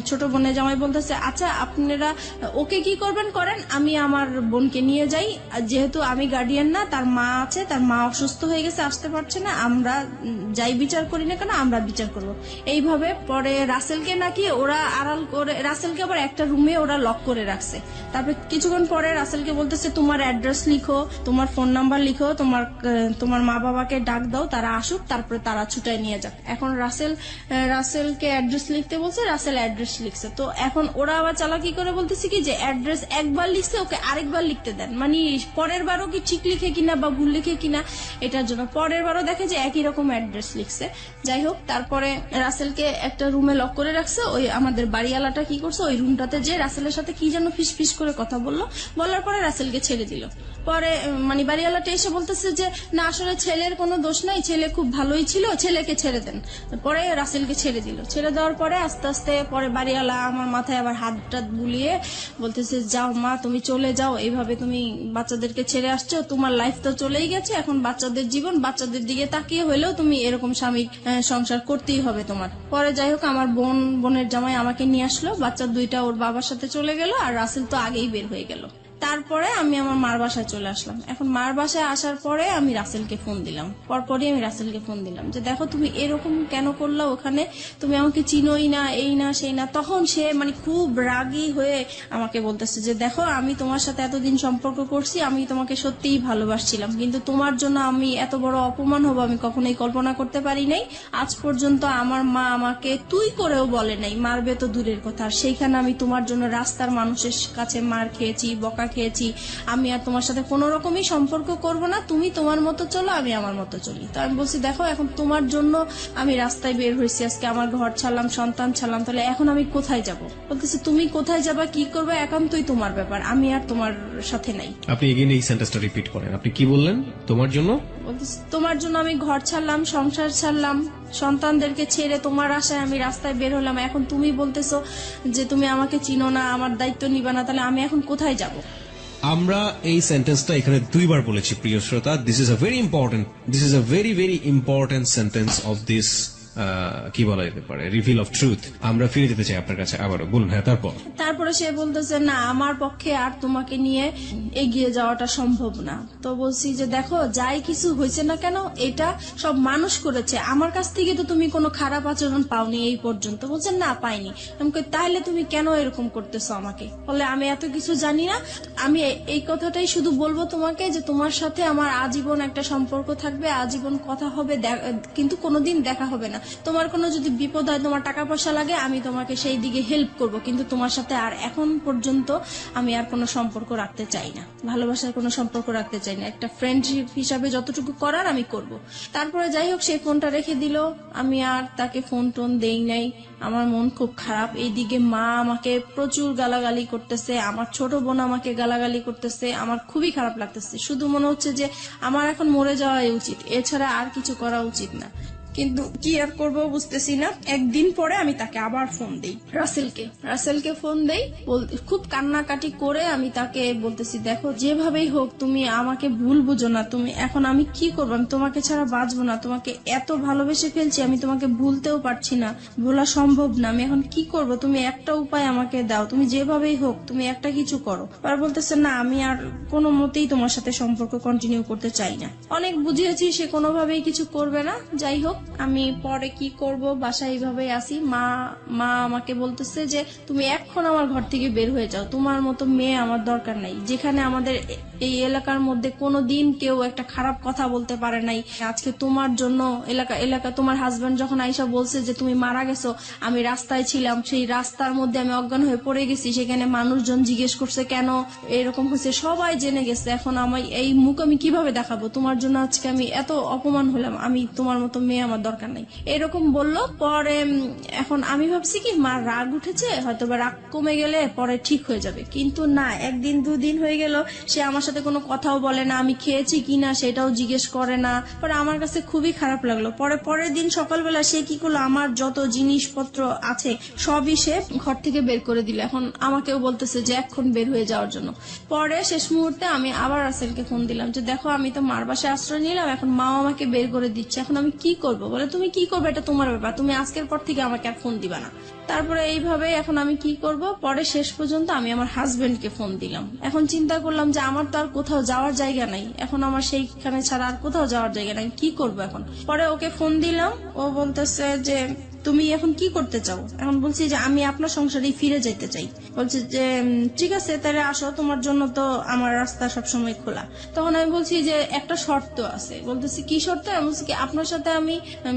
ছোট বোনের জামাই বলতেছে আচ্ছা আপনারা ওকে কি করবেন করেন, আমি আমার বোনকে নিয়ে যাই, যেহেতু আমি গার্ডিয়ান না, তার মা আছে, তার মা অসুস্থ হয়ে গেছে আসতে পারছে না, আমরা যাই বিচার করি না কেন আমরা বিচার করবো। এইভাবে পরে রাসেলকে নাকি ওরা আড়াল করে, রাসেলকে আবার একটা রুমে ওরা লক করে রাখছে। তারপর কিছুক্ষণ পরে রাসেলকে বলতেছে তোমার অ্যাড্রেস লিখো, তোমার ফোন নাম্বার লিখো, তোমার মা বাবাকে ডাক দাও, তারা আসুক, তারপরে তারা ছুটাই নিয়ে যাক। এখন রাসেলকে অ্যাড্রেস লিখতে বলছে, রাসেল অ্যাড্রেস লিখছে। তো এখন ওরা আবার চালাকি করে বলতেছে কি যে অ্যাড্রেস একবার লিখছে ওকে আরেকবার লিখতে দেন, মানে পরের বারও কি ঠিক লিখে কিনা বা ভুল লিখে কিনা এটার জন্য পরের বারও দেখে যে একই রকম অ্যাড্রেস লিখছে। যাই হোক তারপরে রাসেলকে একটা রুমে লক করে রাখছে। ওই আমাদের বাড়িওয়ালাটা কি করছে, ওই রুমটাতে যে রাসেলের সাথে কি যেন ফিস করে কথা বলার পরে রাসেলকে ছেড়ে দিল। পরে মানে বাড়িওয়ালাটা এসে বলতেছে যে না আসলে ছেলের কোনো দোষ নাই, ছেলে খুব ভালোই ছিল, ছেলেকে ছেড়ে দেন। পরে রাসেলকে ছেড়ে দিল। ছেড়ে দেওয়ার পরে আস্তে আস্তে পরে বাড়িওয়ালা আমার মাথায় আবার হাত টাত বুলিয়ে বলতেছে যাও মা তুমি চলে যাও, এইভাবে তুমি বাচ্চাদেরকে ছেড়ে আসছো, তোমার লাইফ তো চলেই গেছে, এখন বাচ্চাদের জীবন, বাচ্চাদের দিকে তাকিয়ে হলেও তুমি এরকম স্বামী সংসার করতেই হবে তোমার। পরে যাই হোক আমার বোনের জামাই আমাকে নিয়ে আসলো, বাচ্চা দুইটা ওর বাবার সাথে চলে গেল আর রাসেল তো আগেই বের হয়ে গেল। তারপরে আমি আমার মার বাসায় চলে আসলাম। এখন মার বাসায় আসার পরে আমি রাসেলকে ফোন দিলাম, পরপরই আমি রাসেলকে ফোন দিলাম যে দেখো তুমি এরকম কেন করলা, ওখানে তুমি আমাকে চিনোই না, এই না সেই না। তখন সে মানে খুব রাগী হয়ে আমাকে বলতেছে যে দেখো আমি তোমার সাথে এতদিন সম্পর্ক করছি, আমি তোমাকে সত্যিই ভালোবাসছিলাম, কিন্তু তোমার জন্য আমি এত বড় অপমান হবো আমি কখনোই কল্পনা করতে পারি নাই। আজ পর্যন্ত আমার মা আমাকে তুই করেও বলে নাই, মারবে তো দূরের কথা, আর সেইখানে আমি তোমার জন্য রাস্তার মানুষের কাছে মার খেয়েছি, বকা খেয়েছি। আমি আর তোমার সাথে কোনো রকমই সম্পর্ক করব না, তুমি তোমার মতো চলো, আমি আমার মতো চলি। তো আমি বলছি দেখো এখন তোমার জন্য আমি রাস্তায় বের হয়েছি, আজকে আমার ঘর ছাড়লাম, সন্তান ছাড়লাম, তাহলে এখন আমি কোথায় যাব? বলতেছি তুমি কোথায় যাবা, কি করবে, একান্তই তোমার ব্যাপার, আমি আর তোমার সাথে নাই। আপনি এগেইন এই সেন্টেন্সটা রিপিট করেন, আপনি কি বললেন? তোমার জন্য? বলতেছি তোমার জন্য আমি ঘর ছাড়লাম, সংসার ছাড়লাম, সন্তানদেরকে ছেড়ে তোমার আশায় আমি রাস্তায় বের হলাম, এখন তুমি বলতেছো যে তুমি আমাকে চিনো না, আমার দায়িত্ব নিবা না, তাহলে আমি এখন কোথায় যাব? আমরা এই সেন্টেন্সটা এখানে দুইবার বলেছি প্রিয় শ্রোতা। This is a very important sentence of this কি বলা যেতে পারে রিভিল অফ ট্রুথ, আমরা ফিরে যেতে চাই আপনার কাছে আবারও, বলুন। হ্যাঁ, তারপর? তারপরে সে বলতেছে না আমার পক্ষে আর তোমাকে নিয়ে এগিয়ে যাওয়াটা সম্ভব না। তো বলছি যে দেখো যাই কিছু হয়েছে না কেন এটা সব মানুষ করেছে, আমার কাছ থেকে তো তুমি কোনো খারাপ আচরণ পাওনি এই পর্যন্ত। বলছে না পাইনি। আমি কই, তাহলে তুমি কেন এরকম করতেছো আমাকে? বলে আমি এত কিছু জানি না, আমি এই কথাটাই শুধু বলবো তোমাকে যে তোমার সাথে আমার আজীবন একটা সম্পর্ক থাকবে, আজীবন কথা হবে, কিন্তু কোনোদিন দেখা হবে না। তোমার কোনো যদি বিপদ হয়, তোমার টাকা পয়সা লাগে, আমি তোমাকে সেই দিকে হেল্প করব, কিন্তু তোমার সাথে আর এখন পর্যন্ত আমি আর কোনো সম্পর্ক রাখতে চাই না, ভালোবাসার কোনো সম্পর্ক রাখতে চাই না, একটা ফ্রেন্ডশিপ হিসাবে যতটুকু করার আমি করব। তারপরে যাই হোক সেই ফোনটা রেখে দিল, আমি আর তাকে ফোন টোন দেই নাই। আমার মন খুব খারাপ। এইদিকে মা আমাকে প্রচুর গালাগালি করতেছে, আমার ছোট বোন আমাকে গালাগালি করতেছে, আমার খুবই খারাপ লাগতেছে। শুধু মনে হচ্ছে যে আমার এখন মরে যাওয়াই উচিত, এছাড়া আর কিছু করা উচিত না। কিন্তু কি আর করবো বুঝতেছি না। একদিন পরে আমি তাকে আবার ফোন দেই, রাসেলকে ফোন দেই, খুব কান্নাকাটি করে আমি তাকে বলতেছি দেখো যেভাবেই হোক তুমি আমাকে ভুল বুঝো না, তুমি এখন আমি কি করবো, আমি তোমাকে ছাড়া বাঁচবো না, তোমাকে এত ভালোবেসে ফেলছি, আমি তোমাকে ভুলতেও পারছি না, ভোলা সম্ভব না, আমি এখন কি করব, তুমি একটা উপায় আমাকে দাও, তুমি যেভাবেই হোক তুমি একটা কিছু করো। আর বলতেছে না আমি আর কোনো মতেই তোমার সাথে সম্পর্ক কন্টিনিউ করতে চাই না। অনেক বুঝিয়েছি, সে কোনোভাবেই কিছু করবে না। যাই হোক আমি পরে কি করব, বাসায় এইভাবেই আসি। মা আমাকে বলতেছে যে তুমি এখন আমার ঘর থেকে বের হয়ে যাও, তোমার মতো মেয়ে আমার দরকার নাই, যেখানে আমাদের এই এলাকার মধ্যে কোনোদিন কেউ একটা খারাপ কথা বলতে পারে নাই। আজকে তোমার জন্য এলাকা তোমার হাজবেন্ড যখন আইসা বলছে যে তুমি মারা গেছো, আমি রাস্তায় ছিলাম, সেই রাস্তার মধ্যে আমি অজ্ঞান হয়ে পড়ে গেছি, সেখানে মানুষজন জিজ্ঞেস করছে কেন এরকম হয়েছে, সবাই জেনে গেছে, এখন আমি এই মুখ আমি কিভাবে দেখাবো, তোমার জন্য আজকে আমি এত অপমান হলাম, আমি তোমার মতো মেয়ে আমার দরকার নাই, এরকম বললো। পরে এখন আমি ভাবছি কি মার রাগ উঠেছে, হয়তো বা রাগ কমে গেলে পরে ঠিক হয়ে যাবে, কিন্তু না, একদিন দুদিন হয়ে গেল সে আমার সাথে কোনো কথাও বলে না, আমি খেয়েছি কিনা সেটাও জিজ্ঞেস করে না। পরে আমার কাছে খুবই খারাপ লাগলো। পরের দিন সকালবেলা সে কি করলো, আমার যত জিনিসপত্র আছে সবই সে ঘর থেকে বের করে দিল। এখন আমাকেও বলতেছে যে এখন বের হয়ে যাওয়ার জন্য। পরে শেষ মুহূর্তে আমি আবার রাসেলকে ফোন দিলাম যে দেখো আমি তো মার বাসায় আশ্রয় নিলাম, এখন মাও আমাকে বের করে দিচ্ছে, এখন আমি কি করব? বলে তুমি কি করবে এটা তোমার ব্যাপার, তুমি আজকের পর থেকে আমাকে আর ফোন দিবা না। তারপরে এইভাবে এখন আমি কি করব, পরে শেষ পর্যন্ত আমি আমার হাজবেন্ডকে ফোন দিলাম। এখন চিন্তা করলাম যে আমার তো আর কোথাও যাওয়ার জায়গা নাই, এখন আমার সেইখানে ছাড়া আর কোথাও যাওয়ার জায়গা নাই, কি করব এখন? পরে ওকে ফোন দিলাম, ও বলতেছে যে তুমি এখন কি করতে চাও? এখন বলছি যে আমি আপনার সংসারে ফিরে যেতে চাই। বলছে যে ঠিক আছে তাহলে আসো, তোমার জন্য তো আমার রাস্তা সবসময় খোলা। তখন আমি বলছি যে একটা শর্ত আছে। বলতেছি কি শর্ত? আমি বলছি কি আপনার সাথে আমি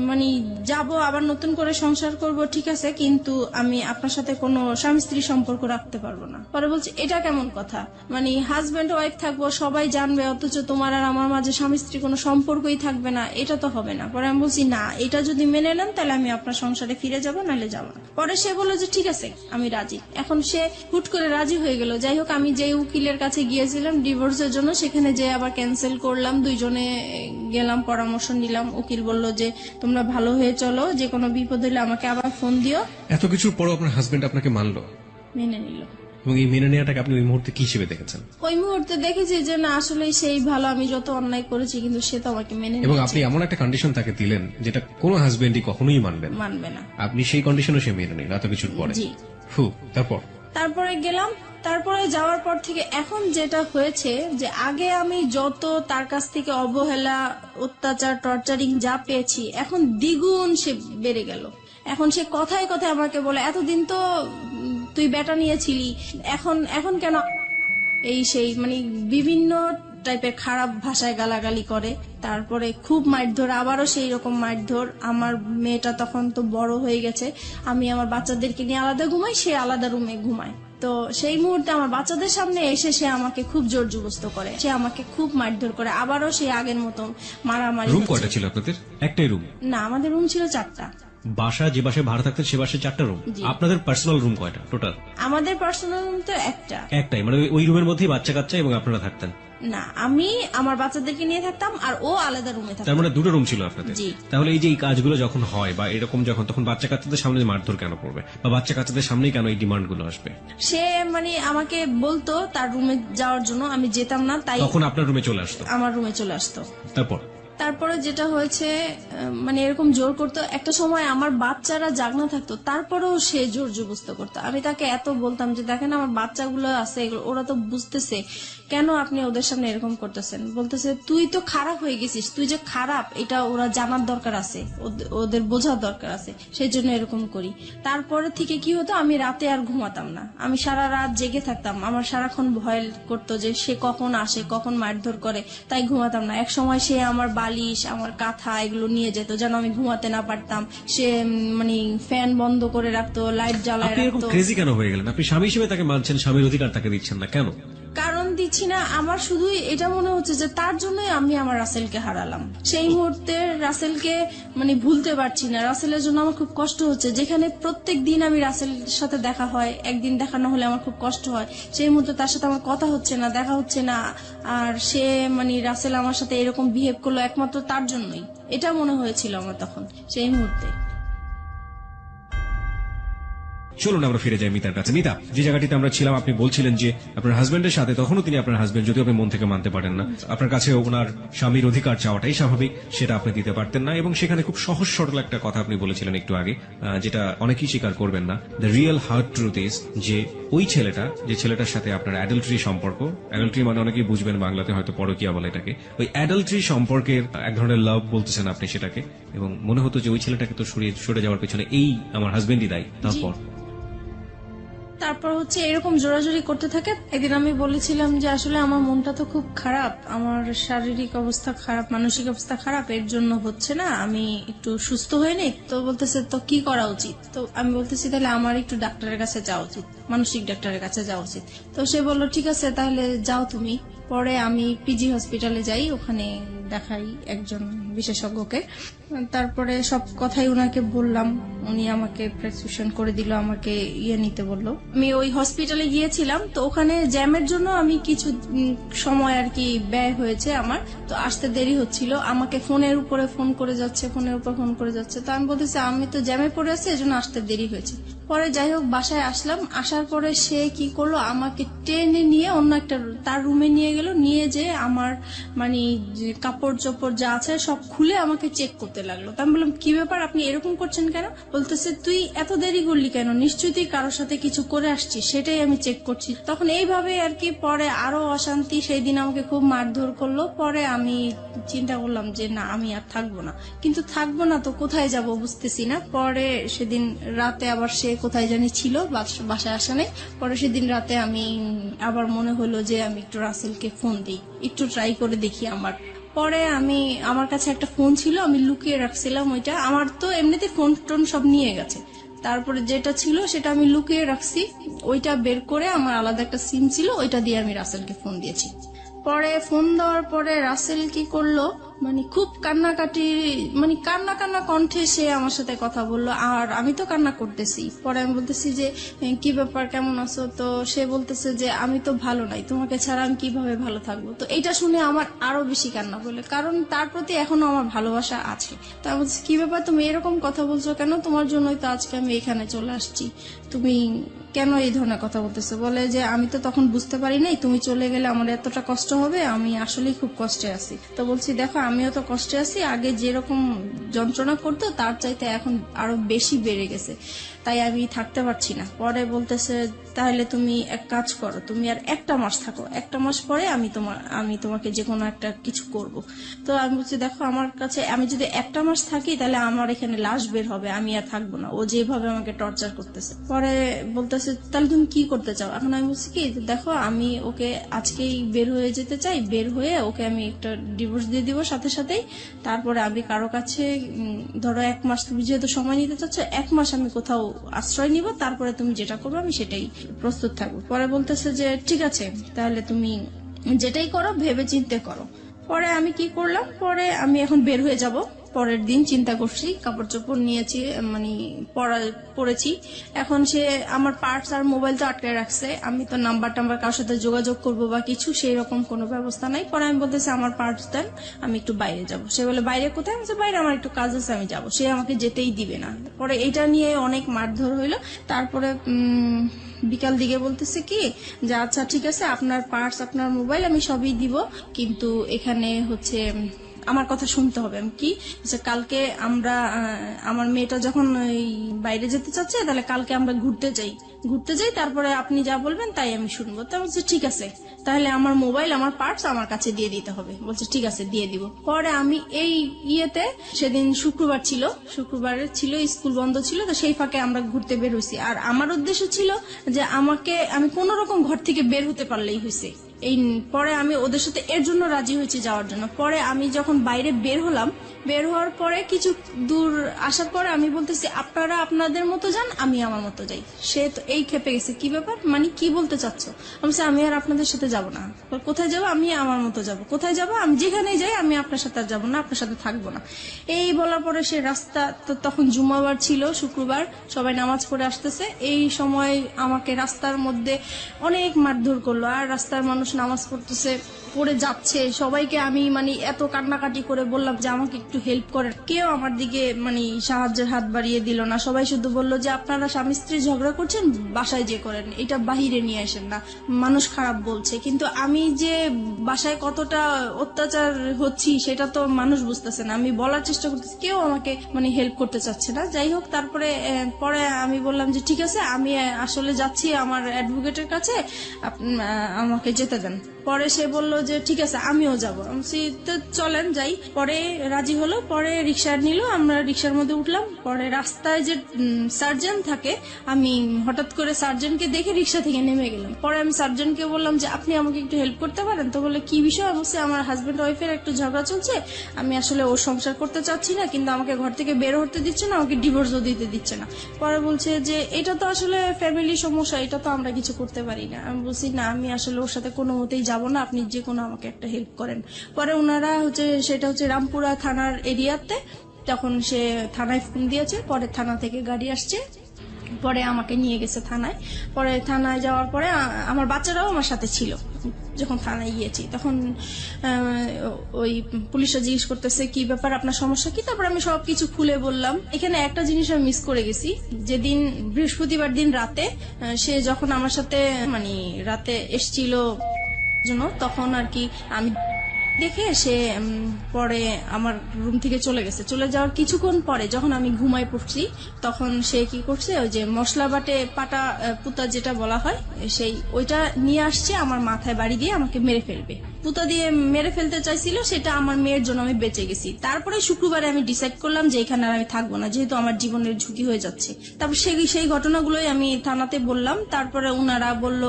মানে যাব, আবার নতুন করে সংসার করব, ঠিক আছে, কিন্তু আমি আপনার সাথে কোনো স্বামী স্ত্রী সম্পর্ক রাখতে পারবো না। পরে বলছি এটা কেমন কথা, মানে হাজবেন্ড ওয়াইফ থাকবো, সবাই জানবে, অথচ তোমার আর আমার মাঝে স্বামী স্ত্রী কোনো সম্পর্কই থাকবে না, এটা তো হবে না। পরে আমি বলছি না, এটা যদি মেনে নেন তাহলে আমি আপনার সংসারে ফিরে যাবো, নাহলে যাবো না। পরে সে বললো যে ঠিক আছে আমি রাজি। এখন সে হুট করে রাজি হয়ে গেল। যাই হোক আমি যে উকিলের কাছে গিয়েছিলাম ডিভোর্সের জন্য, সেখানে যে আবার ক্যান্সেল করলাম, দুইজনে গেলাম, পরামর্শ নিলাম। উকিল বলল যে তোমরা ভালো হয়ে চলো, যে কোনো বিপদ হলে আমাকে আবার ফোন দিও। এত কিছুর পরও আপনার হাজবেন্ড আপনাকে মানলো, মেনে নিল। এবং এই মেনে নেওয়াটাকে আপনি ওই মুহূর্তে কি হিসেবে দেখেছেন? ওই মুহূর্তে দেখেছি যে না আসলে সেই ভালো, আমি যত অন্যায় করেছি কিন্তু সে তো আমাকে মেনে এবং নিয়েছে। আপনি এমন একটা কন্ডিশন তাকে দিলেন যেটা কোনো হাজবেন্ডই কখনোই মানবে না, আপনি সেই কন্ডিশনও সে মেনে নিল এত কিছুর পরে। জি। তারপরে গেলাম। তারপরে যাওয়ার পর থেকে এখন যেটা হয়েছে যে আগে আমি যত তার কাছ থেকে অবহেলা, অত্যাচার, টর্চারিং যা পেয়েছি, এখন দ্বিগুণ সে বেড়ে গেল। এখন সে কথায় কথায় আমাকে বলে এতদিন তো তুই বেটা নিয়েছিলি, এখন কেন এই সেই, মানে বিভিন্ন টাইপের খারাপ ভাষায় গালাগালি করে। তারপরে খুব মারধর, আবারও সেই রকম মারধর। আমার মেয়েটা তখন তো বড় হয়ে গেছে, আমি আমার বাচ্চাদেরকে নিয়ে আলাদা ঘুমাই, সে আলাদা রুমে ঘুমায়। তো সেই মুহূর্তে আমার বাচ্চাদের সামনে এসে সে আমাকে খুব জোর জবরদস্ত করে, সে আমাকে খুব মারধর করে, আবারও সেই আগের মতো মারামারি। রুম কয়টা ছিল আপনাদের? একটাই রুম? না, আমাদের রুম ছিল 4টা। বাসা যে বাসায় ভাড়া থাকতেন সে বাসায় 4টা রুম? আপনাদের পার্সোনাল রুম কয়টা টোটাল? আমাদের পার্সোনাল রুম তো একটাই, মানে ওই রুমের মধ্যেই বাচ্চা কাচ্চা এবং আপনারা থাকতেন? না, আমি আমার বাচ্চাদেরকে নিয়ে থাকতাম আর ও আলাদা রুমে থাকতো। তার মানে দুটো রুম ছিল আপনাদের? জি। তাহলে এই যে এই কাজগুলো যখন হয় বা এরকম যখন, তখন বাচ্চা কাচ্চাদের সামনে মারধর কেন করবে, বা বাচ্চা কাচ্চাদের সামনেই কেন এই ডিমান্ড গুলো আসবে? সে মানে আমাকে বলতো তার রুমে যাওয়ার জন্য, আমি যেতাম না, তাই তখন আপনার রুমে চলে আসতো? আমার রুমে চলে আসতো। তারপর তারপরে যেটা হয়েছে মানে এরকম জোর করতো, একটা সময় আমার বাচ্চারা জাগনা থাকতো তারপরেও সে জোর জবরদস্তি করতো। আমি তাকে এত বলতাম যে দেখেন আমার বাচ্চাগুলো আছে, ওরা তো বুঝতেছে, কেন আপনি ওদের সামনে এরকম করতেছেন? বলতেছে তুই তো খারাপ হয়ে গেছিস, তুই যে খারাপ এটা ওরা জানার দরকার আছে, ওদের বোঝার দরকার আছে, সেই জন্য এরকম করি। তারপরে থেকে কি হতো, আমি রাতে আর ঘুমাতাম না, আমি সারা রাত জেগে থাকতাম। আমার সারাক্ষণ ভয় করতো যে সে কখন আসে, কখন মারধর করে, তাই ঘুমাতাম না। এক সময় সে আমার বালিশ, আমার কাঁথা এগুলো নিয়ে যেত যেন আমি ঘুমাতে না পারতাম। সে মানে ফ্যান বন্ধ করে রাখতো, লাইট জ্বালায় আপনি এরকম রাখতো। ক্রেজি কেন হয়ে গেলেন? আপনি স্বামী হিসেবে তাকে মানছেন, স্বামীর অধিকার তাকে দিচ্ছেন না কেন? কারণ দিচ্ছি না, আমার শুধুই এটা মনে হচ্ছে যে তার জন্যই আমি আমার রাসেলকে হারালাম। সেই মুহূর্তে রাসেলকে মানে ভুলতে পারছি না, রাসেলের জন্য আমার খুব কষ্ট হচ্ছে। যেখানে প্রত্যেক দিন আমি রাসেলের সাথে দেখা হয়, একদিন দেখা না হলে আমার খুব কষ্ট হয়। সেই মুহূর্তে তার সাথে আমার কথা হচ্ছে না, দেখা হচ্ছে না, আর সে মানে রাসেল আমার সাথে এরকম বিহেভ করলো একমাত্র তার জন্যই, এটা মনে হয়েছিল আমার তখন সেই মুহূর্তে। চলুন আমরা ফিরে যাই মিতার কাছে। মিতা, যে জায়গাটিতে আমরা ছিলাম, আপনি বলছিলেন যে আপনার হাজবেন্ডের সাথে, তখনও তিনি আপনার হাজবেন্ড, যদিও আপনি মন থেকে মানতে পারেন না, আপনার কাছে ওনার স্বামীর অধিকার চাওয়াটাই স্বাভাবিক, সেটা আপনি দিতে পারতেন না। এবং সেখানে খুব সহজ সরল একটা কথা আপনি বলেছিলেন একটু আগে, যেটা অনেকেই স্বীকার করবেন না। The real hard truth is যে ওই ছেলেটা, যে ছেলেটার সাথে আপনার অ্যাডাল্টারি সম্পর্ক, অ্যাডাল্টারি মানে অনেকেই বুঝবেন বাংলাতে হয়তো পরকীয়া বলে এটাকে, ওই অ্যাডাল্টারি সম্পর্কের এক ধরনের লাভ বলতেছেন আপনি সেটাকে, এবং মনে হতো যে ওই ছেলেটাকে তো সরে যাওয়ার পেছনে এই আমার হাজবেন্ডই দায়ী। তারপর হচ্ছে এরকম জোরাজোরি করতে থাকে। একদিন আমি বলেছিলাম যে আসলে আমার মনটা তো খুব খারাপ, আমার শারীরিক অবস্থা খারাপ, মানসিক অবস্থা খারাপ, এর জন্য হচ্ছে না, আমি একটু সুস্থ হয়ে নেই। তো বলতেছে তো কি করা উচিত? তো আমি বলতেছি তাহলে আমার একটু ডাক্তারের কাছে যাওয়া উচিত, মানসিক ডাক্তারের কাছে যাওয়া উচিত। তো সে বলল ঠিক আছে তাহলে যাও তুমি। পরে আমি পিজি হসপিটালে যাই, ওখানে দেখাই একজন বিশেষজ্ঞকে। তারপরে সব কথাই উনাকে বললাম, উনি আমাকে প্রেসক্রিপশন করে দিল, আমাকে নিতে বললো। আমি ওই হসপিটালে গিয়েছিলাম, তো ওখানে জ্যামের জন্য আমি কিছু সময় আর কি ব্যয় হয়েছে আমার, তো আসতে দেরি হচ্ছিল। আমাকে ফোনের উপরে ফোন করে যাচ্ছে, ফোনের উপর ফোন করে যাচ্ছে। তো আমি বলতেছি আমি তো জ্যামে পড়ে আছি, এজন্য আসতে দেরি হয়েছে। পরে যাই হোক বাসায় আসলাম, আসার পরে সে কি করলো, আমাকে টেনে নিয়ে অন্য একটা তার রুমে নিয়ে গেল, নিয়ে যে আমার মানে কাপড় চোপড় যা আছে সব খুলে আমাকে চেক করতে লাগলো। তো আমি বললাম কি ব্যাপার, আপনি এরকম করছেন কেন? বলতেছে তুই এত দেরি করলি কেন, নিশ্চয়ই তুই কারোর সাথে কিছু করে আসছিস, সেটাই আমি চেক করছি। তখন এইভাবে আর কি পরে আরো অশান্তি, সেই দিন আমাকে খুব মারধর করলো। পরে আমি চিন্তা করলাম যে না আমি আর থাকবো না, কিন্তু থাকবো না তো কোথায় যাব বুঝতেছি না। পরে সেদিন রাতে আবার সে কোথায় জানি ছিল, বাসায় আসা নেই। পরে সেদিন রাতে আমি আবার মনে হলো যে আমি একটু রাসেলকে ফোন দিই, একটু ট্রাই করে দেখি আমার। পরে আমার কাছে একটা ফোন ছিল, আমি লুকিয়ে রাখছিলাম ওইটা, আমার তো এমনিতে ফোন টোন সব নিয়ে গেছে। তারপরে যেটা ছিল সেটা আমি লুকিয়ে রাখছি, ওইটা বের করে আমার আলাদা একটা সিম ছিল, ওইটা দিয়ে আমি রাসেলকে ফোন দিয়েছি। পরে ফোন দেওয়ার পরে রাসেল কি করলো, মানে খুব কান্নাকাটি, মানে কান্না কান্না কণ্ঠে সে আমার সাথে কথা বললো, আর আমি তো কান্না করতেছি। পরে আমি বলতেছি যে কি ব্যাপার, কেমন আছো? তো সে বলতেছে যে আমি তো ভালো নাই, তোমাকে ছাড়া আমি কিভাবে ভালো থাকবো? তো এটা শুনে আমার আরো বেশি কান্না বলে, কারণ তার প্রতি এখনো আমার ভালোবাসা আছে। তো আমি বলছি কি ব্যাপার, তুমি এরকম কথা বলছো কেন? তোমার জন্যই তো আজকে আমি এখানে চলে আসছি, তুমি কেন এই ধরনের কথা বলতেছো? বলে যে আমি তো তখন বুঝতে পারি নাই, তুমি চলে গেলে আমার এতটা কষ্ট হবে, আমি আসলেই খুব কষ্টে আছি। তো বলছি দেখো আমিও তো কষ্টে আছি, আগে যেরকম যন্ত্রণা করতো তার চাইতে এখন আরো বেশি বেড়ে গেছে, তাই আমি থাকতে পারছি না। পরে বলতেছে তাহলে তুমি এক কাজ করো, তুমি আর একটা মাস থাকো, একটা মাস পরে আমি তোমাকে যে কোনো একটা কিছু করব। তো আমি বলছি দেখো আমার কাছে, আমি যদি একটা মাস থাকি তাহলে আমার এখানে লাশ বের হবে, আমি আর থাকবো না, ও যেভাবে আমাকে টর্চার করতেছে। পরে বলতেছে তাহলে তুমি কি করতে চাও? এখন আমি বলছি কি দেখো আমি ওকে আজকেই বের হয়ে যেতে চাই, বের হয়ে ওকে আমি একটা ডিভোর্স দিয়ে দিব সাথে সাথেই। তারপরে আমি কারো কাছে ধরো এক মাস, তুমি যেহেতু সময় নিতে চাচ্ছ, এক মাস আমি কোথাও আশ্রয় নিব, তারপরে তুমি যেটা করবে আমি সেটাই প্রস্তুত থাকবো। পরে বলতেছে যে ঠিক আছে তাহলে তুমি যেটাই করো ভেবে চিন্তে করো। পরে আমি কি করলাম, পরে আমি এখন বের হয়ে যাব। পরের দিন চিন্তা করছি, কাপড় চোপড় নিয়েছি, মানে পরেছি। এখন সে আমার পার্টস আর মোবাইল তো আটকে রাখছে, আমি তো নাম্বার কারোর সাথে যোগাযোগ করবো বা কিছু সেই রকম কোনো ব্যবস্থা নাই। পরে আমি বলতেছি আমার পার্টস দেন, আমি একটু বাইরে যাব। সে বলে বাইরে কোথায়? আমি বাইরে আমার একটু কাজ আছে, আমি যাব। সে আমাকে যেতেই দিবে না। পরে এটা নিয়ে অনেক মারধর হইলো। তারপরে বিকাল দিকে বলতেছে কি যে আচ্ছা ঠিক আছে আপনার পার্টস, আপনার মোবাইল আমি সবই দিব, কিন্তু এখানে হচ্ছে আমার কথা শুনতে হবে। আমি কি যে কালকে আমরা আমার মেয়েটা যখন ওই বাইরে যেতে চাচ্ছে, তাহলে কালকে আমরা ঘুরতে যাই, তারপরে আপনি যা বলবেন তাই আমি শুনবো। তা বলছে ঠিক আছে, তাহলে আমার মোবাইল আমার পার্টস আমার কাছে দিয়ে দিতে হবে। বলছে ঠিক আছে দিয়ে দিব। পরে আমি এই ইয়েতে সেদিন শুক্রবার ছিল, স্কুল বন্ধ ছিল, তো সেই ফাঁকে আমরা ঘুরতে বের হয়েছি। আর আমার উদ্দেশ্য ছিল যে আমি কোন রকম ঘর থেকে বের হতে পারলেই হয়েছে। এই পরে আমি ওদের সাথে এর জন্য রাজি হয়েছি যাওয়ার জন্য। পরে আমি যখন বাইরে বের হওয়ার পরে কিছু দূর আসার পরে আমি বলতেছি আপনারা আপনাদের মতো যান, আমি আমার মতো যাই। সে তো এই খেপে গেছে, কি ব্যাপার, মানে কি বলতে চাচ্ছ? আমি আর আপনাদের সাথে যাব না। কোথায় যাব? আমি আমার মতো যাব। কোথায় যাব? আমি যেখানেই যাই, আমি আপনার সাথে আর যাবো না, আপনার সাথে থাকবো না। এই বলার পরে সে রাস্তা তো তখন জুমাবার ছিল, শুক্রবার, সবাই নামাজ পড়ে আসতেছে। এই সময় আমাকে রাস্তার মধ্যে অনেক মারধর করলো। আর রাস্তার মানুষ নামাজ পড়ে যাচ্ছে, সবাইকে আমি মানে এত কান্নাকাটি করে বললাম যে আমাকে একটু হেল্প করেন, কেউ আমার দিকে মানে সাহায্যের হাত বাড়িয়ে দিল না। সবাই শুধু বললো যে আপনারা স্বামী স্ত্রী ঝগড়া করছেন, বাসায় যে করেন, এটা বাহিরে নিয়ে আসেন না, মানুষ খারাপ বলছে। কিন্তু আমি যে বাসায় কতটা অত্যাচার হচ্ছি সেটা তো মানুষ বুঝতেছে না। আমি বলার চেষ্টা করতেছি, কেউ আমাকে মানে হেল্প করতে চাচ্ছে না। যাই হোক, তারপরে পরে আমি বললাম যে ঠিক আছে, আমি আসলে যাচ্ছি আমার অ্যাডভোকেটের কাছে, আমাকে যেতে দেন। পরে সে বলল যে ঠিক আছে আমিও যাবো। তো চলেন যাই। পরে রাজি হলো, পরে রিক্সা নিল, আমরা রিক্সার মধ্যে উঠলাম। পরে রাস্তায় যে সার্জন থাকে, আমি হঠাৎ করে সার্জনকে দেখে রিক্সা থেকে নেমে গেলাম। পরে আমি সার্জনকে বললাম যে আপনি আমাকে একটু হেল্প করতে পারেন? তো বলে কি বিষয়? অবশ্যই আমার হাজবেন্ড ওয়াইফের একটু ঝগড়া চলছে, আমি আসলে ওর সংসার করতে চাচ্ছি না, কিন্তু আমাকে ঘর থেকে বের হতে দিচ্ছে না, আমাকে ডিভোর্সও দিতে দিচ্ছে না। পরে বলছে যে এটা তো আসলে ফ্যামিলি সমস্যা, এটা তো আমরা কিছু করতে পারি না। আমি বলছি না, আমি আসলে ওর সাথে কোনো মতেই যাবো না, আপনি যে কোনো আমাকে একটা হেল্প করেন। পরে ওনারা সেটা হচ্ছে রামপুরা থানার এরিয়াতে, তখন সে থানায় ফোন দিয়েছে। পরে থানা থেকে গাড়ি আসছে, পরে আমাকে নিয়ে গেছে থানায়। পরে থানায় যাওয়ার পরে আমার বাচ্চারাও আমার সাথে ছিল। যখন থানায় গিয়েছি তখন ওই পুলিশরা জিজ্ঞেস করতেছে কি ব্যাপার, আপনার সমস্যা কি? তারপর আমি সবকিছু খুলে বললাম। এখানে একটা জিনিস আমি মিস করে গেছি, যেদিন বৃহস্পতিবার দিন রাতে সে যখন আমার সাথে মানে রাতে এসছিল জন্য, তখন আর কি আমি দেখে সে পরে আমার রুম থেকে চলে গেছে। চলে যাওয়ার কিছুক্ষণ পরে যখন আমি ঘুমায় পড়ছি, তখন সে কি করছে, ওই যে মশলা বাটে পাটা পুতা যেটা বলা হয়, ওইটা নিয়ে আসছে, আমার মাথায় বাড়ি দিয়ে আমাকে মেরে ফেলবে। পুতা দিয়ে মেরে ফেলতে চাইছিল, সেটা আমার মেয়ের জন্য আমি বেঁচে গেছি। তারপরে শুক্রবারে আমি ডিসাইড করলাম যে এখানে আর আমি থাকবো না, যেহেতু আমার জীবনের ঝুঁকি হয়ে যাচ্ছে। তারপর সেই ঘটনাগুলোই আমি থানাতে বললাম। তারপরে উনারা বলল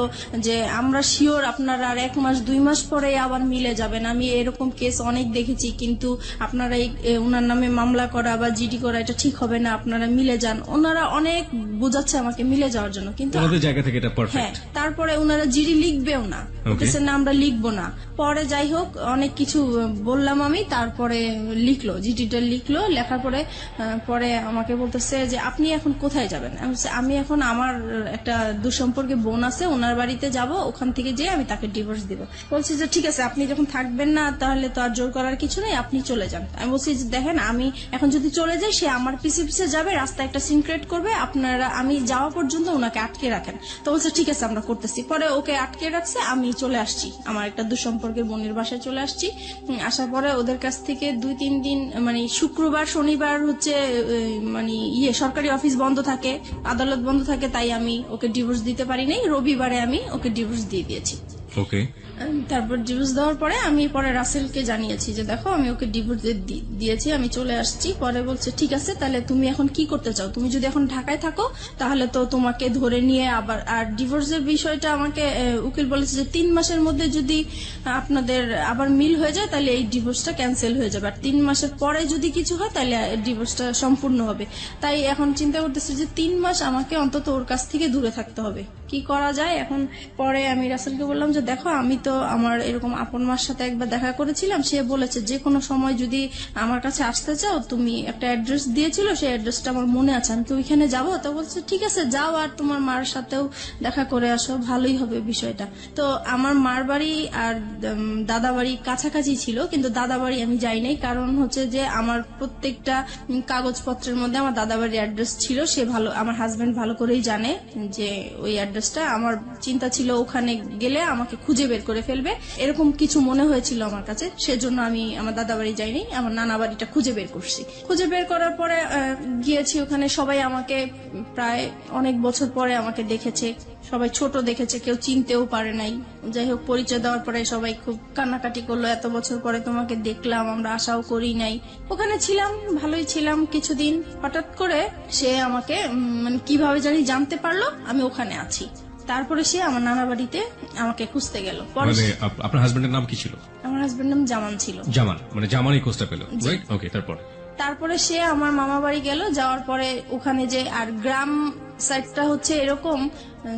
যে আমরা শিওর আপনারা আর 1 মাস 2 মাস পরে আবার মিলে যাবেন। আমি এরকম কেস অনেক দেখেছি, কিন্তু আপনারা উনার নামে মামলা করা বা জিডি করা এটা ঠিক হবে না, আপনারা মিলে যান। ওনারা অনেক বোঝাচ্ছে আমাকে মিলে যাওয়ার জন্য, কিন্তু আমাদের জায়গা থেকে এটা হ্যাঁ, পারফেক্ট। তারপরে উনারা জিডি লিখবেও না, বলতেছে না আমরা লিখবো না। পরে যাই হোক অনেক কিছু বললাম আমি, তারপরে জিডিটা লিখলো। লেখার পরে পরে আমাকে বলতেছে যে আপনি এখন কোথায় যাবেন? আমি এখন আমার একটা দুঃসম্পর্কে বোন আছে, ওনার বাড়িতে যাব, ওখান থেকে যেয়ে আমি তাকে ডিভোর্স দিব। বলছি যে ঠিক আছে, আপনি যখন থাকবেন না তাহলে তো আর জোর করার কিছু নেই, আপনি চলে যান। আমি বলছি যে দেখেন, আমি এখন যদি চলে যাই, সে আমার পিছে পিছে যাবে, রাস্তায় একটা সিন ক্রিয়েট করবে, আপনারা আমি যাওয়া পর্যন্ত ওনাকে আটকে রাখেন। তো বলছে ঠিক আছে আমরা করতেছি। পরে ওকে আটকে রাখছে, আমি চলে আসছি আমার একটা দুঃসম্পর্কের বোনের বাসায় চলে আসছি। আসার পরে ওদের কাছ থেকে 2-3 দিন মানে শুক্রবার শনিবার হচ্ছে মানে সরকারি অফিস বন্ধ থাকে, আদালত বন্ধ থাকে, তাই আমি ওকে ডিভোর্স দিতে পারি নাই। রবিবারে আমি ওকে ডিভোর্স দিয়ে দিয়েছি। ওকে। তারপর ডিভোর্স দেওয়ার পরে আমি পরে রাসেলকে জানিয়েছি যে দেখো আমি ওকে ডিভোর্স দিয়েছি, আমি চলে আসছি। পরে বলছে ঠিক আছে, তাহলে তুমি এখন কি করতে চাও? তুমি যদি এখন ঢাকায় থাকো তাহলে তো তোমাকে ধরে নিয়ে আবার, আর ডিভোর্সের বিষয়টা আমাকে উকিল বলেছে যে 3 মাসের মধ্যে যদি আপনাদের আবার মিল হয়ে যায় তাহলে এই ডিভোর্সটা ক্যান্সেল হয়ে যাবে, আর 3 মাসের পরে যদি কিছু হয় তাহলে ডিভোর্সটা সম্পূর্ণ হবে। তাই এখন চিন্তা করতেছি যে 3 মাস আমাকে অন্তত ওর কাছ থেকে দূরে থাকতে হবে, কি করা যায় এখন। পরে আমি রাসেলকে বললাম যে দেখো, আমি তো আমার এরকম আপন মার সাথে একবার দেখা করেছিলাম, সে বলেছে যে কোনো সময় যদি আমার কাছে আসতে চাও, তুমি একটা অ্যাড্রেস দিয়েছিল, সেই অ্যাড্রেসটা আমার মনে আছে, আমি তো ওইখানে যাবো। তো বলছে ঠিক আছে যাও, আর তোমার মার সাথেও দেখা করে আসো, ভালোই হবে বিষয়টা। তো আমার মার বাড়ি আর দাদা বাড়ি কাছাকাছি ছিল, কিন্তু দাদা বাড়ি আমি যাই নাই, কারণ হচ্ছে যে আমার প্রত্যেকটা কাগজপত্রের মধ্যে আমার দাদা বাড়ির অ্যাড্রেস ছিল। সে আমার হাজবেন্ড ভালো করেই জানে যে ওই অ্যাড্রেস অ্যাড্রেসটা। আমার চিন্তা ছিল ওখানে গেলে আমাকে খুঁজে বের করে ফেলবে, এরকম কিছু মনে হয়েছিল আমার কাছে। সেজন্য আমি আমার দাদা বাড়ি যাইনি, আমার নানা বাড়িটা খুঁজে বের করছি। খুঁজে বের করার পরে গিয়েছি ওখানে। সবাই আমাকে প্রায় অনেক বছর পরে আমাকে দেখেছে, সবাই ছোট দেখেছে, কেউ চিনতেও পারে নাই। যাই হোক, পরিচয় দেওয়ার পরে সবাই খুব কান্নাকাটি করলো, এত বছর পরে তোমাকে দেখলাম, আমরা আশাও করি নাই। ওখানে ছিলাম, ভালোই ছিলাম কিছুদিন। হঠাৎ করে সে আমাকে মানে কিভাবে জানি জানতে পারলো আমি ওখানে আছি। তারপরে সে আমার নানা বাড়িতে আমাকে খুঁজতে গেল। পরে মানে আপনার হাজবেন্ডের নাম কি ছিল? আমার হাজবেন্ড নাম জামান ছিল। জামান, মানে জামানই খোঁজটা পেল, রাইট? ওকে, তারপরে সে আমার মামা বাড়ি গেল। যাওয়ার পরে ওখানে যে, আর গ্রাম সাইডটা হচ্ছে এরকম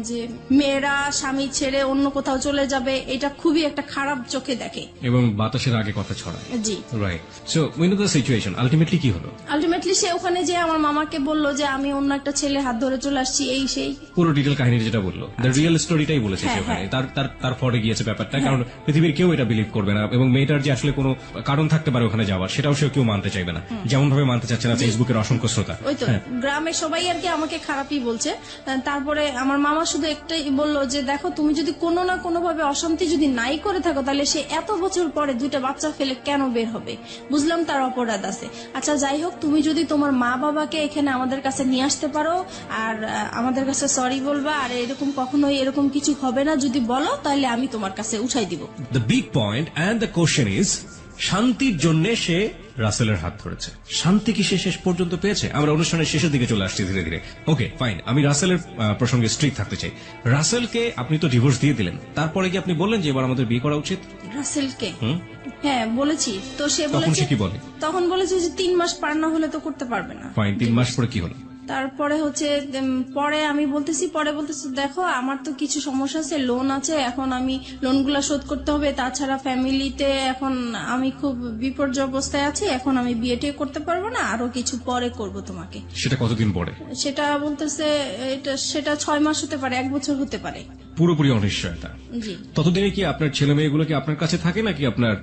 যে মেয়েরা স্বামী ছেড়ে অন্য কোথাও চলে যাবে, এটা খুবই একটা খারাপ চোখে দেখে এবং বাতাসের আগে কথা ছড়ায়। জি, right. So we know the situation. Ultimately কি হলো? আলটিমেটলি সে ওখানে যে আমার মামাকে বলল যে আমি অন্য একটা ছেলে হাত ধরে চলে আসছি, এই সেই পুরো ডিটেল কাহিনী যেটা বললো, দ্য রিয়েল স্টোরিটাই বলেছে সে ওখানে। তার ফরে গিয়েছে ব্যাপারটা, কারণ পৃথিবীর কেউ এটা বিলিভ করবে না, এবং মেয়েটার যে আসলে কোনো কারণ থাকতে পারে ওখানে যাওয়ার, সেটাও সে কেউ মানতে চাইবে না, যেমন ভাবে মানতে চাচ্ছে না ফেসবুকের অসংখ্য শ্রোতা। ওই তো গ্রামে সবাই আর কি আমাকে খারাপই বলছে। তারপরে আমার মামা শুধু একটাই বলল যে দেখো, তুমি যদি কোনো না কোনো ভাবে অশান্তি যদি নাই করে থাকো, তাহলে সে এত বছর পরে 2টা বাচ্চা ফেলে কেন বের হবে? বুঝলাম তার অপরাধ আছে। আচ্ছা যাই হোক, তুমি যদি তোমার মা বাবাকে এখানে আমাদের কাছে নিয়ে আসতে পারো আর আমাদের কাছে সরি বলবা, আর এরকম কখনোই এরকম কিছু হবে না, যদি বলো তাহলে আমি তোমার কাছে উঠাই দিব। The big point and the question is, শান্তির জন্য সে রাসেলের হাত ধরেছে। শান্তি কি সে শেষ পর্যন্ত পেয়েছে? আমরা অনুষ্ঠানের শেষের দিকে চলে আসছি ধীরে ধীরে। ওকে ফাইন, আমি রাসেলের প্রসঙ্গে স্ট্রিক্ট থাকতে চাই। রাসেলকে আপনি তো ডিভোর্স দিয়ে দিলেন, তারপরে কি আপনি বললেন যে এবার আমাদের বিয়ে করা উচিত? রাসেলকে হ্যাঁ বলেছি তো। সে তখন বলেছে সে কি বলে? তখন বলেছে যে 3 মাস পার না হলে তো করতে পারবে না। ফাইন, 3 মাস পরে কি হলো? তারপরে হচ্ছে পরে আমি বলতেছি দেখো আমার তো কিছু সমস্যা আছে, লোন আছে, এখন আমি লোনগুলা শোধ করতে হবে, তাছাড়া ফ্যামিলিতে এখন আমি খুব বিপর্যয় অবস্থায় আছি, এখন আমি বিয়েটা করতে পারবো না, আরো কিছু পরে করব তোমাকে। সেটা কতদিন পরে? সেটা বলতেছে সেটা 6 মাস হতে পারে, 1 বছর হতে পারে। পুরোপুরি অনিশ্চয়তা। জি। ততদিনে কি আপনার ছেলে মেয়েগুলো কি আপনার কাছে থাকে নাকি আপনার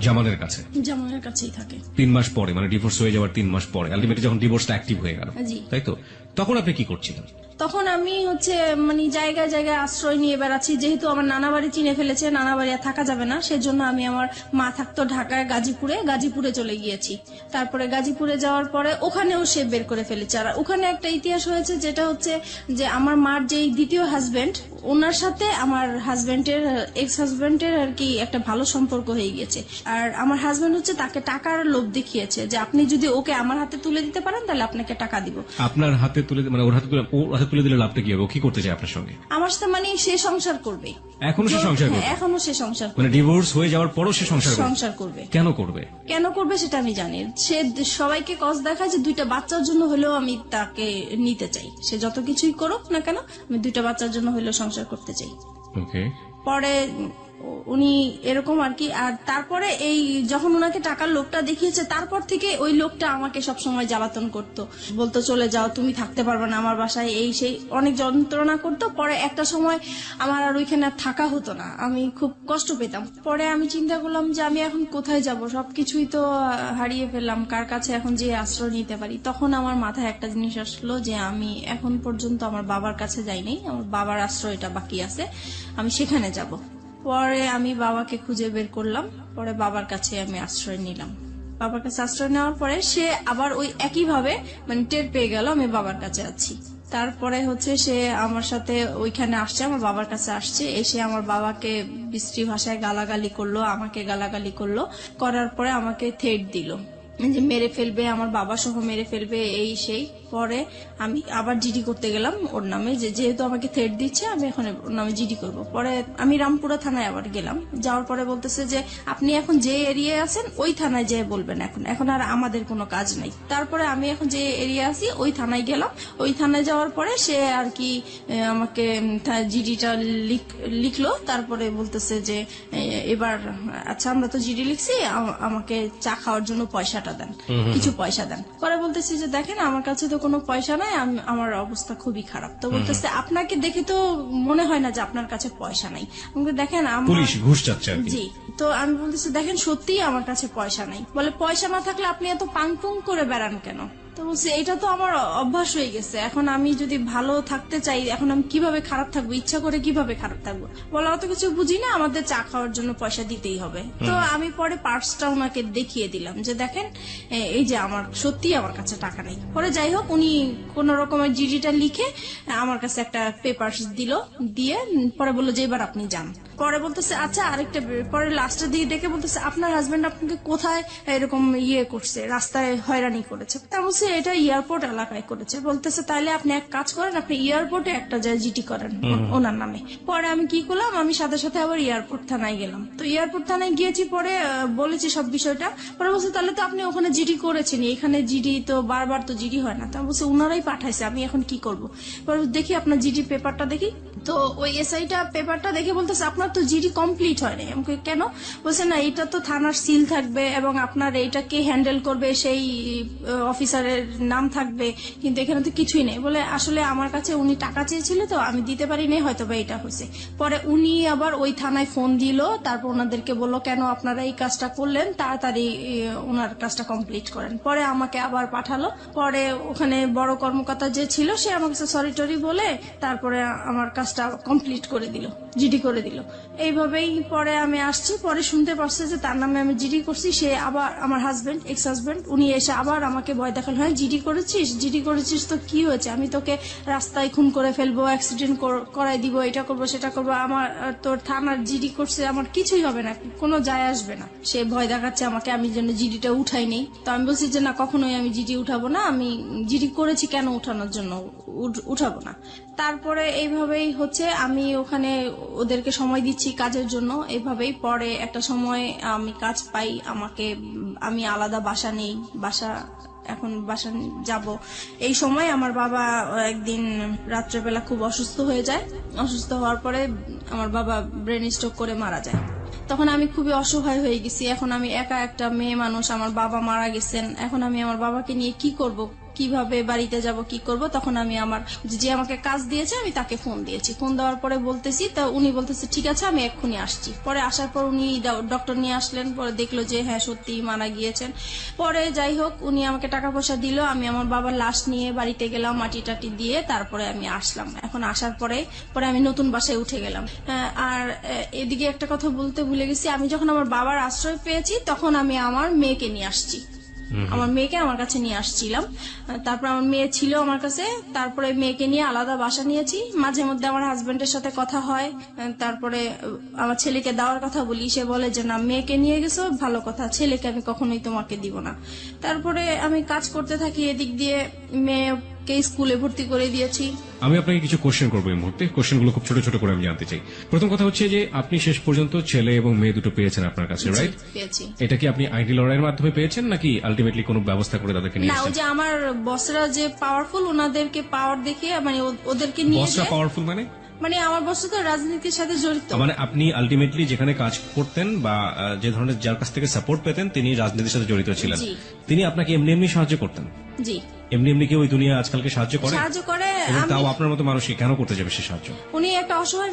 জামানের কাছে? জামানের কাছেই থাকে। 3 মাস পরে, মানে ডিভোর্স হয়ে যাওয়ার 3 মাস পরে, আলটিমেটলি যখন ডিভোর্সটা অ্যাক্টিভ হয়ে গেল, জি। তাই তো? তখন আপনি কি করছিলেন? তখন আমি হচ্ছে মানে জায়গায় জায়গায় আশ্রয় নিয়ে বেড়াচ্ছি, যেহেতু আমার নানা বাড়ি চিনে ফেলেছে, নানা বাড়ি আর থাকা যাবে না, সেজন্য আমি, আমার মা থাকতো ঢাকায় গাজীপুরে চলে গিয়েছি। তারপরে গাজীপুরে যাওয়ার পরে ওখানেও সে বের করে ফেলেছে। আর ওখানে একটা ইতিহাস হয়েছে, যেটা হচ্ছে যে আমার মার যে দ্বিতীয় হাজবেন্ড, ওনার সাথে আমার হাজবেন্ডের এক্স হাজবেন্ডের আর কি একটা ভালো সম্পর্ক হয়ে গিয়েছে। আর আমার হাজবেন্ড হচ্ছে তাকে টাকার লোভ দেখিয়েছে যে আপনি যদি ওকে আমার হাতে তুলে দিতে পারেন তাহলে আপনাকে টাকা দিব। আপনার হাতে তুলে, মানে ওর হাতে তুলে দিলে লাভটা কি হবে? ও কি করতে চায় আপনার সঙ্গে? আমার সাথে মানে সে সংসার করবে। এখনো সে সংসার করবে? এখনো সে সংসার করবে। মানে ডিভোর্স হয়ে যাওয়ার পরও সে সংসার করবে। কেন করবে? কেন করবে সেটা আমি জানি। সে সবাইকে কজ দেখায় যে 2টা বাচ্চার জন্য হলেও আমি তাকে নিতে চাই। সে যত কিছুই করুক না কেন, আমি 2টা বাচ্চার জন্য হলেও সংসার করতে চাই। ওকে। পরে উনি এরকম আর কি। আর তারপরে এই যখন ওনাকে টাকার লোকটা দেখিয়েছে, তারপর থেকে ওই লোকটা আমাকে সবসময় জ্বালাতন করতো, বলতো চলে যাও, তুমি থাকতে পারবে না আমার বাসায়, এই সেই অনেক যন্ত্রণা করতো। পরে একটা সময় আমার আর ওইখানে থাকা হতো না, আমি খুব কষ্ট পেতাম। পরে আমি চিন্তা করলাম যে আমি এখন কোথায় যাব, সবকিছুই তো হারিয়ে ফেললাম, কার কাছে এখন যে আশ্রয় নিতে পারি। তখন আমার মাথায় একটা জিনিস আসলো যে আমি এখন পর্যন্ত আমার বাবার কাছে যাইনি, আমার বাবার আশ্রয়টা বাকি আছে, আমি সেখানে যাব। পরে আমি বাবাকে খুঁজে বের করলাম, পরে বাবার কাছে আমি আশ্রয় নিলাম। বাবার কাছে আশ্রয় নেওয়ার পরে সে আবার ওই একইভাবে মানে টের পেয়ে গেল আমি বাবার কাছে আছি। তারপরে হচ্ছে সে আমার সাথে ওইখানে আসছে, আমার বাবার কাছে আসছে, এসে আমার বাবাকে বিশ্রী ভাষায় গালাগালি করলো, আমাকে গালাগালি করলো, করার পরে আমাকে থ্রেট দিল যে মেরে ফেলবে, আমার বাবা সহ মেরে ফেলবে, এই সেই। পরে আমি আবার জিডি করতে গেলাম ওর নামে, যেহেতু আমাকে থ্রেট দিচ্ছে আমি এখন ওর নামে জিডি করব। পরে আমি রামপুরা থানায় আবার গেলাম, যাওয়ার পরে বলতেছে যে আপনি এখন যে এরিয়ায় আছেন ওই থানায় যেয়ে বলবেন, এখন আর আমাদের কোনো কাজ নাই। তারপরে আমি এখন যে এরিয়া আছি ওই থানায় গেলাম। ওই থানায় যাওয়ার পরে সে আর কি আমাকে জিডিটা লিখলো। তারপরে বলতেছে যে এবার আচ্ছা আমরা তো জিডি লিখছি, আমাকে চা খাওয়ার জন্য পয়সাটা দেন, কিছু পয়সা দেন। পরে বলতেছি যে দেখেন আমার কাছে তো কোনো পয়সা নাই, আমার অবস্থা খুবই খারাপ। তো বলতেছে আপনাকে দেখে তো মনে হয় না যে আপনার কাছে পয়সা নাই। আমাকে দেখেন পুলিশ ঘুষ চাচ্ছে আর কি। জি। তো আমি বলতেছি দেখেন সত্যিই আমার কাছে পয়সা নাই। বলে পয়সা না থাকলে আপনি এত পাংপুং করে বেড়ান কেন? তো বলছে এটা তো আমার অভ্যাস হয়ে গেছে, এখন আমি যদি ভালো থাকতে চাই এখন আমি কিভাবে খারাপ থাকবো, ইচ্ছা করে কিভাবে খারাপ থাকবো, বলা অত কিছু বুঝি না, আমাদের চা খাওয়ার জন্য পয়সা দিতেই হবে। তো আমি পরে পার্সটা ওনাকে দেখিয়ে দিলাম যে দেখেন এই যে আমার সত্যি আমার কাছে টাকা নেই। পরে যাই হোক উনি কোন রকমের জিডিটা লিখে আমার কাছে একটা পেপার দিল, দিয়ে পরে বললো যে এবার আপনি যান। পরে বলতেছে আচ্ছা আরেকটা, পরে লাস্টের দিকে দেখে বলতেছে আপনার হাজবেন্ড আপনাকে কোথায় এরকম করছে, রাস্তায় হয়রানি করেছে। তা বলছে এটা এয়ারপোর্ট এলাকায় করেছে। বলতেছে তাহলে আপনি এক কাজ করেন, আপনি এয়ারপোর্টে একটা জিটি করেন ওনার নামে। পরে আমি কি করলাম, আমি সাথে সাথে আবার এয়ারপোর্ট থানায় গেলাম। তো এয়ারপোর্ট থানায় গিয়েছি, পরে বলেছি সব বিষয়টা। পরে বলছে তাহলে তো আপনি ওখানে জিডি করেছেন, এখানে জিডি তো বারবার তো জিডি হয় না। তা বলছে উনারাই পাঠাইছে, আমি এখন কি করব। পরে দেখি আপনার জিডি পেপারটা দেখি, তো ওই এসআইটা পেপারটা দেখে বলতেছে আপনার তো জিডি কমপ্লিট হয়নি। আমাকে কেন? বলছে না এটা তো থানার সিল থাকবে এবং আপনার এইটাকে হ্যান্ডেল করবে সেই অফিসারের নাম থাকবে, কিন্তু এখানে তো কিছুই নেই। বলে আসলে আমার কাছে উনি টাকা চেয়েছিল তো আমি দিতে পারিনি, হয়তো বা এটা হয়েছে। পরে উনি আবার ওই থানায় ফোন দিল, তারপর ওনাদেরকে বললো কেন আপনারা এই কাজটা করলেন, তাড়াতাড়ি ওনার কাজটা কমপ্লিট করেন। পরে আমাকে আবার পাঠালো। পরে ওখানে বড় কর্মকর্তা যে ছিল সে আমাকে সরি টরি বলে তারপরে আমার কাজটা কমপ্লিট করে দিল, জিডি করে দিল। এইভাবেই পরে আমি আসছি, পরে শুনতে পারছে যে তার নামে আমি জিডি করছি। সে আবার আমার হাজবেন্ড, এক্স হাজবেন্ড, উনি এসে আবার আমাকে ভয় দেখাল, হয় জিডি করেছিস তো কি হয়েছে, আমি তোকে রাস্তায় খুন করে ফেলবো, অ্যাক্সিডেন্ট করাই দিব, এটা করবো সেটা করবো, আমার তোর থানার জিডি করছে, আমার কিছুই হবে না, কোনো যায় আসবে না। সে ভয় দেখাচ্ছে আমাকে, আমি যেন জিডিটা উঠাই নেই। তো আমি বলছি যে না, কখনোই আমি জিডি উঠাবো না, আমি জিডি করেছি কেন উঠানোর জন্য উঠাবো না। তারপরে এইভাবেই হচ্ছে আমি ওখানে ওদেরকে সময় দিচ্ছি কাজের জন্য। এইভাবেই পরে একটা সময় আমি কাজ পাই, আমি আলাদা বাসা নেই, এখন বাসা যাব। এই সময় আমার বাবা একদিন রাত্রেবেলা খুব অসুস্থ হয়ে যায়। অসুস্থ হওয়ার পরে আমার বাবা ব্রেন স্ট্রোক করে মারা যায়। তখন আমি খুবই অসহায় হয়ে গেছি। এখন আমি একা একটা মেয়ে মানুষ, আমার বাবা মারা গেছেন, এখন আমি আমার বাবাকে নিয়ে কি করব, কিভাবে বাড়িতে যাব, কি করব। তখন আমি যে আমাকে কাজ দিয়েছে আমি তাকে ফোন দিয়েছি। ফোন দেওয়ার পরে বলতেছি, তা উনি বলতেছে ঠিক আছে আমি এক্ষুনি আসছি। পরে আসার পর উনি ডক্টর নিয়ে আসলেন, পরে দেখলো যে হ্যাঁ সত্যি মারা গিয়েছেন। পরে যাই হোক উনি আমাকে টাকা পয়সা দিল, আমি আমার বাবার লাশ নিয়ে বাড়িতে গেলাম, মাটি টাটি দিয়ে তারপরে আমি আসলাম। এখন আসার পরে আমি নতুন বাসায় উঠে গেলাম। আর এদিকে একটা কথা বলতে ভুলে গেছি, আমি যখন আমার বাবার আশ্রয় পেয়েছি তখন আমি আমার মেয়েকে নিয়ে আসছি, আমার মেয়েকে আমার কাছে নিয়ে আসছিলাম। তারপর আমার মেয়ে ছিল আমার কাছে, তারপরে মেয়েকে নিয়ে আলাদা বাসা নিয়েছি। মাঝে মধ্যে আমার হাজবেন্ডের সাথে কথা হয়, তারপরে আমার ছেলেকে দেওয়ার কথা বলি, সে বলে যে না মেয়েকে নিয়ে গেছো ভালো কথা, ছেলেকে আমি কখনোই তোমাকে দিব না। তারপরে আমি কাজ করতে থাকি, এদিক দিয়ে মেয়েকে স্কুলে ভর্তি করে দিয়েছি। আমি আপনাকে কিছু কোশ্চেন করবো এই মুহূর্তে, কোশ্চেনগুলো খুব ছোট ছোট করে আমি জানতে চাই। প্রথম কথা হচ্ছে যে আপনি শেষ পর্যন্ত ছেলে এবং মেয়ে দুটো পেয়েছেন আপনার কাছে, রাইট? পেয়েছি। এটা কি আপনি আইনি লড়াইয়ের মাধ্যমে পেয়েছেন নাকি আলটিমেটলি কোনো ব্যবস্থা করে তাদেরকে নিয়ে না, ওই এসেছেন? যে আমার বসরা যে পাওয়ারফুল, ওনাদেরকে পাওয়ার দেখিয়ে মানে ওদেরকে নিয়ে বসরা পাওয়ারফুল মানে আমার বস তো রাজনীতির সাথে জড়িত। মানে আপনি আলটিমেটলি যেখানে কাজ করতেন বা যে ধরনের যার কাছ থেকে সাপোর্ট পেতেন তিনি রাজনীতির সাথে জড়িত ছিলেন, জি। তিনি আপনাকে এমনি এমনি সাহায্য করতেন? জি, এমনি এমনি কি ওই দুনিয়া আজকালকে সাহায্য করে? সাহায্য করে। এবং তাও আপনার মতো মানুষকে কেন করতে যাবে সে সাহায্য? উনি একটা অসহায়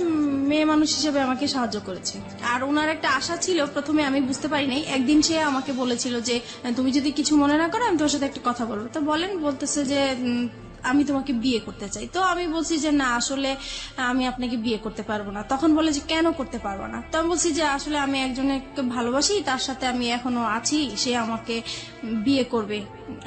মেয়ে মানুষ হিসেবে আমাকে সাহায্য করেছে। আর ওনার একটা আশা ছিল, প্রথমে আমি বুঝতে পারি নাই। একদিন সে আমাকে বলেছিল যে তুমি যদি কিছু মনে না করো আমি তোমার সাথে একটা কথা বলবো। তো বলেন। বলতেছে যে আমি তোমাকে বিয়ে করতে চাই। তো আমি বলছি যে না আসলে আমি আপনাকে বিয়ে করতে পারবো না। তখন বলে যে কেন করতে পারবো না? তো আমি বলছি যে আসলে আমি একজনকে ভালোবাসি, তার সাথে আমি এখনো আছি, সে আমাকে বিয়ে করবে,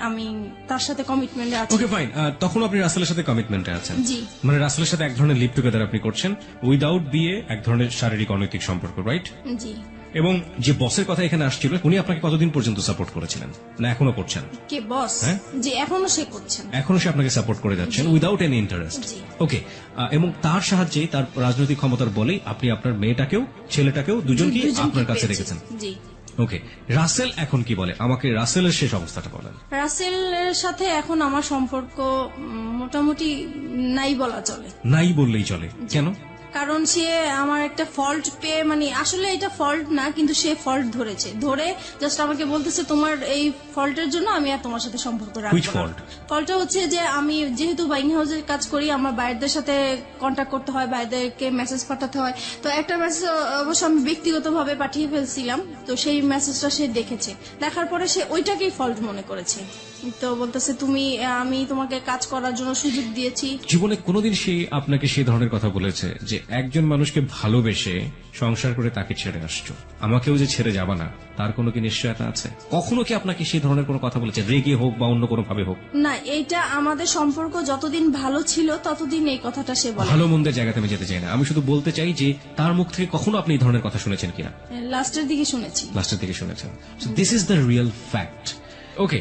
আমি তার সাথে কমিটমেন্টে আছি। Okay fine. তখন আপনি রাসেলের সাথে কমিটমেন্টে আছেন? জি। মানে রাসেলের সাথে এক ধরনের লিভ টুগেদার আপনি করছেন উইদাউট বিয়ে, এক ধরনের শারীরিক অনৈতিক সম্পর্ক, রাইট? জি। এবং যে বসের কথা এখানে আসছিল উনি আপনাকে কতদিন পর্যন্ত সাপোর্ট করেছিলেন, না এখনো করছেন? কে বস? হ্যাঁ? জি, এখনো সে করছেন। এখনো সে আপনাকে সাপোর্ট করে যাচ্ছেন উইদাউট এনি ইন্টারেস্ট? জি। ওকে। এবং তার সাহায্যে, তার রাজনৈতিক ক্ষমতার বলেই আপনি আপনার মেয়েটাকেও ছেলেটাকেও দুজনকে আপনার কাছে পেয়েছি। রেখেছেন? জি। ওকে। রাসেল এখন কি বলে, আমাকে রাসেলের শেষ অবস্থাটা বলেন। রাসেলের সাথে এখন আমার সম্পর্ক মোটামুটি নাই বলা চলে। নাই বললেই চলে। কেন? কারণ সে আমার একটা ফল্ট পেয়ে, মানে আসলে এটা ফল্ট না, কিন্তু সে ফল্ট ধরে জাস্ট আমাকে বলতেছে তোমার এই ফল্টের জন্য আমি আর তোমার সাথে সম্পর্ক রাখবো না। Which fault? ফল্টটা হচ্ছে যে আমি যেহেতু বাইং হাউসের কাজ করি, আমার বাইরেদের সাথে কন্ট্যাক্ট করতে হয়, বাইরেদেরকে মেসেজ পাঠাতে হয়। তো একটা মেসেজ অবশ্য আমি ব্যক্তিগতভাবে পাঠিয়ে ফেলছিলাম, তো সেই মেসেজটা সে দেখেছে। দেখার পরে সে ওইটাকেই ফল্ট মনে করেছে। তো বলতেছে আমি তোমাকে কাজ করার জন্য সুযোগ দিয়েছি। জীবনে কোনোদিন সে আপনাকে সেই ধরনের কথা বলেছে যে একজন মানুষকে ভালোবেসে সংসার করে তাকে ছেড়ে আসছো, আমাকেও যে ছেড়ে যাবা না, তার কোনো কি নিশ্চয়তা আছে? কখনো কি আপনাকে সেই ধরনের কোনো কথা বলেছে, রেগে হোক বা অন্য কোনো ভাবে হোক? না, এইটা আমাদের সম্পর্ক যতদিন ভালো ছিল ততদিন এই কথাটা সে বলে। ভালো মন্দের জায়গাতে আমি যেতে চাই না, আমি শুধু বলতে চাই যে তার মুখ থেকে কখনো আপনি এই ধরনের কথা শুনেছেন কিনা? লাস্টের দিকে শুনেছি। লাস্টের দিকে শুনেছেন। This is the real fact. Okay,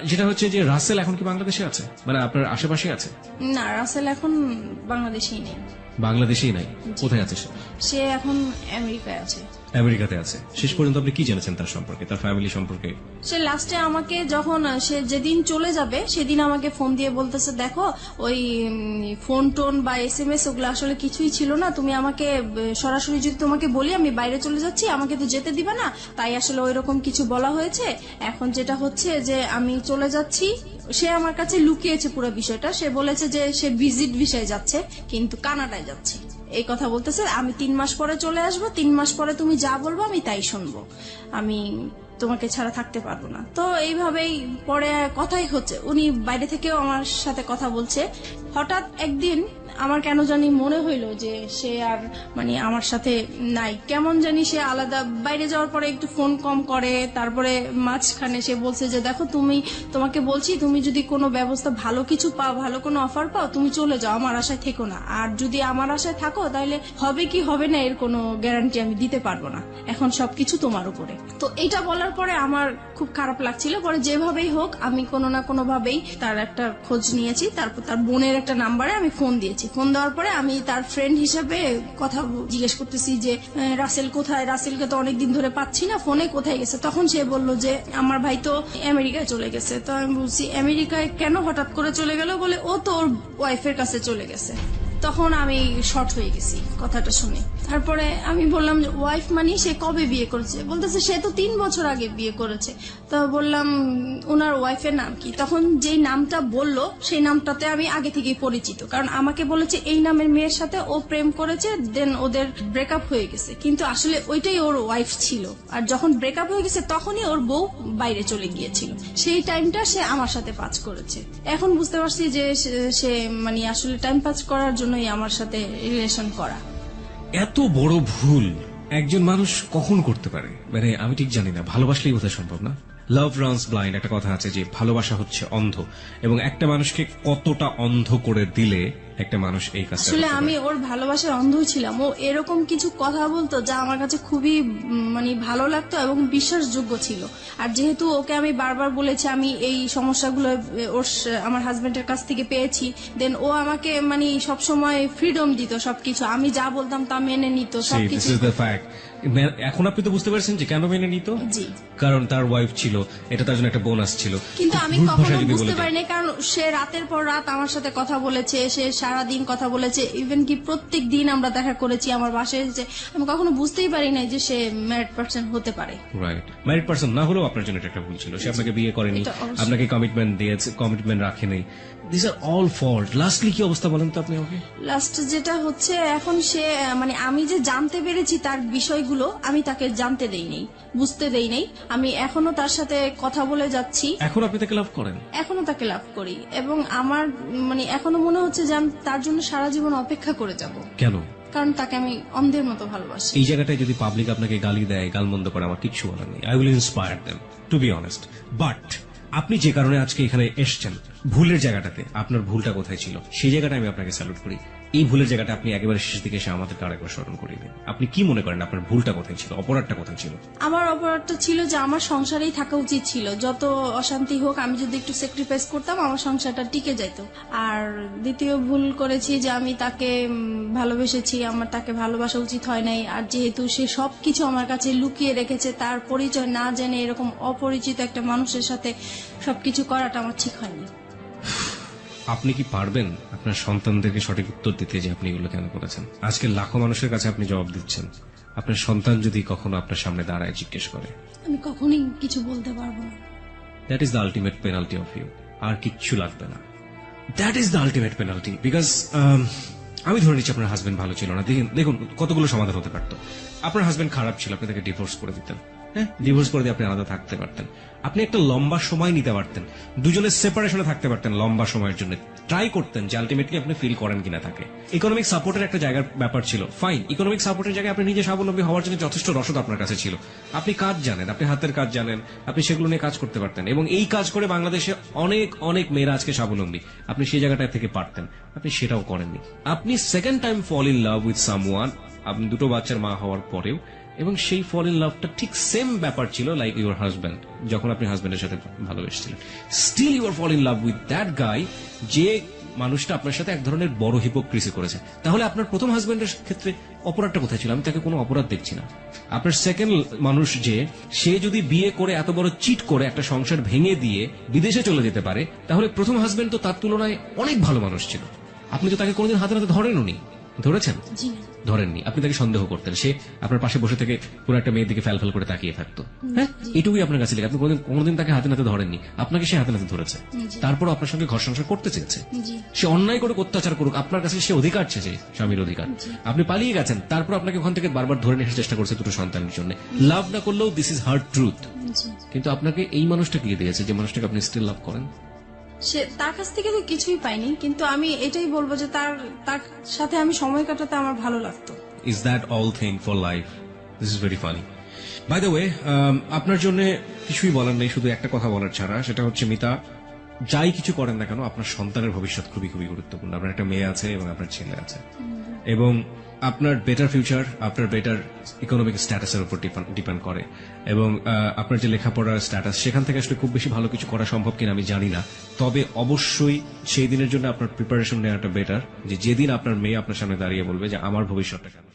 যেটা হচ্ছে যে রাসেল এখন কি বাংলাদেশে আছে, মানে আপনার আশেপাশে আছে? না, রাসেল এখন বাংলাদেশেই নেই। বাংলাদেশেই নাই? কোথায় আছে সে? সে এখন আমেরিকায় আছে। আমেরিকাতে আছে। শেষ পর্যন্ত আপনি কি জেনেছেন তার সম্পর্কে, তার ফ্যামিলি সম্পর্কে? সে লাস্টে আমাকে যখন সে যেদিন চলে যাবে সেদিন আমাকে ফোন দিয়ে বলতেছে, দেখো ওই ফোন টোন বা SMS ওগুলো আসলে কিছুই ছিল না, তুমি আমাকে সরাসরি যদি তোমাকে বলি আমি বাইরে চলে যাচ্ছি, আমাকে তো যেতে দিবে না, তাই আসলে ওইরকম কিছু বলা হয়েছে। এখন যেটা হচ্ছে যে আমি চলে যাচ্ছি, সে আমার কাছে লুকিয়েছে পুরো বিষয়টা। সে বলেছে যে সে ভিজিট ভিসায় যাচ্ছে কিন্তু কানাডায় যাচ্ছে, এই কথা বলতেছে। আমি 3 মাস পরে চলে আসবো, 3 মাস পরে তুমি যা বলবো আমি তাই শুনবো, আমি তোমাকে ছাড়া থাকতে পারবো না। তো এইভাবেই পরে কথাই হচ্ছে, উনি বাইরে থেকেও আমার সাথে কথা বলছে। হঠাৎ একদিন আমার কেন জানি মনে হইলো যে সে আর মানে আমার সাথে নাই, কেমন জানি সে আলাদা। বাইরে যাওয়ার পরে একটু ফোন কম করে, তারপরে মাঝখানে সে বলছে যে দেখো তোমাকে বলছি, তুমি যদি কোনো ব্যবস্থা ভালো কিছু পাও, ভালো কোনো অফার পাও, তুমি চলে যাও, আমার আশায় থেকো না। আর যদি আমার আশায় থাকো তাহলে হবে কি হবে না এর কোনো গ্যারান্টি আমি দিতে পারবো না, এখন সবকিছু তোমার উপরে। তো এটা বলার পরে আমার খুব খারাপ লাগছিল। পরে যেভাবেই হোক আমি কোনো না কোনো ভাবেই তার একটা খোঁজ নিয়েছি, তারপর তার বোনের একটা নাম্বারে আমি ফোন দিয়েছি। ফোন দেওয়ার পরে আমি তার ফ্রেন্ড হিসেবে কথা জিজ্ঞেস করতেছি যে রাসেল কোথায়, রাসেলকে তো অনেকদিন ধরে পাচ্ছি না, ফোনে কোথায় গেছে। তখন সে বলল যে আমার ভাই তো আমেরিকায় চলে গেছে। তো আমি বলছি আমেরিকায় কেন হঠাৎ করে চলে গেল? বলে ও তো ওর ওয়াইফের কাছে চলে গেছে। তখন আমি শর্ট হয়ে গেছি কথাটা শুনে। তারপরে আমি বললাম যে ওয়াইফ মানে সে কবে বিয়ে করেছে? বলতেছে সে তো 3 বছর আগে বিয়ে করেছে। তো বললাম ওনার ওয়াইফের নাম কি? তখন যেই নামটা বললো সেই নামটাতে আমি আগে থেকেই পরিচিত, কারণ আমাকে বলেছে এই নামের মেয়ের সাথে ও প্রেম করেছে, দেন ওদের ব্রেকআপ হয়ে গেছে, কিন্তু আসলে ওইটাই ওর ওয়াইফ ছিল। আর যখন ব্রেকআপ হয়ে গেছে তখনই ওর বউ বাইরে চলে গিয়েছিল, সেই টাইমটা সে আমার সাথে পাস করেছে। এখন বুঝতে পারছি যে সে মানে আসলে টাইম পাস করার জন্যই আমার সাথে রিলেশন করা। এত বড় ভুল একজন মানুষ কখন করতে পারে? মানে আমি ঠিক জানি না, ভালোবাসলেই বোধহয় সম্ভব না। লাভ রানস ব্লাইন্ড একটা কথা আছে যে ভালোবাসা হচ্ছে অন্ধ, এবং একটা মানুষকে কতটা অন্ধ করে দিলে একটা মানুষ এই কাজটা আসলে করতে পারে। আমি ওর ভালোবাসার অন্ধ ছিলাম। ও এরকম কিছু কথা বলতো যা আমার কাছে খুবই মানে ভালো লাগতো এবং বিশ্বাসযোগ্য ছিল। আর যেহেতু ওকে আমি বারবার বলেছি আমি এই সমস্যাগুলো আমার হাজবেন্ডের কাছ থেকে পেয়েছি, দেন ও আমাকে মানে সবসময় ফ্রিডম দিত, সবকিছু আমি যা বলতাম তা মেনে নিত See, সবকিছু। this is the fact. এখন আপনি তো বুঝতে পারছেন যে কেন মেনে নিত। জি, কারণ তার ওয়াইফ ছিল, এটা তার জন্য একটা বোনাস ছিল। কিন্তু খুব আমি রূঢ় কখনো ভাষায় যদি বলে বুঝতে দিই। পারিনি, কারণ সে রাতের পর রাত আমার সাথে কথা বলেছে, সে সারাদিন কথা বলেছে, ইভেন কি প্রত্যেক দিন আমরা দেখা করেছি আমার বাসায় এসেছে। আমি কখনো বুঝতেই পারি নাই যে সে ম্যারিড পার্সন হতে পারে। রাইট, ম্যারিড পার্সন না হলেও আপনার জন্য এটা একটা ভুল ছিল। সে আপনাকে বিয়ে করেনি, এটা অবশ্যই। আপনাকে কমিটমেন্ট দিয়েছে, কমিটমেন্ট রাখেনি। This are all fault. Lastly কি অবস্থা বলেন তো আপনি আমাকে? লাস্ট যেটা হচ্ছে এখন সে মানে আমি যে জানতে পেরেছি তার বিষয়গুলো আমি তাকে জানতে দেই নাই, বুঝতে দেই নাই। আমি এখনো তার সাথে কথা বলে যাচ্ছি, এখন আপনি তাকে লাভ করেন? এখনো তাকে লাভ করি এবং আমার মানে এখনো মনে হচ্ছে যে আমি তার জন্য সারা জীবন অপেক্ষা করে যাব, কেন? কারণ তাকে আমি অন্ধের মতো ভালোবাসি। এই জায়গাটায় যদি পাবলিক আপনাকে গালি দেয়, গালমন্দ করে, আমার কিচ্ছু বলার নেই। I will inspire them to be honest. But আপনি যে কারণে আজকে এখানে এসছেন, ভুলের জায়গাটাতে আপনার ভুলটা কোথায় ছিল সেই জায়গাটা আমি আপনাকে স্যালুট করি। এই ভুলের জায়গাটা আপনি একেবারে শেষের দিকে এসে আমাদেরকে আরেকবার স্মরণ করিয়ে দিন। আপনি কি মনে করেন আপনার ভুলটা কোথায় ছিল, অপরাধটা কোথায় ছিল? আমার অপরাধটা ছিল যে আমার সংসারেই থাকা উচিত ছিল, যত অশান্তি হোক আমি যদি একটু স্যাক্রিফাইস করতাম আমার সংসারটা টিকে যেত। আর দ্বিতীয় ভুল করেছি যে আমি তাকে ভালোবেসেছি, আমার তাকে ভালোবাসা উচিত হয় নাই। আর যেহেতু সে সবকিছু আমার কাছে লুকিয়ে রেখেছে, তার পরিচয় না জেনে এরকম অপরিচিত একটা মানুষের সাথে সবকিছু করাটা আমার ঠিক হয়নি। আপনি কি পারবেন আপনার সন্তানদেরকে সঠিক উত্তর দিতে যে আপনি এগুলো কেন করেছেন? আজকে লাখো মানুষের কাছে আপনি জবাব দিচ্ছেন। আপনার সন্তান যদি কখনো আপনার সামনে দাঁড়ায় জিজ্ঞেস করে, আমি কখনোই কিছু বলতে পারবো না। That is the ultimate penalty of you. আর কিচ্ছু লাগবে না। That is the ultimate penalty. Because আমি ধরে নিচ্ছি আপনার হাজবেন্ড ভালো ছিল না। দেখুন কতগুলো সমাধান হতে পারতো। আপনার হাজবেন্ড খারাপ ছিল, আপনি তাকে ডিভোর্স করে দিতেন। হ্যাঁ, ডিভোর্স করে দিয়ে আপনি আলাদা থাকতে পারতেন। আপনি একটা লম্বা সময় নিতে পারতেন, দুজনের সেপারেশনে থাকতে পারতেন লম্বা সময়ের জন্য, ট্রাই করতেন যে আলটিমেটলি আপনি ফিল করেন কিনা থাকে। ইকোনমিক সাপোর্টের একটা জায়গার ব্যাপার ছিল, ফাইন, ইকোনমিক সাপোর্টের জায়গায় আপনি নিজে স্বাবলম্বী হওয়ার জন্য যথেষ্ট রসদ আপনার কাছে ছিল। আপনি কাজ জানেন, আপনি হাতের কাজ জানেন, আপনি সেগুলো নিয়ে কাজ করতে পারতেন, এবং এই কাজ করে বাংলাদেশে অনেক অনেক মেয়েরা আজকে স্বাবলম্বী। আপনি সেই জায়গাটা থেকে পারতেন, আপনি সেটাও করেননি। আপনি second time fall in love with someone, আপনি দুটো বাচ্চার মা হওয়ার পরেও, এবং সেই ফল ইন লাভটা ঠিক সেম ব্যাপার ছিল লাইক ইউর হাজব্যান্ড, যখন আপনি হাজব্যান্ডের সাথে ভালোবেসেছিলেন। Still you are fall in love with that guy, যে মানুষটা আপনার সাথে এক ধরনের বড় হিপোক্রিসি করেছে। তাহলে আপনার প্রথম হাজব্যান্ডের ক্ষেত্রে অপরাধটা কোথায় ছিল? আমি তাকে কোনো অপরাধ দেখছি না। আপনার সেকেন্ড মানুষ যে, সে যদি বিয়ে করে এত বড় চিট করে একটা সংসার ভেঙে দিয়ে বিদেশে চলে যেতে পারে, তাহলে প্রথম হাজব্যান্ড তো তার তুলনায় অনেক ভালো মানুষ ছিল। আপনি তো তাকে কোনোদিন হাতে হাতে ধরেননি, ধরেছেন? জি না। ধরেননি, আপনি তাকে সন্দেহ করতেন, সে আপনার পাশে বসে থেকে পুরো একটা মেয়ের দিকে ফ্যাল করে তাকিয়ে থাকতো। হ্যাঁ, এটুকুই আপনার কাছে লেগে, আপনি কোনোদিন তাকে হাতে নাতে ধরেননি, আপনাকে সে হাতে নাতে ধরেছে। জি। তারপর আপনার সঙ্গে ঘর সংসার করতে চেয়েছে। জি। সে অন্যায় করে অত্যাচার করুক, আপনার কাছে সে অধিকার চেয়েছে, স্বামীর অধিকার। আপনি পালিয়ে গেছেন, তারপর আপনাকে ওখান থেকে বারবার ধরে নিয়ে আসার চেষ্টা করছে দুটো সন্তানের জন্য। লাভ না করলেও দিস ইজ হার্ড ট্রুথ। জি। কিন্তু আপনাকে এই মানুষটা কি দিয়েছে যে মানুষটাকে আপনি স্টিল লাভ করেন? সে তার কাছ থেকে তো কিছুই পাইনি, কিন্তু আমি এটাই বলবো যে তার তার সাথে আমি সময় কাটাতে আমার ভালো লাগতো। Is that all thing for life? This is very funny. By the way, আপনার জন্য কিছুই বলার নেই, শুধু একটা কথা বলার ছাড়া, সেটা হচ্ছে মিতা, যাই কিছু করেন না কেন, আপনার সন্তানের ভবিষ্যৎ খুবই খুবই গুরুত্বপূর্ণ। আপনার একটা মেয়ে আছে এবং আপনার ছেলে আছে, এবং আপনার বেটার ফিউচার আপনার বেটার ইকোনমিক স্ট্যাটাসের উপর ডিপেন্ড করে, এবং আপনার যে লেখাপড়ার স্ট্যাটাস, সেখান থেকে আসলে খুব বেশি ভালো কিছু করা সম্ভব কিনা আমি জানি না। তবে অবশ্যই সেই দিনের জন্য আপনার প্রিপারেশন নেওয়াটা বেটার, যে যেদিন আপনার মেয়ে আপনার সামনে দাঁড়িয়ে বলবে যে আমার ভবিষ্যৎটা কেন